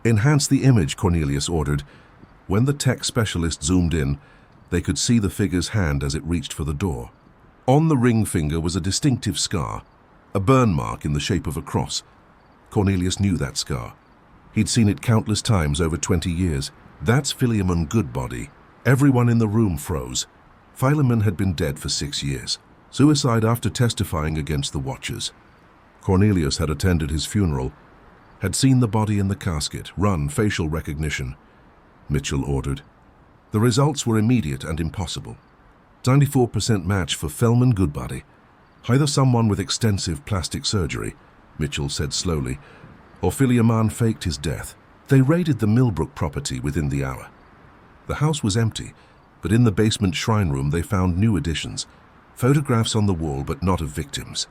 "Enhance the image," Cornelius ordered. When the tech specialist zoomed in, they could see the figure's hand as it reached for the door. On the ring finger was a distinctive scar, a burn mark in the shape of a cross. Cornelius knew that scar. He'd seen it countless times over 20 years. That's Philemon Goodbody. Everyone in the room froze. Philemon had been dead for 6 years. Suicide after testifying against the Watchers. Cornelius had attended his funeral, had seen the body in the casket, run facial recognition. Mitchell ordered. The results were immediate and impossible. 94% match for Philemon Goodbody. Either someone with extensive plastic surgery, Mitchell said slowly, or Philemon faked his death. They raided the Millbrook property within the hour. The house was empty, but in the basement shrine room they found new additions. Photographs on the wall, but not of victims.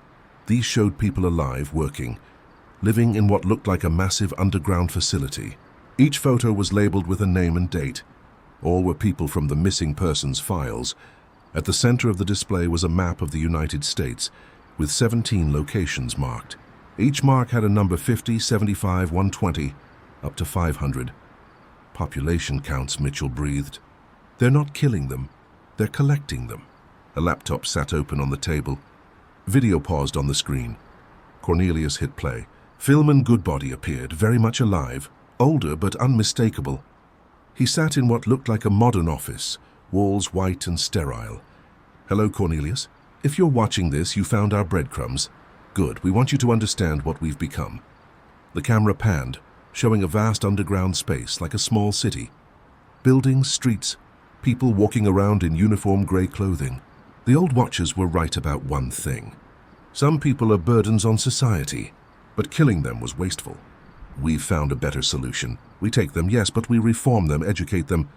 These showed people alive, working, living in what looked like a massive underground facility. Each photo was labeled with a name and date. All were people from the missing persons files. At the center of the display was a map of the United States, with 17 locations marked. Each mark had a number 50, 75, 120, up to 500. Population counts, Mitchell breathed. They're not killing them, they're collecting them. A laptop sat open on the table. Video paused on the screen. Cornelius hit play. Philman Goodbody appeared, very much alive, older but unmistakable. He sat in what looked like a modern office, walls white and sterile. Hello, Cornelius. If you're watching this, you found our breadcrumbs. Good, we want you to understand what we've become. The camera panned, showing a vast underground space like a small city. Buildings, streets, people walking around in uniform gray clothing. The old watchers were right about one thing. Some people are burdens on society, but killing them was wasteful. We've found a better solution. We take them, yes, but we reform them, educate them,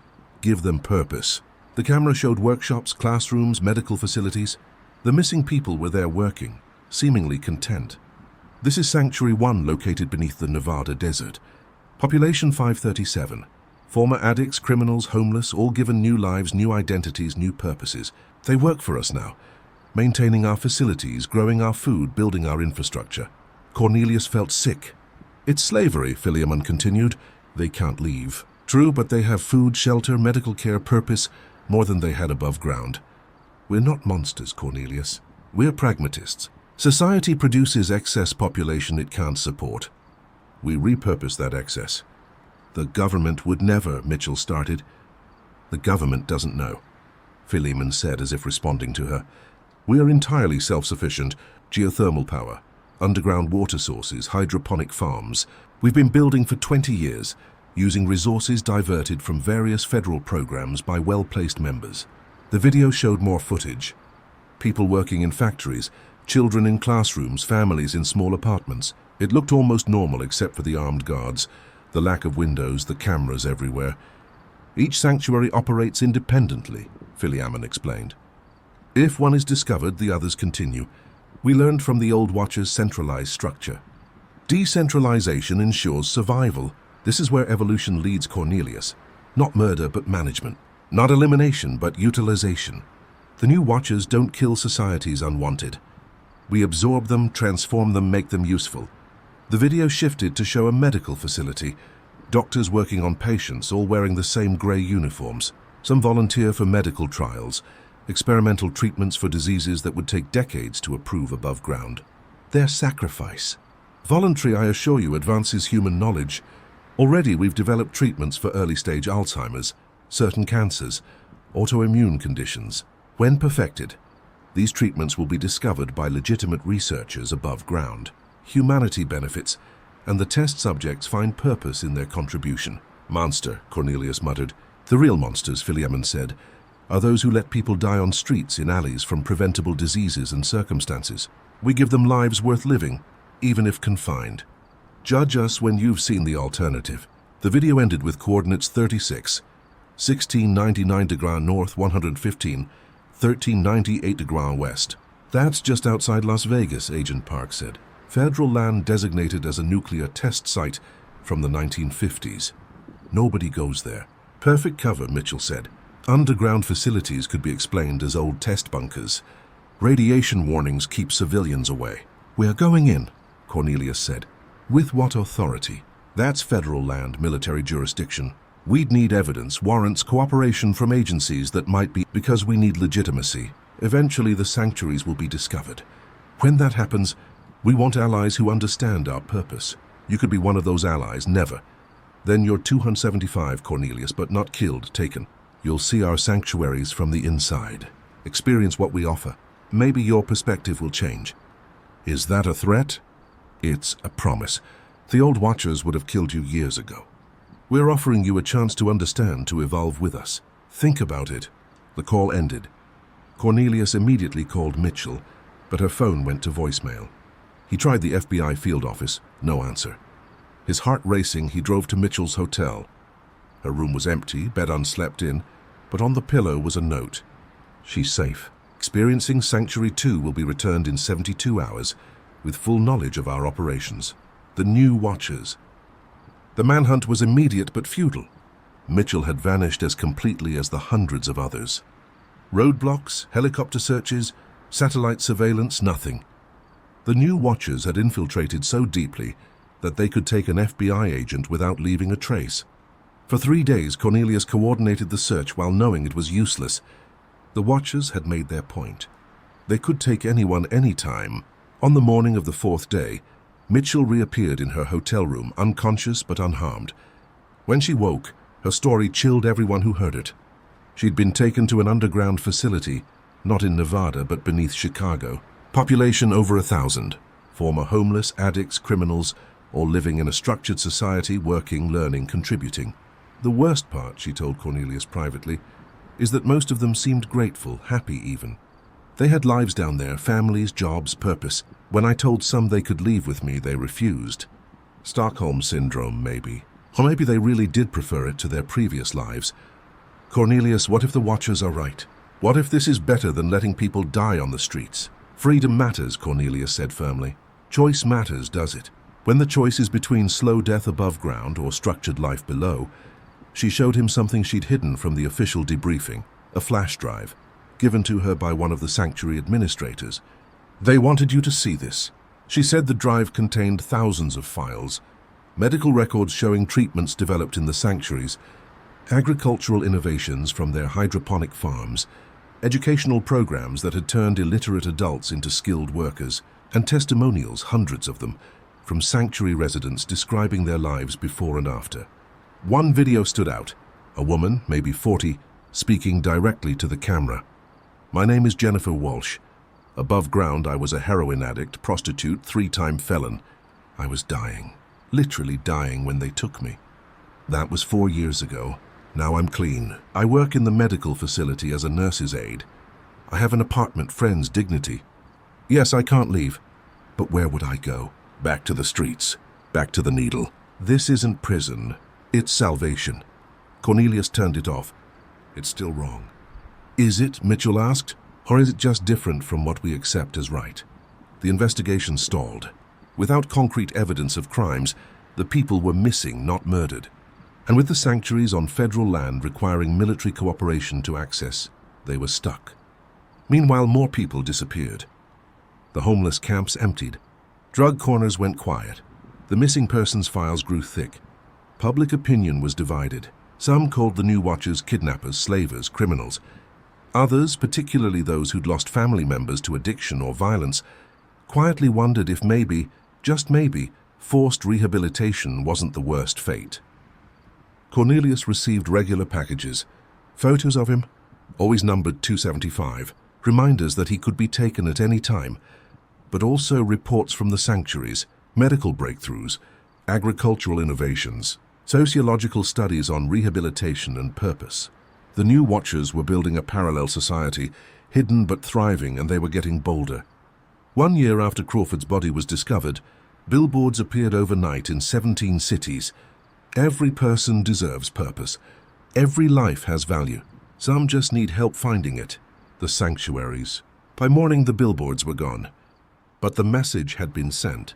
give them purpose. The camera showed workshops, classrooms, medical facilities. The missing people were there working, seemingly content. This is Sanctuary 1, located beneath the Nevada desert. Population 537. Former addicts, criminals, homeless, all given new lives, new identities, new purposes. They work for us now, maintaining our facilities, growing our food, building our infrastructure. Cornelius felt sick. It's slavery, Philemon continued. They can't leave. True, but they have food, shelter, medical care, purpose, more than they had above ground. We're not monsters, Cornelius. We're pragmatists. Society produces excess population it can't support. We repurpose that excess. The government would never, Mitchell started. The government doesn't know, Philemon said as if responding to her. We are entirely self-sufficient. Geothermal power, underground water sources, hydroponic farms. We've been building for 20 years, using resources diverted from various federal programs by well-placed members. The video showed more footage. People working in factories, children in classrooms, families in small apartments. It looked almost normal except for the armed guards, the lack of windows, the cameras everywhere. Each sanctuary operates independently, Philemon explained. If one is discovered, the others continue. We learned from the old Watcher's centralized structure. Decentralization ensures survival. This is where evolution leads, Cornelius. Not murder, but management. Not elimination, but utilization. The new Watchers don't kill societies unwanted. We absorb them, transform them, make them useful. The video shifted to show a medical facility. Doctors working on patients, all wearing the same gray uniforms. Some volunteer for medical trials, experimental treatments for diseases that would take decades to approve above ground. Their sacrifice. Voluntary, I assure you, advances human knowledge. Already we've developed treatments for early-stage Alzheimer's, certain cancers, autoimmune conditions. When perfected, these treatments will be discovered by legitimate researchers above ground. Humanity benefits, and the test subjects find purpose in their contribution. Monster, Cornelius muttered. The real monsters, Philemon said, are those who let people die on streets, in alleys, from preventable diseases and circumstances. We give them lives worth living, even if confined. Judge us when you've seen the alternative. The video ended with coordinates 36, 1699 degrees north, 115, 1398 degrees west. That's just outside Las Vegas, Agent Park said. Federal land designated as a nuclear test site from the 1950s. Nobody goes there. Perfect cover, Mitchell said. Underground facilities could be explained as old test bunkers. Radiation warnings keep civilians away. We're going in, Cornelius said. With what authority? That's federal land, military jurisdiction. We'd need evidence, warrants, cooperation from agencies that might be because we need legitimacy. Eventually the sanctuaries will be discovered. When that happens, we want allies who understand our purpose. You could be one of those allies, never. Then you're 275, Cornelius, but not killed, taken. You'll see our sanctuaries from the inside. Experience what we offer. Maybe your perspective will change. Is that a threat? It's a promise. The old Watchers would have killed you years ago. We're offering you a chance to understand, to evolve with us. Think about it. The call ended. Cornelius immediately called Mitchell, but her phone went to voicemail. He tried the FBI field office, no answer. His heart racing, he drove to Mitchell's hotel. Her room was empty, bed unslept in, but on the pillow was a note. She's safe. Experiencing Sanctuary 2 will be returned in 72 hours, with full knowledge of our operations. The new Watchers. The manhunt was immediate but futile. Mitchell had vanished as completely as the hundreds of others. Roadblocks, helicopter searches, satellite surveillance, nothing. The new Watchers had infiltrated so deeply that they could take an FBI agent without leaving a trace. For 3 days, Cornelius coordinated the search while knowing it was useless. The Watchers had made their point. They could take anyone anytime. On the morning of the 4th day, Mitchell reappeared in her hotel room, unconscious but unharmed. When she woke, her story chilled everyone who heard it. She'd been taken to an underground facility, not in Nevada but beneath Chicago. Population over 1,000. Former homeless, addicts, criminals, all living in a structured society, working, learning, contributing. The worst part, she told Cornelius privately, is that most of them seemed grateful, happy even. They had lives down there, families, jobs, purpose. When I told some they could leave with me, they refused. Stockholm Syndrome, maybe. Or maybe they really did prefer it to their previous lives. Cornelius, what if the Watchers are right? What if this is better than letting people die on the streets? Freedom matters, Cornelius said firmly. Choice matters, does it? When the choice is between slow death above ground or structured life below, she showed him something she'd hidden from the official debriefing, a flash drive, given to her by one of the sanctuary administrators. They wanted you to see this. She said the drive contained thousands of files, medical records showing treatments developed in the sanctuaries, agricultural innovations from their hydroponic farms, educational programs that had turned illiterate adults into skilled workers, and testimonials, hundreds of them, from sanctuary residents describing their lives before and after. One video stood out, a woman, maybe 40, speaking directly to the camera. My name is Jennifer Walsh. Above ground, I was a heroin addict, prostitute, 3-time felon. I was dying, literally dying when they took me. That was 4 years ago. Now I'm clean. I work in the medical facility as a nurse's aide. I have an apartment, friends, dignity. Yes, I can't leave. But where would I go? Back to the streets. Back to the needle. This isn't prison. It's salvation. Cornelius turned it off. It's still wrong. Is it? Mitchell asked. Or is it just different from what we accept as right? The investigation stalled. Without concrete evidence of crimes, the people were missing, not murdered. And with the sanctuaries on federal land requiring military cooperation to access, they were stuck. Meanwhile, more people disappeared. The homeless camps emptied. Drug corners went quiet. The missing persons files grew thick. Public opinion was divided. Some called the new Watchers kidnappers, slavers, criminals. Others, particularly those who'd lost family members to addiction or violence, quietly wondered if maybe, just maybe, forced rehabilitation wasn't the worst fate. Cornelius received regular packages. Photos of him, always numbered 275, reminders that he could be taken at any time, but also reports from the sanctuaries, medical breakthroughs, agricultural innovations, sociological studies on rehabilitation and purpose. The new Watchers were building a parallel society, hidden but thriving, and they were getting bolder. 1 year after Crawford's body was discovered, billboards appeared overnight in 17 cities. Every person deserves purpose. Every life has value. Some just need help finding it. The sanctuaries. By morning, the billboards were gone. But the message had been sent.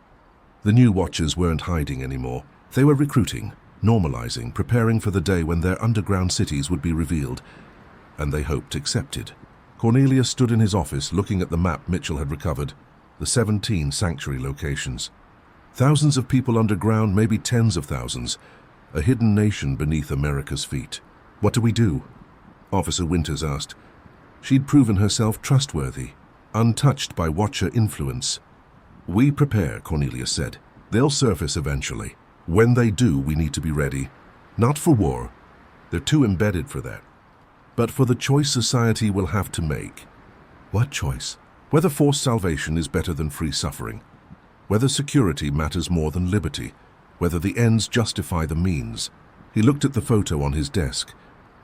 The new Watchers weren't hiding anymore. They were recruiting, normalizing, preparing for the day when their underground cities would be revealed, and they hoped accepted. Cornelius stood in his office looking at the map Mitchell had recovered, the 17 sanctuary locations. Thousands of people underground, maybe tens of thousands, a hidden nation beneath America's feet. What do we do? Officer Winters asked. She'd proven herself trustworthy, untouched by Watcher influence. We prepare, Cornelius said. They'll surface eventually. When they do, we need to be ready. Not for war. They're too embedded for that. But for the choice society will have to make. What choice? Whether forced salvation is better than free suffering. Whether security matters more than liberty. Whether the ends justify the means. He looked at the photo on his desk.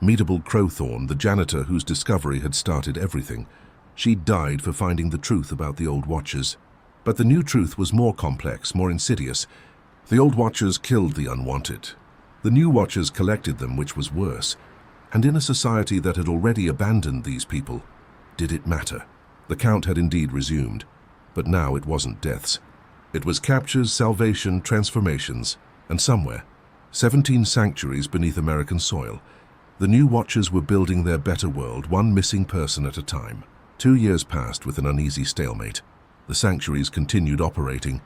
Meetable Crowthorne, the janitor whose discovery had started everything. She'd died for finding the truth about the old Watchers. But the new truth was more complex, more insidious. The old watchers killed the unwanted. The new watchers collected them, which was worse. And in a society that had already abandoned these people, did it matter? The count had indeed resumed, but now it wasn't deaths. It was captures, salvation, transformations, and somewhere, 17 sanctuaries beneath American soil. The new watchers were building their better world, one missing person at a time. 2 years passed with an uneasy stalemate. The sanctuaries continued operating.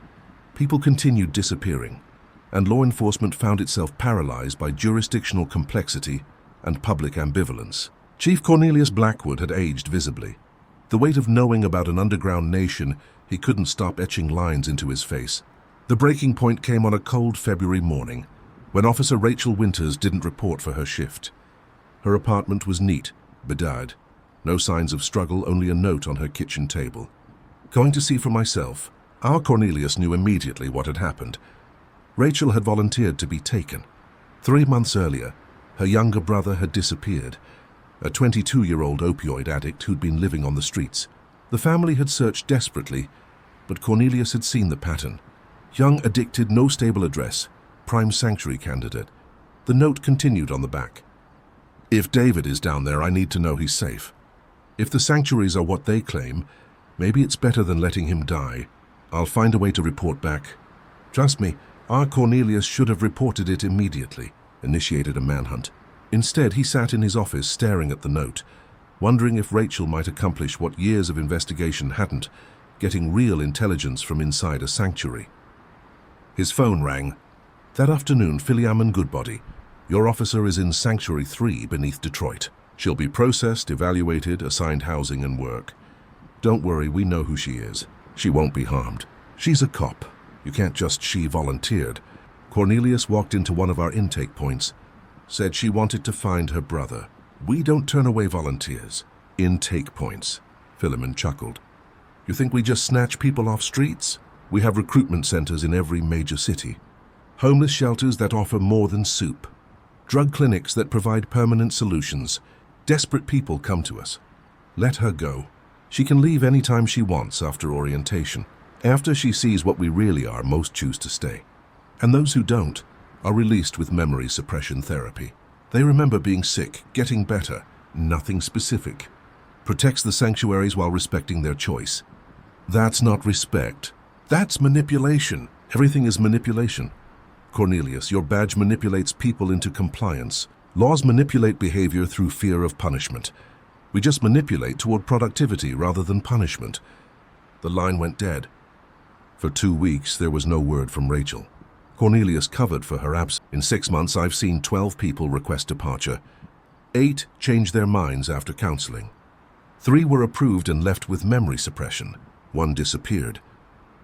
People continued disappearing, and law enforcement found itself paralyzed by jurisdictional complexity and public ambivalence. Chief Cornelius Blackwood had aged visibly. The weight of knowing about an underground nation, he couldn't stop etching lines into his face. The breaking point came on a cold February morning, when Officer Rachel Winters didn't report for her shift. Her apartment was neat, bedaubed. No signs of struggle, only a note on her kitchen table. Going to see for myself. Our Cornelius knew immediately what had happened. Rachel had volunteered to be taken. 3 months earlier, her younger brother had disappeared, a 22-year-old opioid addict who'd been living on the streets. The family had searched desperately, but Cornelius had seen the pattern. Young, addicted, no stable address, prime sanctuary candidate. The note continued on the back. If David is down there, I need to know he's safe. If the sanctuaries are what they claim, maybe it's better than letting him die. I'll find a way to report back. Trust me, our Cornelius should have reported it immediately, initiated a manhunt. Instead, he sat in his office staring at the note, wondering if Rachel might accomplish what years of investigation hadn't, getting real intelligence from inside a sanctuary. His phone rang. That afternoon, Phileamon Goodbody. Your officer is in Sanctuary 3 beneath Detroit. She'll be processed, evaluated, assigned housing and work. Don't worry, we know who she is. She won't be harmed. She's a cop. You can't just she volunteered. Cornelius walked into one of our intake points, said she wanted to find her brother. We don't turn away volunteers. Intake points. Philemon chuckled. You think we just snatch people off streets? We have recruitment centers in every major city. Homeless shelters that offer more than soup. Drug clinics that provide permanent solutions. Desperate people come to us. Let her go. She can leave anytime she wants after orientation. After she sees what we really are, most choose to stay. And those who don't are released with memory suppression therapy. They remember being sick, getting better, nothing specific. Protects the sanctuaries while respecting their choice. That's not respect. That's manipulation. Everything is manipulation. Cornelius, your badge manipulates people into compliance. Laws manipulate behavior through fear of punishment. We just manipulate toward productivity rather than punishment. The line went dead. For 2 weeks, there was no word from Rachel. Cornelius covered for her absence. In 6 months, I've seen 12 people request departure. 8 changed their minds after counseling. 3 were approved and left with memory suppression. 1 disappeared.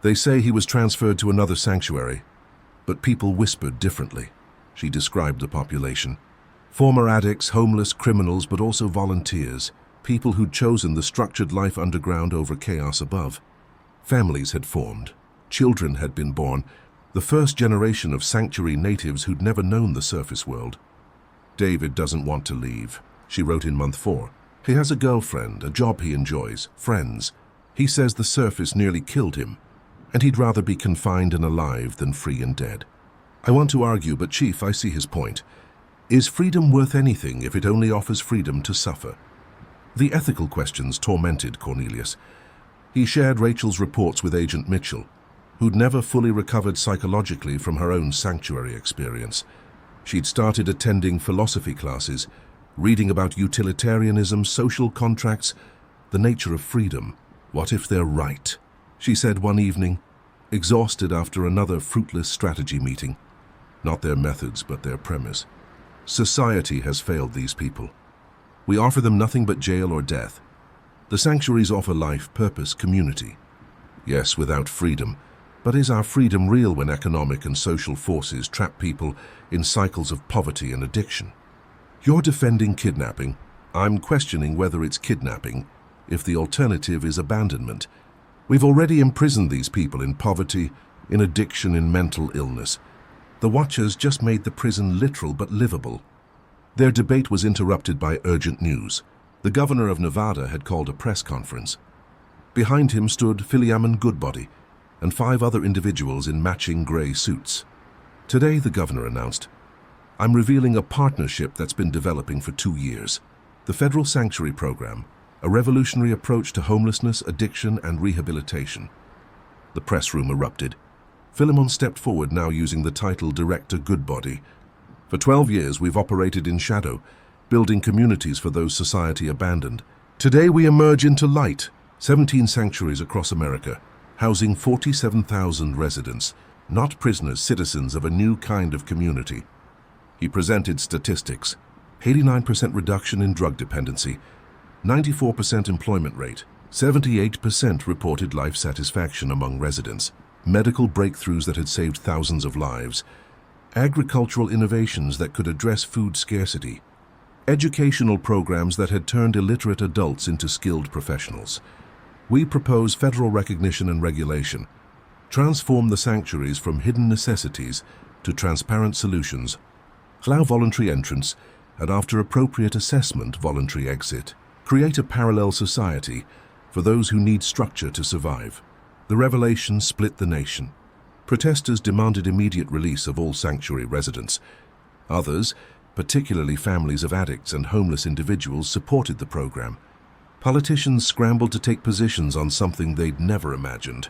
They say he was transferred to another sanctuary, but people whispered differently. She described the population. Former addicts, homeless, criminals, but also volunteers, people who'd chosen the structured life underground over chaos above. Families had formed. Children had been born. The first generation of sanctuary natives who'd never known the surface world. David doesn't want to leave, she wrote in month 4. He has a girlfriend, a job he enjoys, friends. He says the surface nearly killed him, and he'd rather be confined and alive than free and dead. I want to argue, but Chief, I see his point. Is freedom worth anything if it only offers freedom to suffer? The ethical questions tormented Cornelius. He shared Rachel's reports with Agent Mitchell, who'd never fully recovered psychologically from her own sanctuary experience. She'd started attending philosophy classes, reading about utilitarianism, social contracts, the nature of freedom. What if they're right? She said one evening, exhausted after another fruitless strategy meeting. Not their methods, but their premise. Society has failed these people. We offer them nothing but jail or death. The sanctuaries offer life, purpose, community. Yes, without freedom. But is our freedom real when economic and social forces trap people in cycles of poverty and addiction? You're defending kidnapping. I'm questioning whether it's kidnapping, if the alternative is abandonment. We've already imprisoned these people in poverty, in addiction, in mental illness. The Watchers just made the prison literal but livable. Their debate was interrupted by urgent news. The governor of Nevada had called a press conference. Behind him stood Phileamon Goodbody and 5 other individuals in matching gray suits. Today, the governor announced, I'm revealing a partnership that's been developing for 2 years. The Federal Sanctuary Program, a revolutionary approach to homelessness, addiction, and rehabilitation. The press room erupted. Philemon stepped forward, now using the title Director Goodbody. For 12 years, we've operated in shadow, building communities for those society abandoned. Today, we emerge into light. 17 sanctuaries across America, housing 47,000 residents, not prisoners, citizens of a new kind of community. He presented statistics: 89% reduction in drug dependency, 94% employment rate, 78% reported life satisfaction among residents, medical breakthroughs that had saved thousands of lives, agricultural innovations that could address food scarcity, educational programs that had turned illiterate adults into skilled professionals. We propose federal recognition and regulation, transform the sanctuaries from hidden necessities to transparent solutions, allow voluntary entrance, and after appropriate assessment, voluntary exit. Create a parallel society for those who need structure to survive. The revelation split the nation. Protesters demanded immediate release of all sanctuary residents. Others, particularly families of addicts and homeless individuals, supported the program. Politicians scrambled to take positions on something they'd never imagined.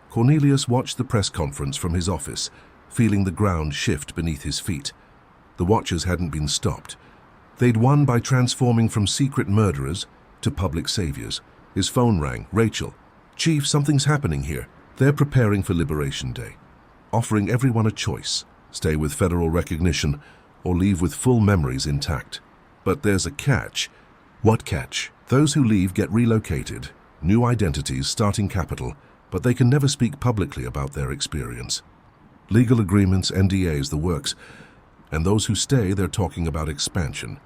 Cornelius watched the press conference from his office, feeling the ground shift beneath his feet. The watchers hadn't been stopped. They'd won by transforming from secret murderers to public saviors. His phone rang. Rachel, Chief, something's happening here. They're preparing for Liberation Day, offering everyone a choice: stay with federal recognition or leave with full memories intact. But there's a catch. What catch? Those who leave get relocated, new identities, starting capital, but they can never speak publicly about their experience. Legal agreements, NDAs, the works. And those who stay, they're talking about expansion,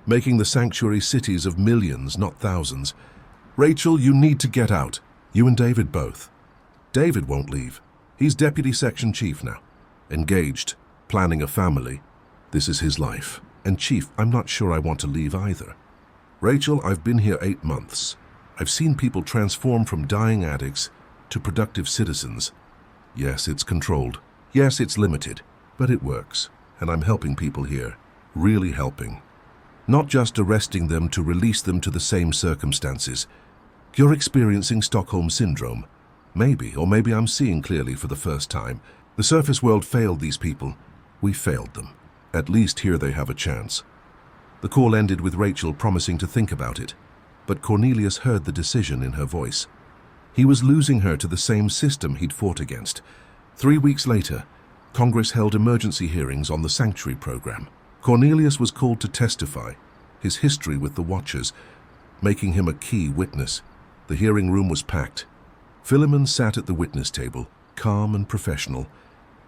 making the sanctuary cities of millions, not thousands. Rachel, you need to get out. You and David both. David won't leave. He's deputy section chief now. Engaged, planning a family. This is his life. And Chief, I'm not sure I want to leave either. Rachel, I've been here 8 months. I've seen people transform from dying addicts to productive citizens. Yes, it's controlled. Yes, it's limited. But it works. And I'm helping people here. Really helping. Not just arresting them to release them to the same circumstances. You're experiencing Stockholm Syndrome. Maybe, or maybe I'm seeing clearly for the first time. The surface world failed these people. We failed them. At least here they have a chance. The call ended with Rachel promising to think about it. But Cornelius heard the decision in her voice. He was losing her to the same system he'd fought against. 3 weeks later, Congress held emergency hearings on the Sanctuary Program. Cornelius was called to testify, his history with the Watchers, making him a key witness. The hearing room was packed. Philemon sat at the witness table, calm and professional,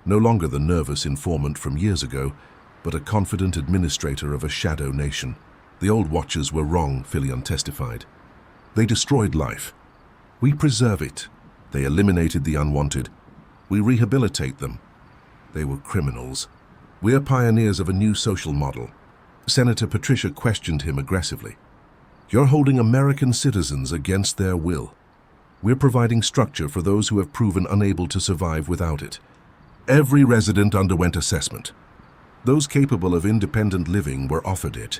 no longer the nervous informant from years ago, but a confident administrator of a shadow nation. The old Watchers were wrong, Philemon testified. They destroyed life. We preserve it. They eliminated the unwanted. We rehabilitate them. They were criminals. We are pioneers of a new social model. Senator Patricia questioned him aggressively. You're holding American citizens against their will. We're providing structure for those who have proven unable to survive without it. Every resident underwent assessment. Those capable of independent living were offered it.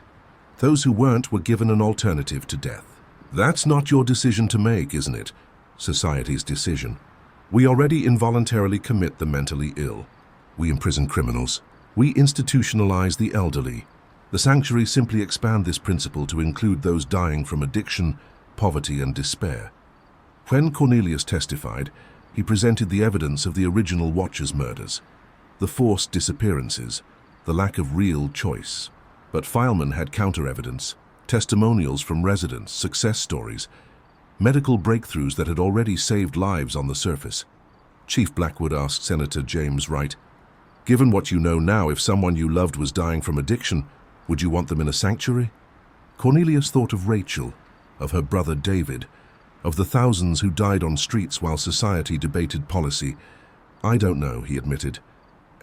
Those who weren't were given an alternative to death. That's not your decision to make, isn't it? Society's decision. We already involuntarily commit the mentally ill. We imprison criminals. We institutionalize the elderly. The sanctuaries simply expand this principle to include those dying from addiction, poverty, and despair. When Cornelius testified, he presented the evidence of the original Watchers' murders, the forced disappearances, the lack of real choice. But Philemon had counter-evidence, testimonials from residents, success stories, medical breakthroughs that had already saved lives on the surface. Chief Blackwood asked Senator James Wright, given what you know now, if someone you loved was dying from addiction, would you want them in a sanctuary? Cornelius thought of Rachel, of her brother David, of the thousands who died on streets while society debated policy. I don't know, he admitted.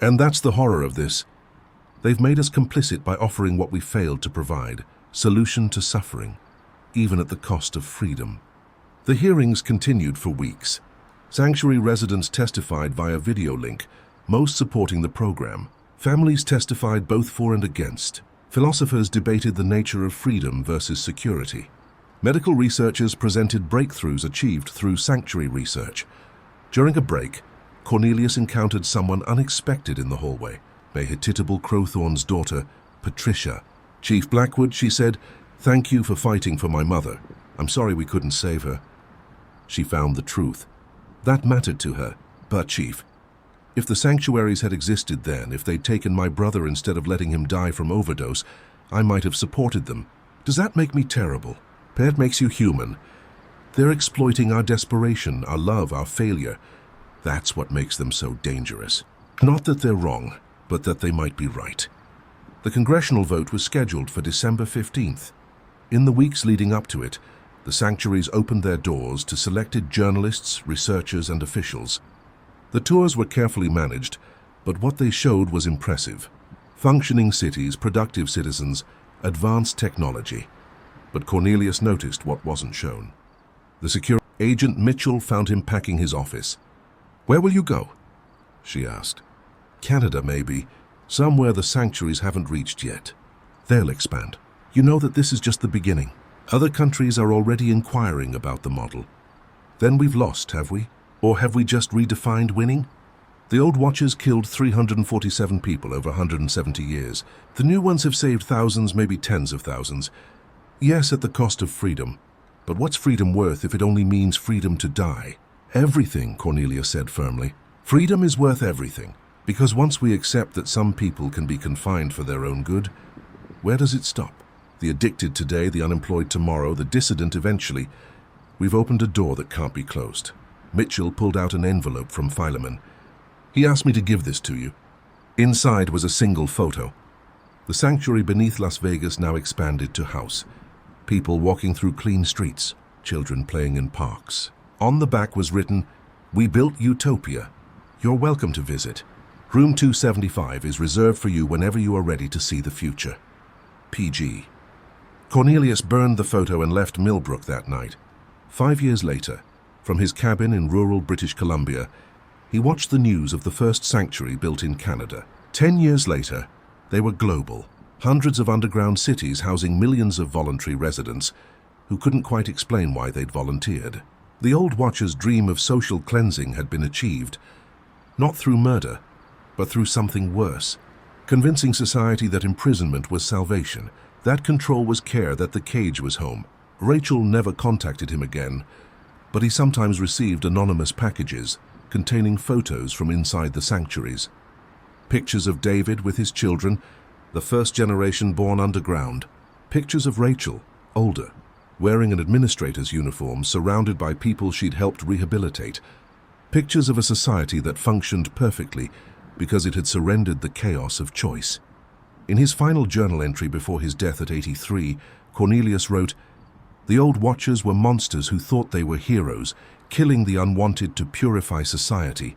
And that's the horror of this. They've made us complicit by offering what we failed to provide, solution to suffering, even at the cost of freedom. The hearings continued for weeks. Sanctuary residents testified via video link, most supporting the program. Families testified both for and against. Philosophers debated the nature of freedom versus security. Medical researchers presented breakthroughs achieved through sanctuary research. During a break, Cornelius encountered someone unexpected in the hallway, Mahititable Crowthorne's daughter, Patricia. "Chief Blackwood," she said, "thank you for fighting for my mother. I'm sorry we couldn't save her." She found the truth. That mattered to her. "But, Chief, if the sanctuaries had existed then, if they'd taken my brother instead of letting him die from overdose, I might have supported them. Does that make me terrible? It makes you human. They're exploiting our desperation, our love, our failure. That's what makes them so dangerous. Not that they're wrong, but that they might be right." The congressional vote was scheduled for December 15th. In the weeks leading up to it, the sanctuaries opened their doors to selected journalists, researchers, and officials. The tours were carefully managed, but what they showed was impressive. Functioning cities, productive citizens, advanced technology. But Cornelius noticed what wasn't shown. The security agent Mitchell found him packing his office. "Where will you go?" she asked. "Canada, maybe. Somewhere the sanctuaries haven't reached yet. They'll expand. You know that this is just the beginning. Other countries are already inquiring about the model. Then we've lost, have we? Or have we just redefined winning? The old watchers killed 347 people over 170 years. The new ones have saved thousands, maybe tens of thousands. Yes, at the cost of freedom. But what's freedom worth if it only means freedom to die?" "Everything," Cornelia said firmly. "Freedom is worth everything. Because once we accept that some people can be confined for their own good, where does it stop? The addicted today, the unemployed tomorrow, the dissident eventually. We've opened a door that can't be closed." Mitchell pulled out an envelope from Philemon. "He asked me to give this to you." Inside was a single photo. The sanctuary beneath Las Vegas now expanded to house. People walking through clean streets, children playing in parks. On the back was written, "We built utopia. You're welcome to visit. Room 275 is reserved for you whenever you are ready to see the future. PG." Cornelius burned the photo and left Millbrook that night. 5 years later, from his cabin in rural British Columbia, he watched the news of the first sanctuary built in Canada. 10 years later, they were global. Hundreds of underground cities housing millions of voluntary residents who couldn't quite explain why they'd volunteered. The old watchers' dream of social cleansing had been achieved, not through murder, but through something worse, convincing society that imprisonment was salvation, that control was care, that the cage was home. Rachel never contacted him again, but he sometimes received anonymous packages containing photos from inside the sanctuaries. Pictures of David with his children, the first generation born underground. Pictures of Rachel, older, wearing an administrator's uniform, surrounded by people she'd helped rehabilitate. Pictures of a society that functioned perfectly because it had surrendered the chaos of choice. In his final journal entry before his death at 83, Cornelius wrote, "The old watchers were monsters who thought they were heroes, killing the unwanted to purify society.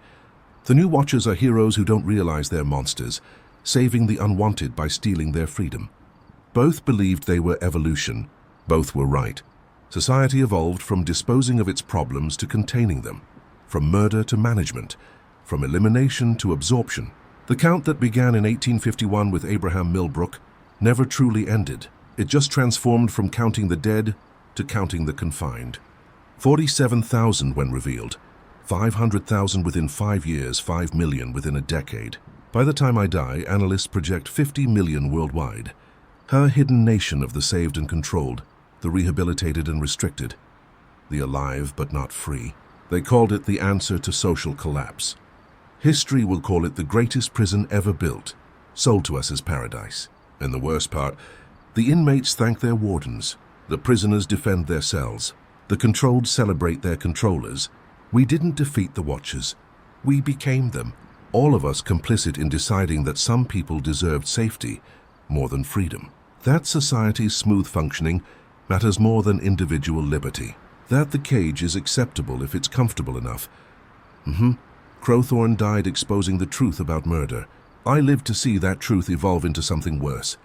The new watchers are heroes who don't realize they're monsters, saving the unwanted by stealing their freedom." Both believed they were evolution. Both were right. Society evolved from disposing of its problems to containing them, from murder to management, from elimination to absorption. The count that began in 1851 with Abraham Millbrook never truly ended. It just transformed from counting the dead to counting the confined. 47,000 when revealed, 500,000 within 5 years, 5 million within a decade. By the time I die, analysts project 50 million worldwide. Her hidden nation of the saved and controlled, the rehabilitated and restricted, the alive but not free. They called it the answer to social collapse. History will call it the greatest prison ever built, sold to us as paradise. And the worst part, the inmates thank their wardens, the prisoners defend their cells, the controlled celebrate their controllers. We didn't defeat the watchers, we became them. All of us complicit in deciding that some people deserved safety more than freedom. That society's smooth functioning matters more than individual liberty. That the cage is acceptable if it's comfortable enough. Crowthorne died exposing the truth about murder. I lived to see that truth evolve into something worse.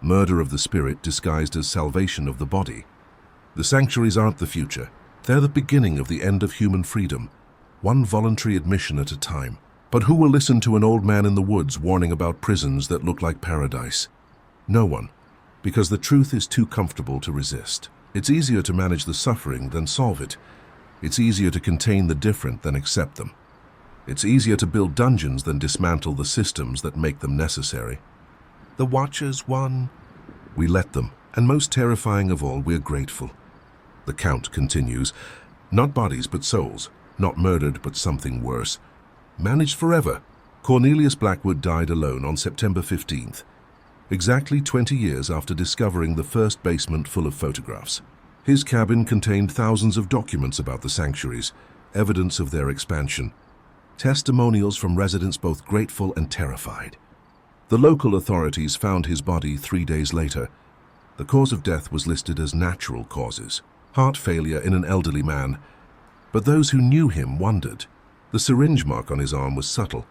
Murder of the spirit disguised as salvation of the body. The sanctuaries aren't the future. They're the beginning of the end of human freedom, one voluntary admission at a time. But who will listen to an old man in the woods warning about prisons that look like paradise? No one, because the truth is too comfortable to resist. It's easier to manage the suffering than solve it. It's easier to contain the different than accept them. It's easier to build dungeons than dismantle the systems that make them necessary. The Watchers won. We let them, and most terrifying of all, we're grateful. The count continues. Not bodies, but souls. Not murdered, but something worse. Managed forever. Cornelius Blackwood died alone on September 15th, exactly 20 years after discovering the first basement full of photographs. His cabin contained thousands of documents about the sanctuaries, evidence of their expansion, testimonials from residents both grateful and terrified. The local authorities found his body 3 days later. The cause of death was listed as natural causes, heart failure in an elderly man. But those who knew him wondered. The syringe mark on his arm was subtle.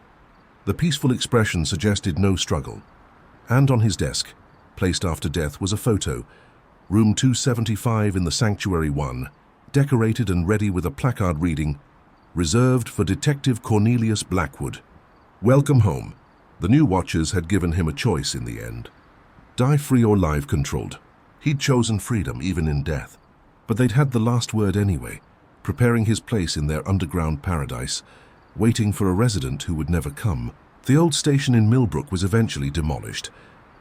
The peaceful expression suggested no struggle. And on his desk, placed after death, was a photo. Room 275 in the Sanctuary 1, decorated and ready with a placard reading, "Reserved for Detective Cornelius Blackwood. Welcome home." The new Watchers had given him a choice in the end. Die free or live controlled. He'd chosen freedom even in death. But they'd had the last word anyway, preparing his place in their underground paradise, waiting for a resident who would never come. The old station in Millbrook was eventually demolished,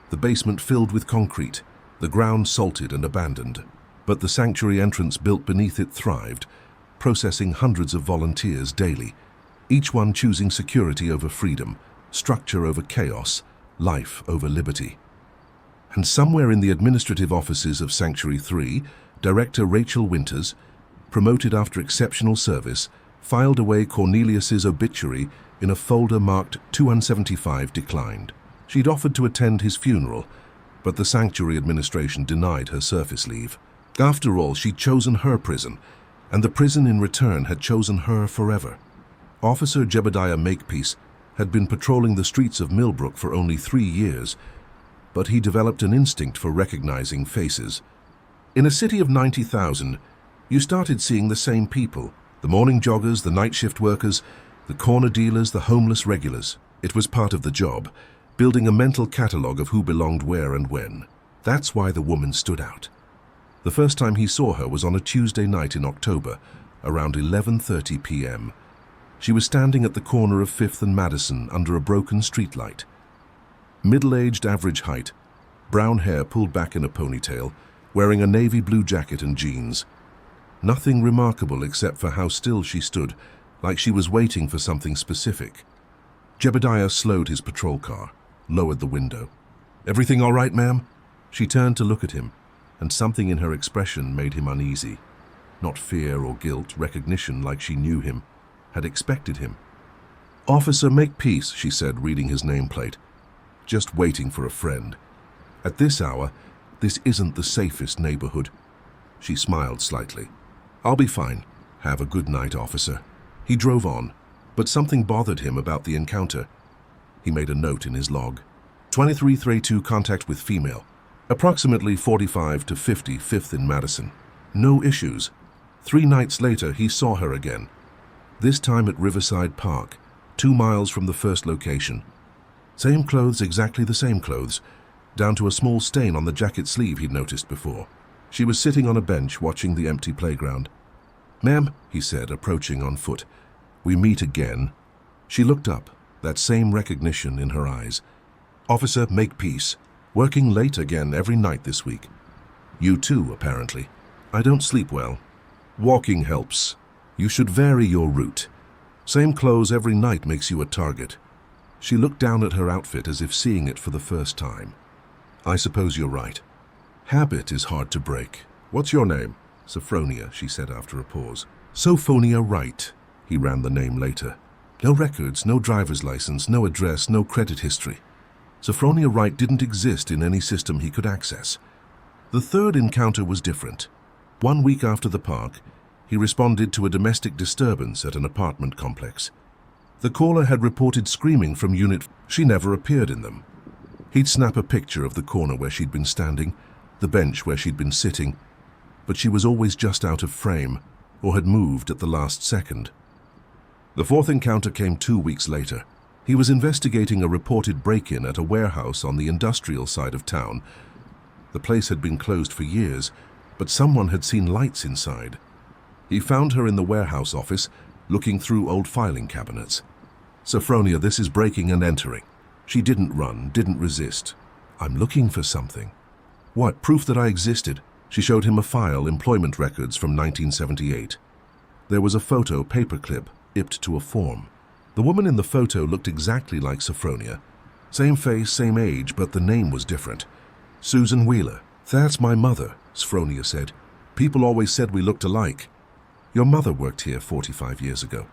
the basement filled with concrete, the ground salted and abandoned. But the sanctuary entrance built beneath it thrived, processing hundreds of volunteers daily, each one choosing security over freedom, structure over chaos, life over liberty. And somewhere in the administrative offices of Sanctuary 3, Director Rachel Winters, promoted after exceptional service, filed away Cornelius's obituary in a folder marked 275 declined. She'd offered to attend his funeral, but the sanctuary administration denied her surface leave. After all, she'd chosen her prison, and the prison in return had chosen her forever. Officer Jebediah Makepeace had been patrolling the streets of Millbrook for only 3 years, but he developed an instinct for recognizing faces. In a city of 90,000, you started seeing the same people, the morning joggers, the night shift workers, the corner dealers, the homeless regulars. It was part of the job, building a mental catalogue of who belonged where and when. That's why the woman stood out. The first time he saw her was on a Tuesday night in October, around 11:30 p.m. She was standing at the corner of 5th and Madison under a broken streetlight. Middle-aged, average height, brown hair pulled back in a ponytail, wearing a navy blue jacket and jeans. Nothing remarkable except for how still she stood, like she was waiting for something specific. Jebediah slowed his patrol car, lowered the window. "Everything all right, ma'am?" She turned to look at him, and something in her expression made him uneasy. Not fear or guilt, recognition, like she knew him, had expected him. "Officer Makepeace," she said, reading his nameplate. "Just waiting for a friend. At this hour, this isn't the safest neighborhood." She smiled slightly. "I'll be fine. Have a good night, officer." He drove on, but something bothered him about the encounter. He made a note in his log. 2332 contact with female. Approximately 45 to 50, 5th in Madison. No issues. 3 nights later, he saw her again. This time at Riverside Park, 2 miles from the first location. Same clothes, exactly the same clothes, down to a small stain on the jacket sleeve he'd noticed before. She was sitting on a bench watching the empty playground. "Ma'am," he said, approaching on foot, "we meet again." She looked up, that same recognition in her eyes. "Officer Makepeace, working late again every night this week." "You too, apparently." "I don't sleep well." "Walking helps. You should vary your route. Same clothes every night makes you a target." She looked down at her outfit as if seeing it for the first time. "I suppose you're right. Habit is hard to break. What's your name?" "Sophronia," she said after a pause. "Sophonia Wright." He ran the name later. No records, no driver's license, no address, no credit history. Sophronia Wright didn't exist in any system he could access. The third encounter was different. 1 week after the park, he responded to a domestic disturbance at an apartment complex. The caller had reported screaming from Unit. She never appeared in them. He'd snap a picture of the corner where she'd been standing, the bench where she'd been sitting, but she was always just out of frame or had moved at the last second. The fourth encounter came 2 weeks later. He was investigating a reported break-in at a warehouse on the industrial side of town. The place had been closed for years, but someone had seen lights inside. He found her in the warehouse office, looking through old filing cabinets. "Sophronia, this is breaking and entering." She didn't run, didn't resist. "I'm looking for something." "What? Proof that I existed?" She showed him a file, employment records from 1978. There was a photo, paperclip, ipped to a form. The woman in the photo looked exactly like Sophronia. Same face, same age, but the name was different. "Susan Wheeler." "That's my mother," Sophronia said. "People always said we looked alike." "Your mother worked here 45 years ago.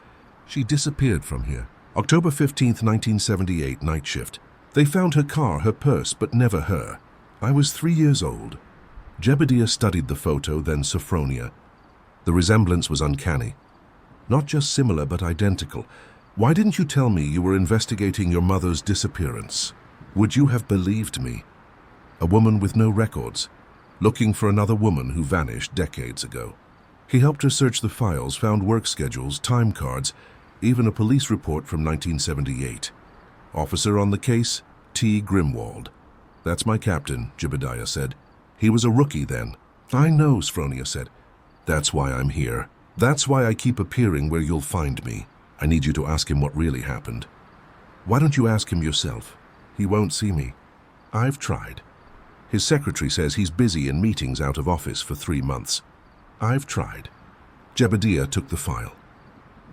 She disappeared from here. October 15th, 1978, night shift. They found her car, her purse, but never her. I was 3 years old." Jebediah studied the photo, then Sophronia. The resemblance was uncanny. Not just similar, but identical. "Why didn't you tell me you were investigating your mother's disappearance? Would you have believed me?" A woman with no records, looking for another woman who vanished decades ago. He helped her search the files, found work schedules, time cards, even a police report from 1978. Officer on the case, T. Grimwald. "That's my captain," Jebediah said. "He was a rookie then." "I know," Sophronia said. "That's why I'm here. That's why I keep appearing where you'll find me. I need you to ask him what really happened." "Why don't you ask him yourself?" "He won't see me." "I've tried. His secretary says he's busy in meetings out of office for 3 months. "I've tried." Jebediah took the file.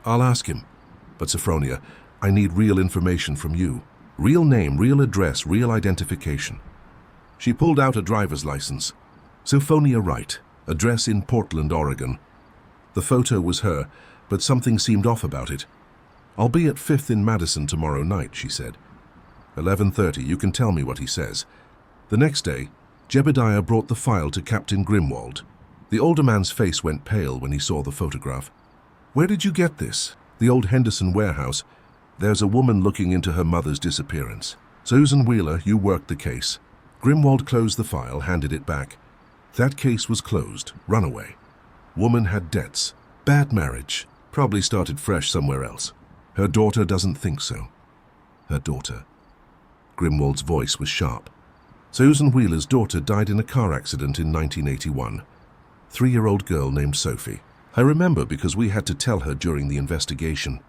"I'll ask him. But Sophronia, I need real information from you. Real name, real address, real identification." She pulled out a driver's license. Sophronia Wright, address in Portland, Oregon. The photo was her, but something seemed off about it. "I'll be at 5th in Madison tomorrow night," she said. 11:30, you can tell me what he says. The next day, Jebediah brought the file to Captain Grimwald. The older man's face went pale when he saw the photograph. "Where did you get this?" "The old Henderson warehouse. There's a woman looking into her mother's disappearance." "Susan Wheeler, you worked the case." Grimwald closed the file, handed it back. "That case was closed. Runaway. Woman had debts. Bad marriage. Probably started fresh somewhere else. Her daughter doesn't think so." "Her daughter." Grimwald's voice was sharp. "Susan Wheeler's daughter died in a car accident in 1981. 3-year-old girl named Sophie. I remember because we had to tell her during the investigation."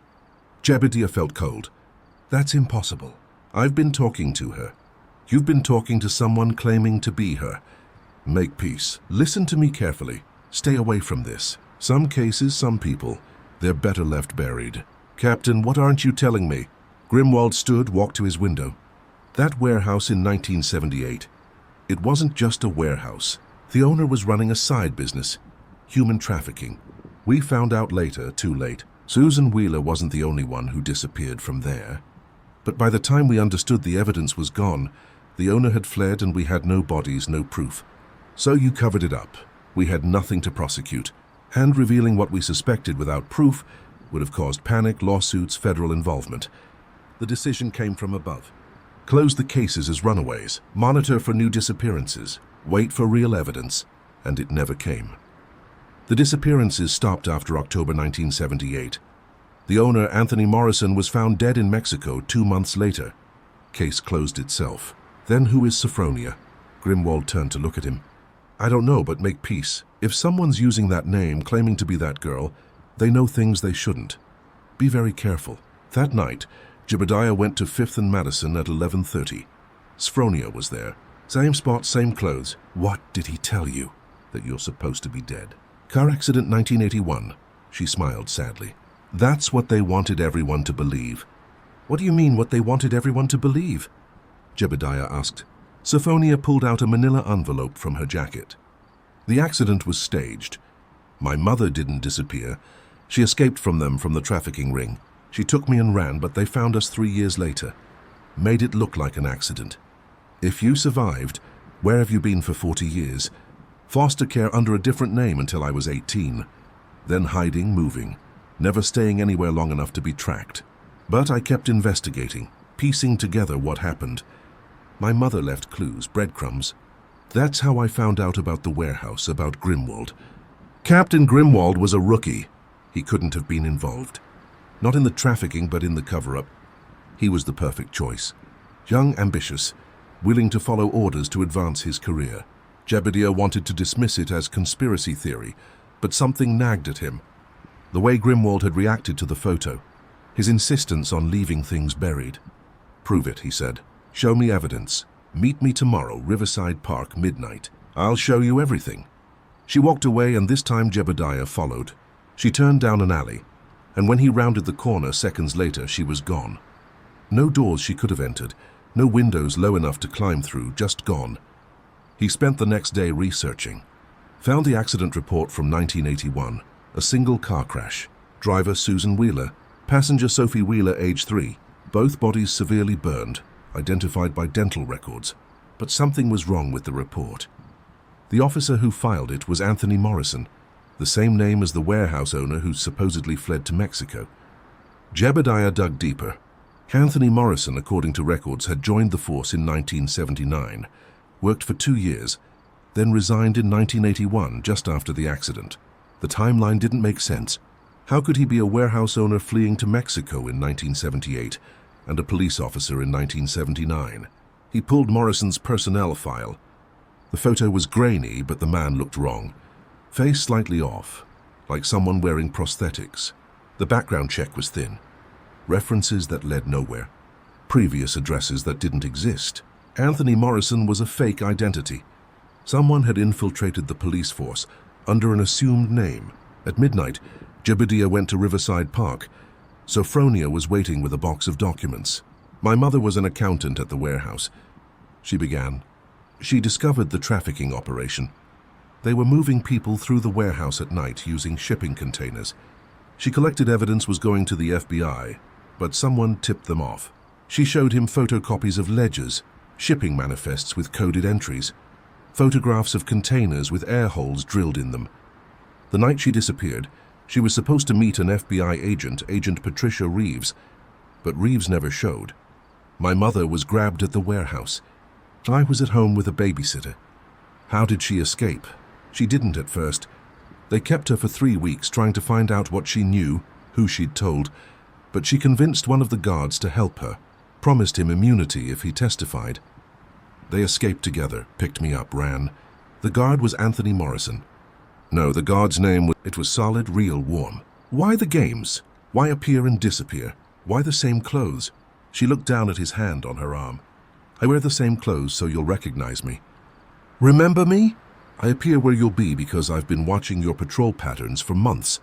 Jebediah felt cold. "That's impossible. I've been talking to her. You've been talking to someone claiming to be her. Make peace. Listen to me carefully. Stay away from this. Some cases, some people. They're better left buried." "Captain, what aren't you telling me?" Grimwald stood, walked to his window. "That warehouse in 1978. It wasn't just a warehouse. The owner was running a side business. Human trafficking. We found out later, too late. Susan Wheeler wasn't the only one who disappeared from there. But by the time we understood the evidence was gone, the owner had fled and we had no bodies, no proof. So you covered it up. We had nothing to prosecute. And revealing what we suspected without proof would have caused panic, lawsuits, federal involvement. The decision came from above. Close the cases as runaways, monitor for new disappearances, wait for real evidence, and it never came. The disappearances stopped after October 1978. The owner, Anthony Morrison, was found dead in Mexico 2 months later. Case closed itself. Then who is Sophronia? Grimwald turned to look at him. "I don't know, but make peace. If someone's using that name, claiming to be that girl, they know things they shouldn't. Be very careful." That night, Jebediah went to 5th and Madison at 11:30. Sophronia was there. Same spot, same clothes. "What did he tell you?" "That you're supposed to be dead." "Car accident 1981. She smiled sadly. "That's what they wanted everyone to believe." "What do you mean, what they wanted everyone to believe?" Jebediah asked. Sophronia pulled out a manila envelope from her jacket. "The accident was staged. My mother didn't disappear. She escaped from them from the trafficking ring. She took me and ran, but they found us 3 years later. Made it look like an accident. If you survived, where have you been for 40 years? Foster care under a different name until I was 18. Then hiding, moving, never staying anywhere long enough to be tracked. But I kept investigating, piecing together what happened. My mother left clues, breadcrumbs. That's how I found out about the warehouse, about Grimwald. Captain Grimwald was a rookie. He couldn't have been involved. Not in the trafficking, but in the cover-up. He was the perfect choice. Young, ambitious, willing to follow orders to advance his career. Jebediah wanted to dismiss it as conspiracy theory, but something nagged at him. The way Grimwald had reacted to the photo, his insistence on leaving things buried. "Prove it," he said. "Show me evidence. Meet me tomorrow, Riverside Park, midnight. I'll show you everything." She walked away, and this time Jebediah followed. She turned down an alley, and when he rounded the corner seconds later, she was gone. No doors she could have entered, no windows low enough to climb through, just gone. He spent the next day researching. Found the accident report from 1981, a single car crash. Driver Susan Wheeler, passenger Sophie Wheeler, age 3, both bodies severely burned, identified by dental records. But something was wrong with the report. The officer who filed it was Anthony Morrison, the same name as the warehouse owner who supposedly fled to Mexico. Jebediah dug deeper. Anthony Morrison, according to records, had joined the force in 1979, worked for 2 years, then resigned in 1981, just after the accident. The timeline didn't make sense. How could he be a warehouse owner fleeing to Mexico in 1978 and a police officer in 1979? He pulled Morrison's personnel file. The photo was grainy, but the man looked wrong. Face slightly off, like someone wearing prosthetics. The background check was thin. References that led nowhere. Previous addresses that didn't exist. Anthony Morrison was a fake identity. Someone had infiltrated the police force under an assumed name. At midnight, Jebediah went to Riverside Park. Sophronia was waiting with a box of documents. "My mother was an accountant at the warehouse," she began. "She discovered the trafficking operation. They were moving people through the warehouse at night using shipping containers. She collected evidence was going to the FBI, but someone tipped them off. She showed him photocopies of ledgers, shipping manifests with coded entries, photographs of containers with air holes drilled in them. The night she disappeared, she was supposed to meet an FBI agent, Agent Patricia Reeves, but Reeves never showed. My mother was grabbed at the warehouse. I was at home with a babysitter. How did she escape? She didn't at first. They kept her for 3 weeks trying to find out what she knew, who she'd told, but she convinced one of the guards to help her, promised him immunity if he testified. They escaped together, picked me up, ran. The guard was Anthony Morrison. No, the guard's name was solid, real, warm. Why the games? Why appear and disappear? Why the same clothes? She looked down at his hand on her arm. I wear the same clothes so you'll recognize me. Remember me? I appear where you'll be because I've been watching your patrol patterns for months.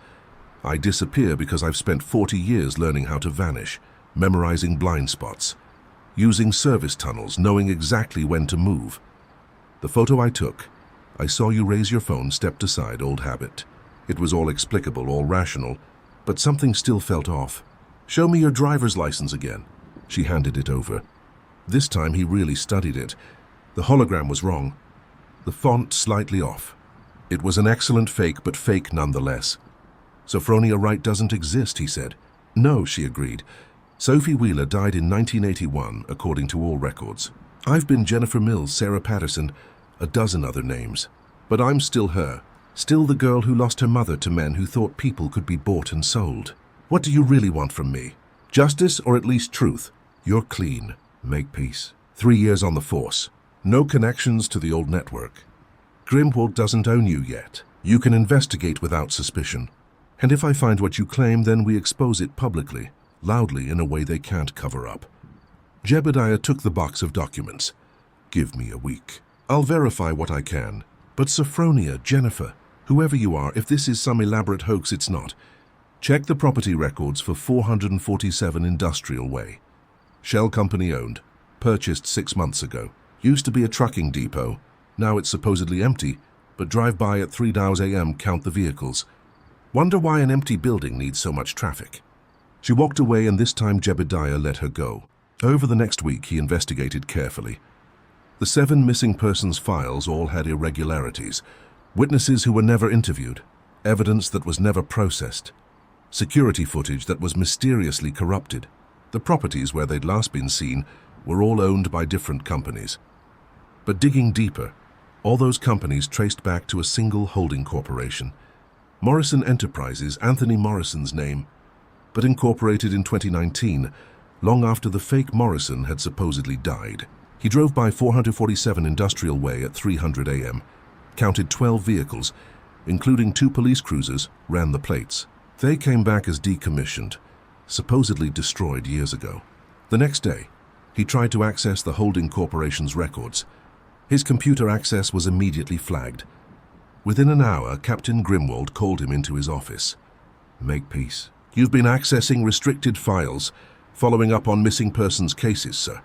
I disappear because I've spent 40 years learning how to vanish, memorizing blind spots, using service tunnels, knowing exactly when to move. The photo I took, I saw you raise your phone, stepped aside, old habit. It was all explicable, all rational, but something still felt off. Show me your driver's license again. She handed it over. This time he really studied it. The hologram was wrong. The font slightly off. It was an excellent fake, but fake nonetheless. Sophronia Wright doesn't exist, he said. No, she agreed. Sophie Wheeler died in 1981, according to all records. I've been Jennifer Mills, Sarah Patterson, a dozen other names. But I'm still her, still the girl who lost her mother to men who thought people could be bought and sold. What do you really want from me? Justice, or at least truth? You're clean. Make peace. 3 years on the force. No connections to the old network. Grimwald doesn't own you yet. You can investigate without suspicion. And if I find what you claim, then we expose it publicly, loudly, in a way they can't cover up. Jebediah took the box of documents. Give me a week. I'll verify what I can. But Sophronia, Jennifer, whoever you are, if this is some elaborate hoax, it's not. Check the property records for 447 Industrial Way. Shell Company owned. Purchased 6 months ago. Used to be a trucking depot. Now it's supposedly empty, but drive by at 3 a.m., count the vehicles. Wonder why an empty building needs so much traffic. She walked away, and this time Jebediah let her go. Over the next week, he investigated carefully. The 7 missing persons files all had irregularities. Witnesses who were never interviewed. Evidence that was never processed. Security footage that was mysteriously corrupted. The properties where they'd last been seen were all owned by different companies. But digging deeper, all those companies traced back to a single holding corporation. Morrison Enterprises, Anthony Morrison's name. but incorporated in 2019, long after the fake Morrison had supposedly died. He drove by 447 Industrial Way at 300 a.m., counted 12 vehicles, including 2 police cruisers, ran the plates. They came back as decommissioned, supposedly destroyed years ago. The next day, he tried to access the holding corporation's records. His computer access was immediately flagged. Within an hour, Captain Grimwald called him into his office. "Makepeace. You've been accessing restricted files, following up on missing persons cases, sir.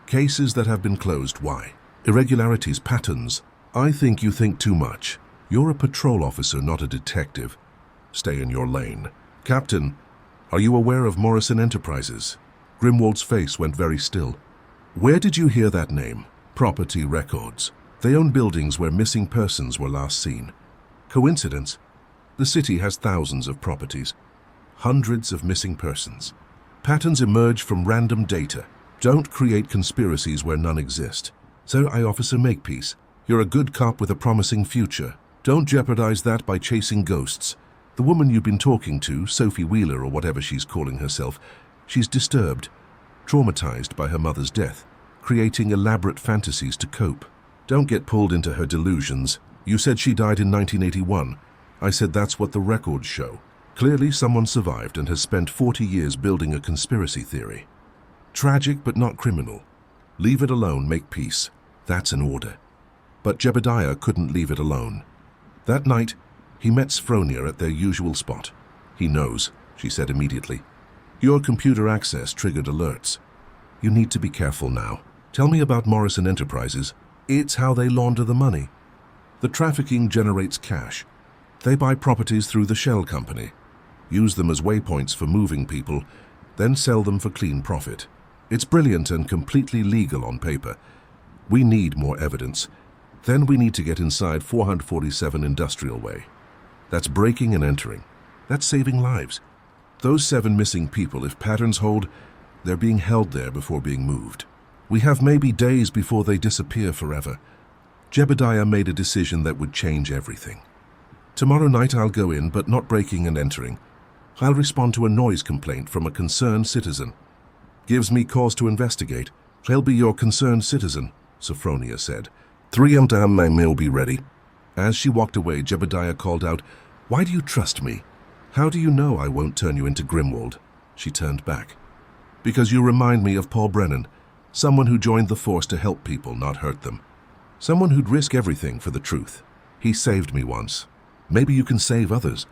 Cases that have been closed. Why? Irregularities, patterns. I think you think too much. You're a patrol officer, not a detective. Stay in your lane." "Captain, are you aware of Morrison Enterprises?" Grimwald's face went very still. "Where did you hear that name?" "Property records. They own buildings where missing persons were last seen." "Coincidence? The city has thousands of properties. Hundreds of missing persons. Patterns emerge from random data. Don't create conspiracies where none exist." "So, Officer Makepeace, you're a good cop with a promising future. Don't jeopardize that by chasing ghosts. The woman you've been talking to, Sophie Wheeler or whatever she's calling herself, she's disturbed, traumatized by her mother's death, creating elaborate fantasies to cope. Don't get pulled into her delusions. You said she died in 1981. I said that's what the records show. Clearly someone survived and has spent 40 years building a conspiracy theory. Tragic but not criminal. Leave it alone, Makepeace. That's an order." But Jebediah couldn't leave it alone. That night, he met Sophronia at their usual spot. "He knows," she said immediately. "Your computer access triggered alerts. You need to be careful now. Tell me about Morrison Enterprises. It's how they launder the money. The trafficking generates cash. They buy properties through the shell company, use them as waypoints for moving people, then sell them for clean profit. It's brilliant and completely legal on paper. We need more evidence. Then we need to get inside 447 Industrial Way. That's breaking and entering. That's saving lives. Those 7 missing people, if patterns hold, they're being held there before being moved. We have maybe days before they disappear forever." Jebediah made a decision that would change everything. "Tomorrow night I'll go in, but not breaking and entering. I'll respond to a noise complaint from a concerned citizen. Gives me cause to investigate. I'll be your concerned citizen," Sophronia said. 3 a.m. my meal be ready." As she walked away, Jebediah called out, "Why do you trust me? How do you know I won't turn you into Grimwald?" She turned back. "Because you remind me of Paul Brennan, someone who joined the force to help people, not hurt them. Someone who'd risk everything for the truth. He saved me once. Maybe you can save others."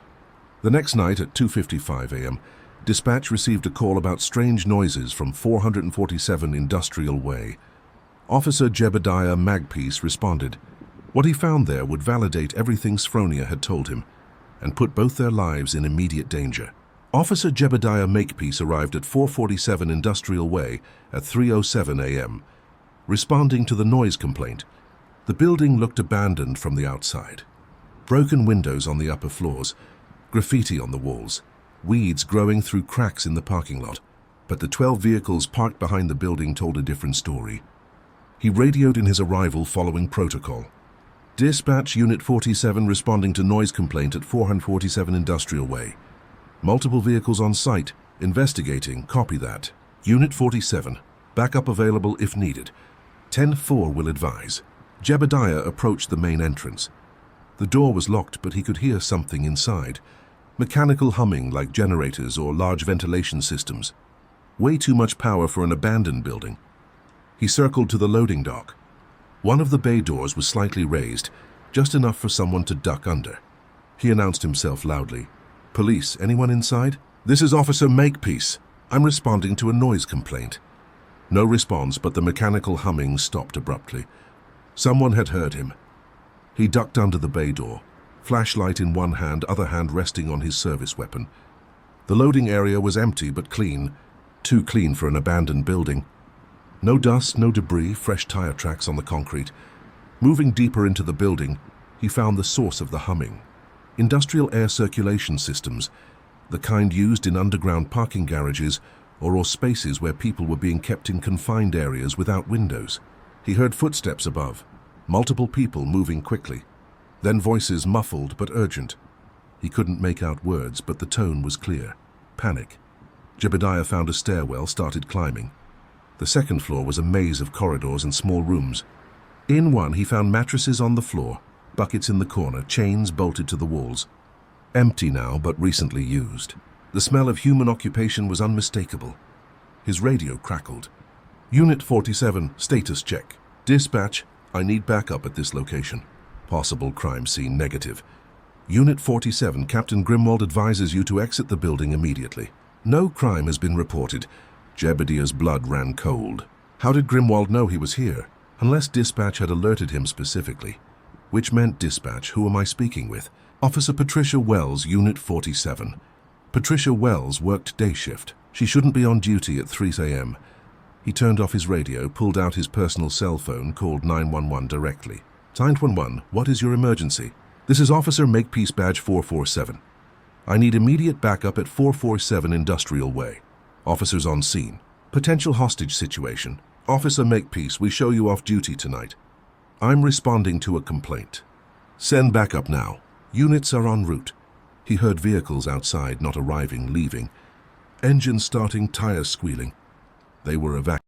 The next night at 2:55 a.m., dispatch received a call about strange noises from 447 Industrial Way. Officer Jebediah Makepeace responded. What he found there would validate everything Sophronia had told him and put both their lives in immediate danger. Officer Jebediah Makepeace arrived at 447 Industrial Way at 3:07 a.m. Responding to the noise complaint, the building looked abandoned from the outside. Broken windows on the upper floors, graffiti on the walls, weeds growing through cracks in the parking lot. But the 12 vehicles parked behind the building told a different story. He radioed in his arrival following protocol. "Dispatch Unit 47 responding to noise complaint at 447 Industrial Way. Multiple vehicles on site, investigating, copy that. Unit 47, backup available if needed. 10-4 will advise." Jebediah approached the main entrance. The door was locked, but he could hear something inside. Mechanical humming like generators or large ventilation systems. Way too much power for an abandoned building. He circled to the loading dock. One of the bay doors was slightly raised, just enough for someone to duck under. He announced himself loudly. "Police, anyone inside? This is Officer Makepeace. I'm responding to a noise complaint." No response, but the mechanical humming stopped abruptly. Someone had heard him. He ducked under the bay door, flashlight in one hand, other hand resting on his service weapon. The loading area was empty but clean, too clean for an abandoned building. No dust, no debris, fresh tire tracks on the concrete. Moving deeper into the building, he found the source of the humming. Industrial air circulation systems, the kind used in underground parking garages or spaces where people were being kept in confined areas without windows. He heard footsteps above, multiple people moving quickly, then voices muffled but urgent. He couldn't make out words, but the tone was clear. Panic. Jebediah found a stairwell, started climbing. The second floor was a maze of corridors and small rooms. In one, he found mattresses on the floor, buckets in the corner, chains bolted to the walls. Empty now, but recently used. The smell of human occupation was unmistakable. His radio crackled. Unit 47, status check. Dispatch, I need backup at this location. Possible crime scene negative. Unit 47, Captain Grimwald advises you to exit the building immediately. No crime has been reported. Jebediah's blood ran cold. How did Grimwald know he was here? Unless dispatch had alerted him specifically. Which meant dispatch, who am I speaking with? Officer Patricia Wells, Unit 47. Patricia Wells worked day shift. She shouldn't be on duty at 3 a.m. He turned off his radio, pulled out his personal cell phone, called 911 directly. 911, what is your emergency? This is Officer Makepeace Badge 447. I need immediate backup at 447 Industrial Way. Officers on scene. Potential hostage situation. Officer Makepeace, we show you off duty tonight. I'm responding to a complaint. Send backup now. Units are en route. He heard vehicles outside, not arriving, leaving. Engines starting, tires squealing. They were evacuated.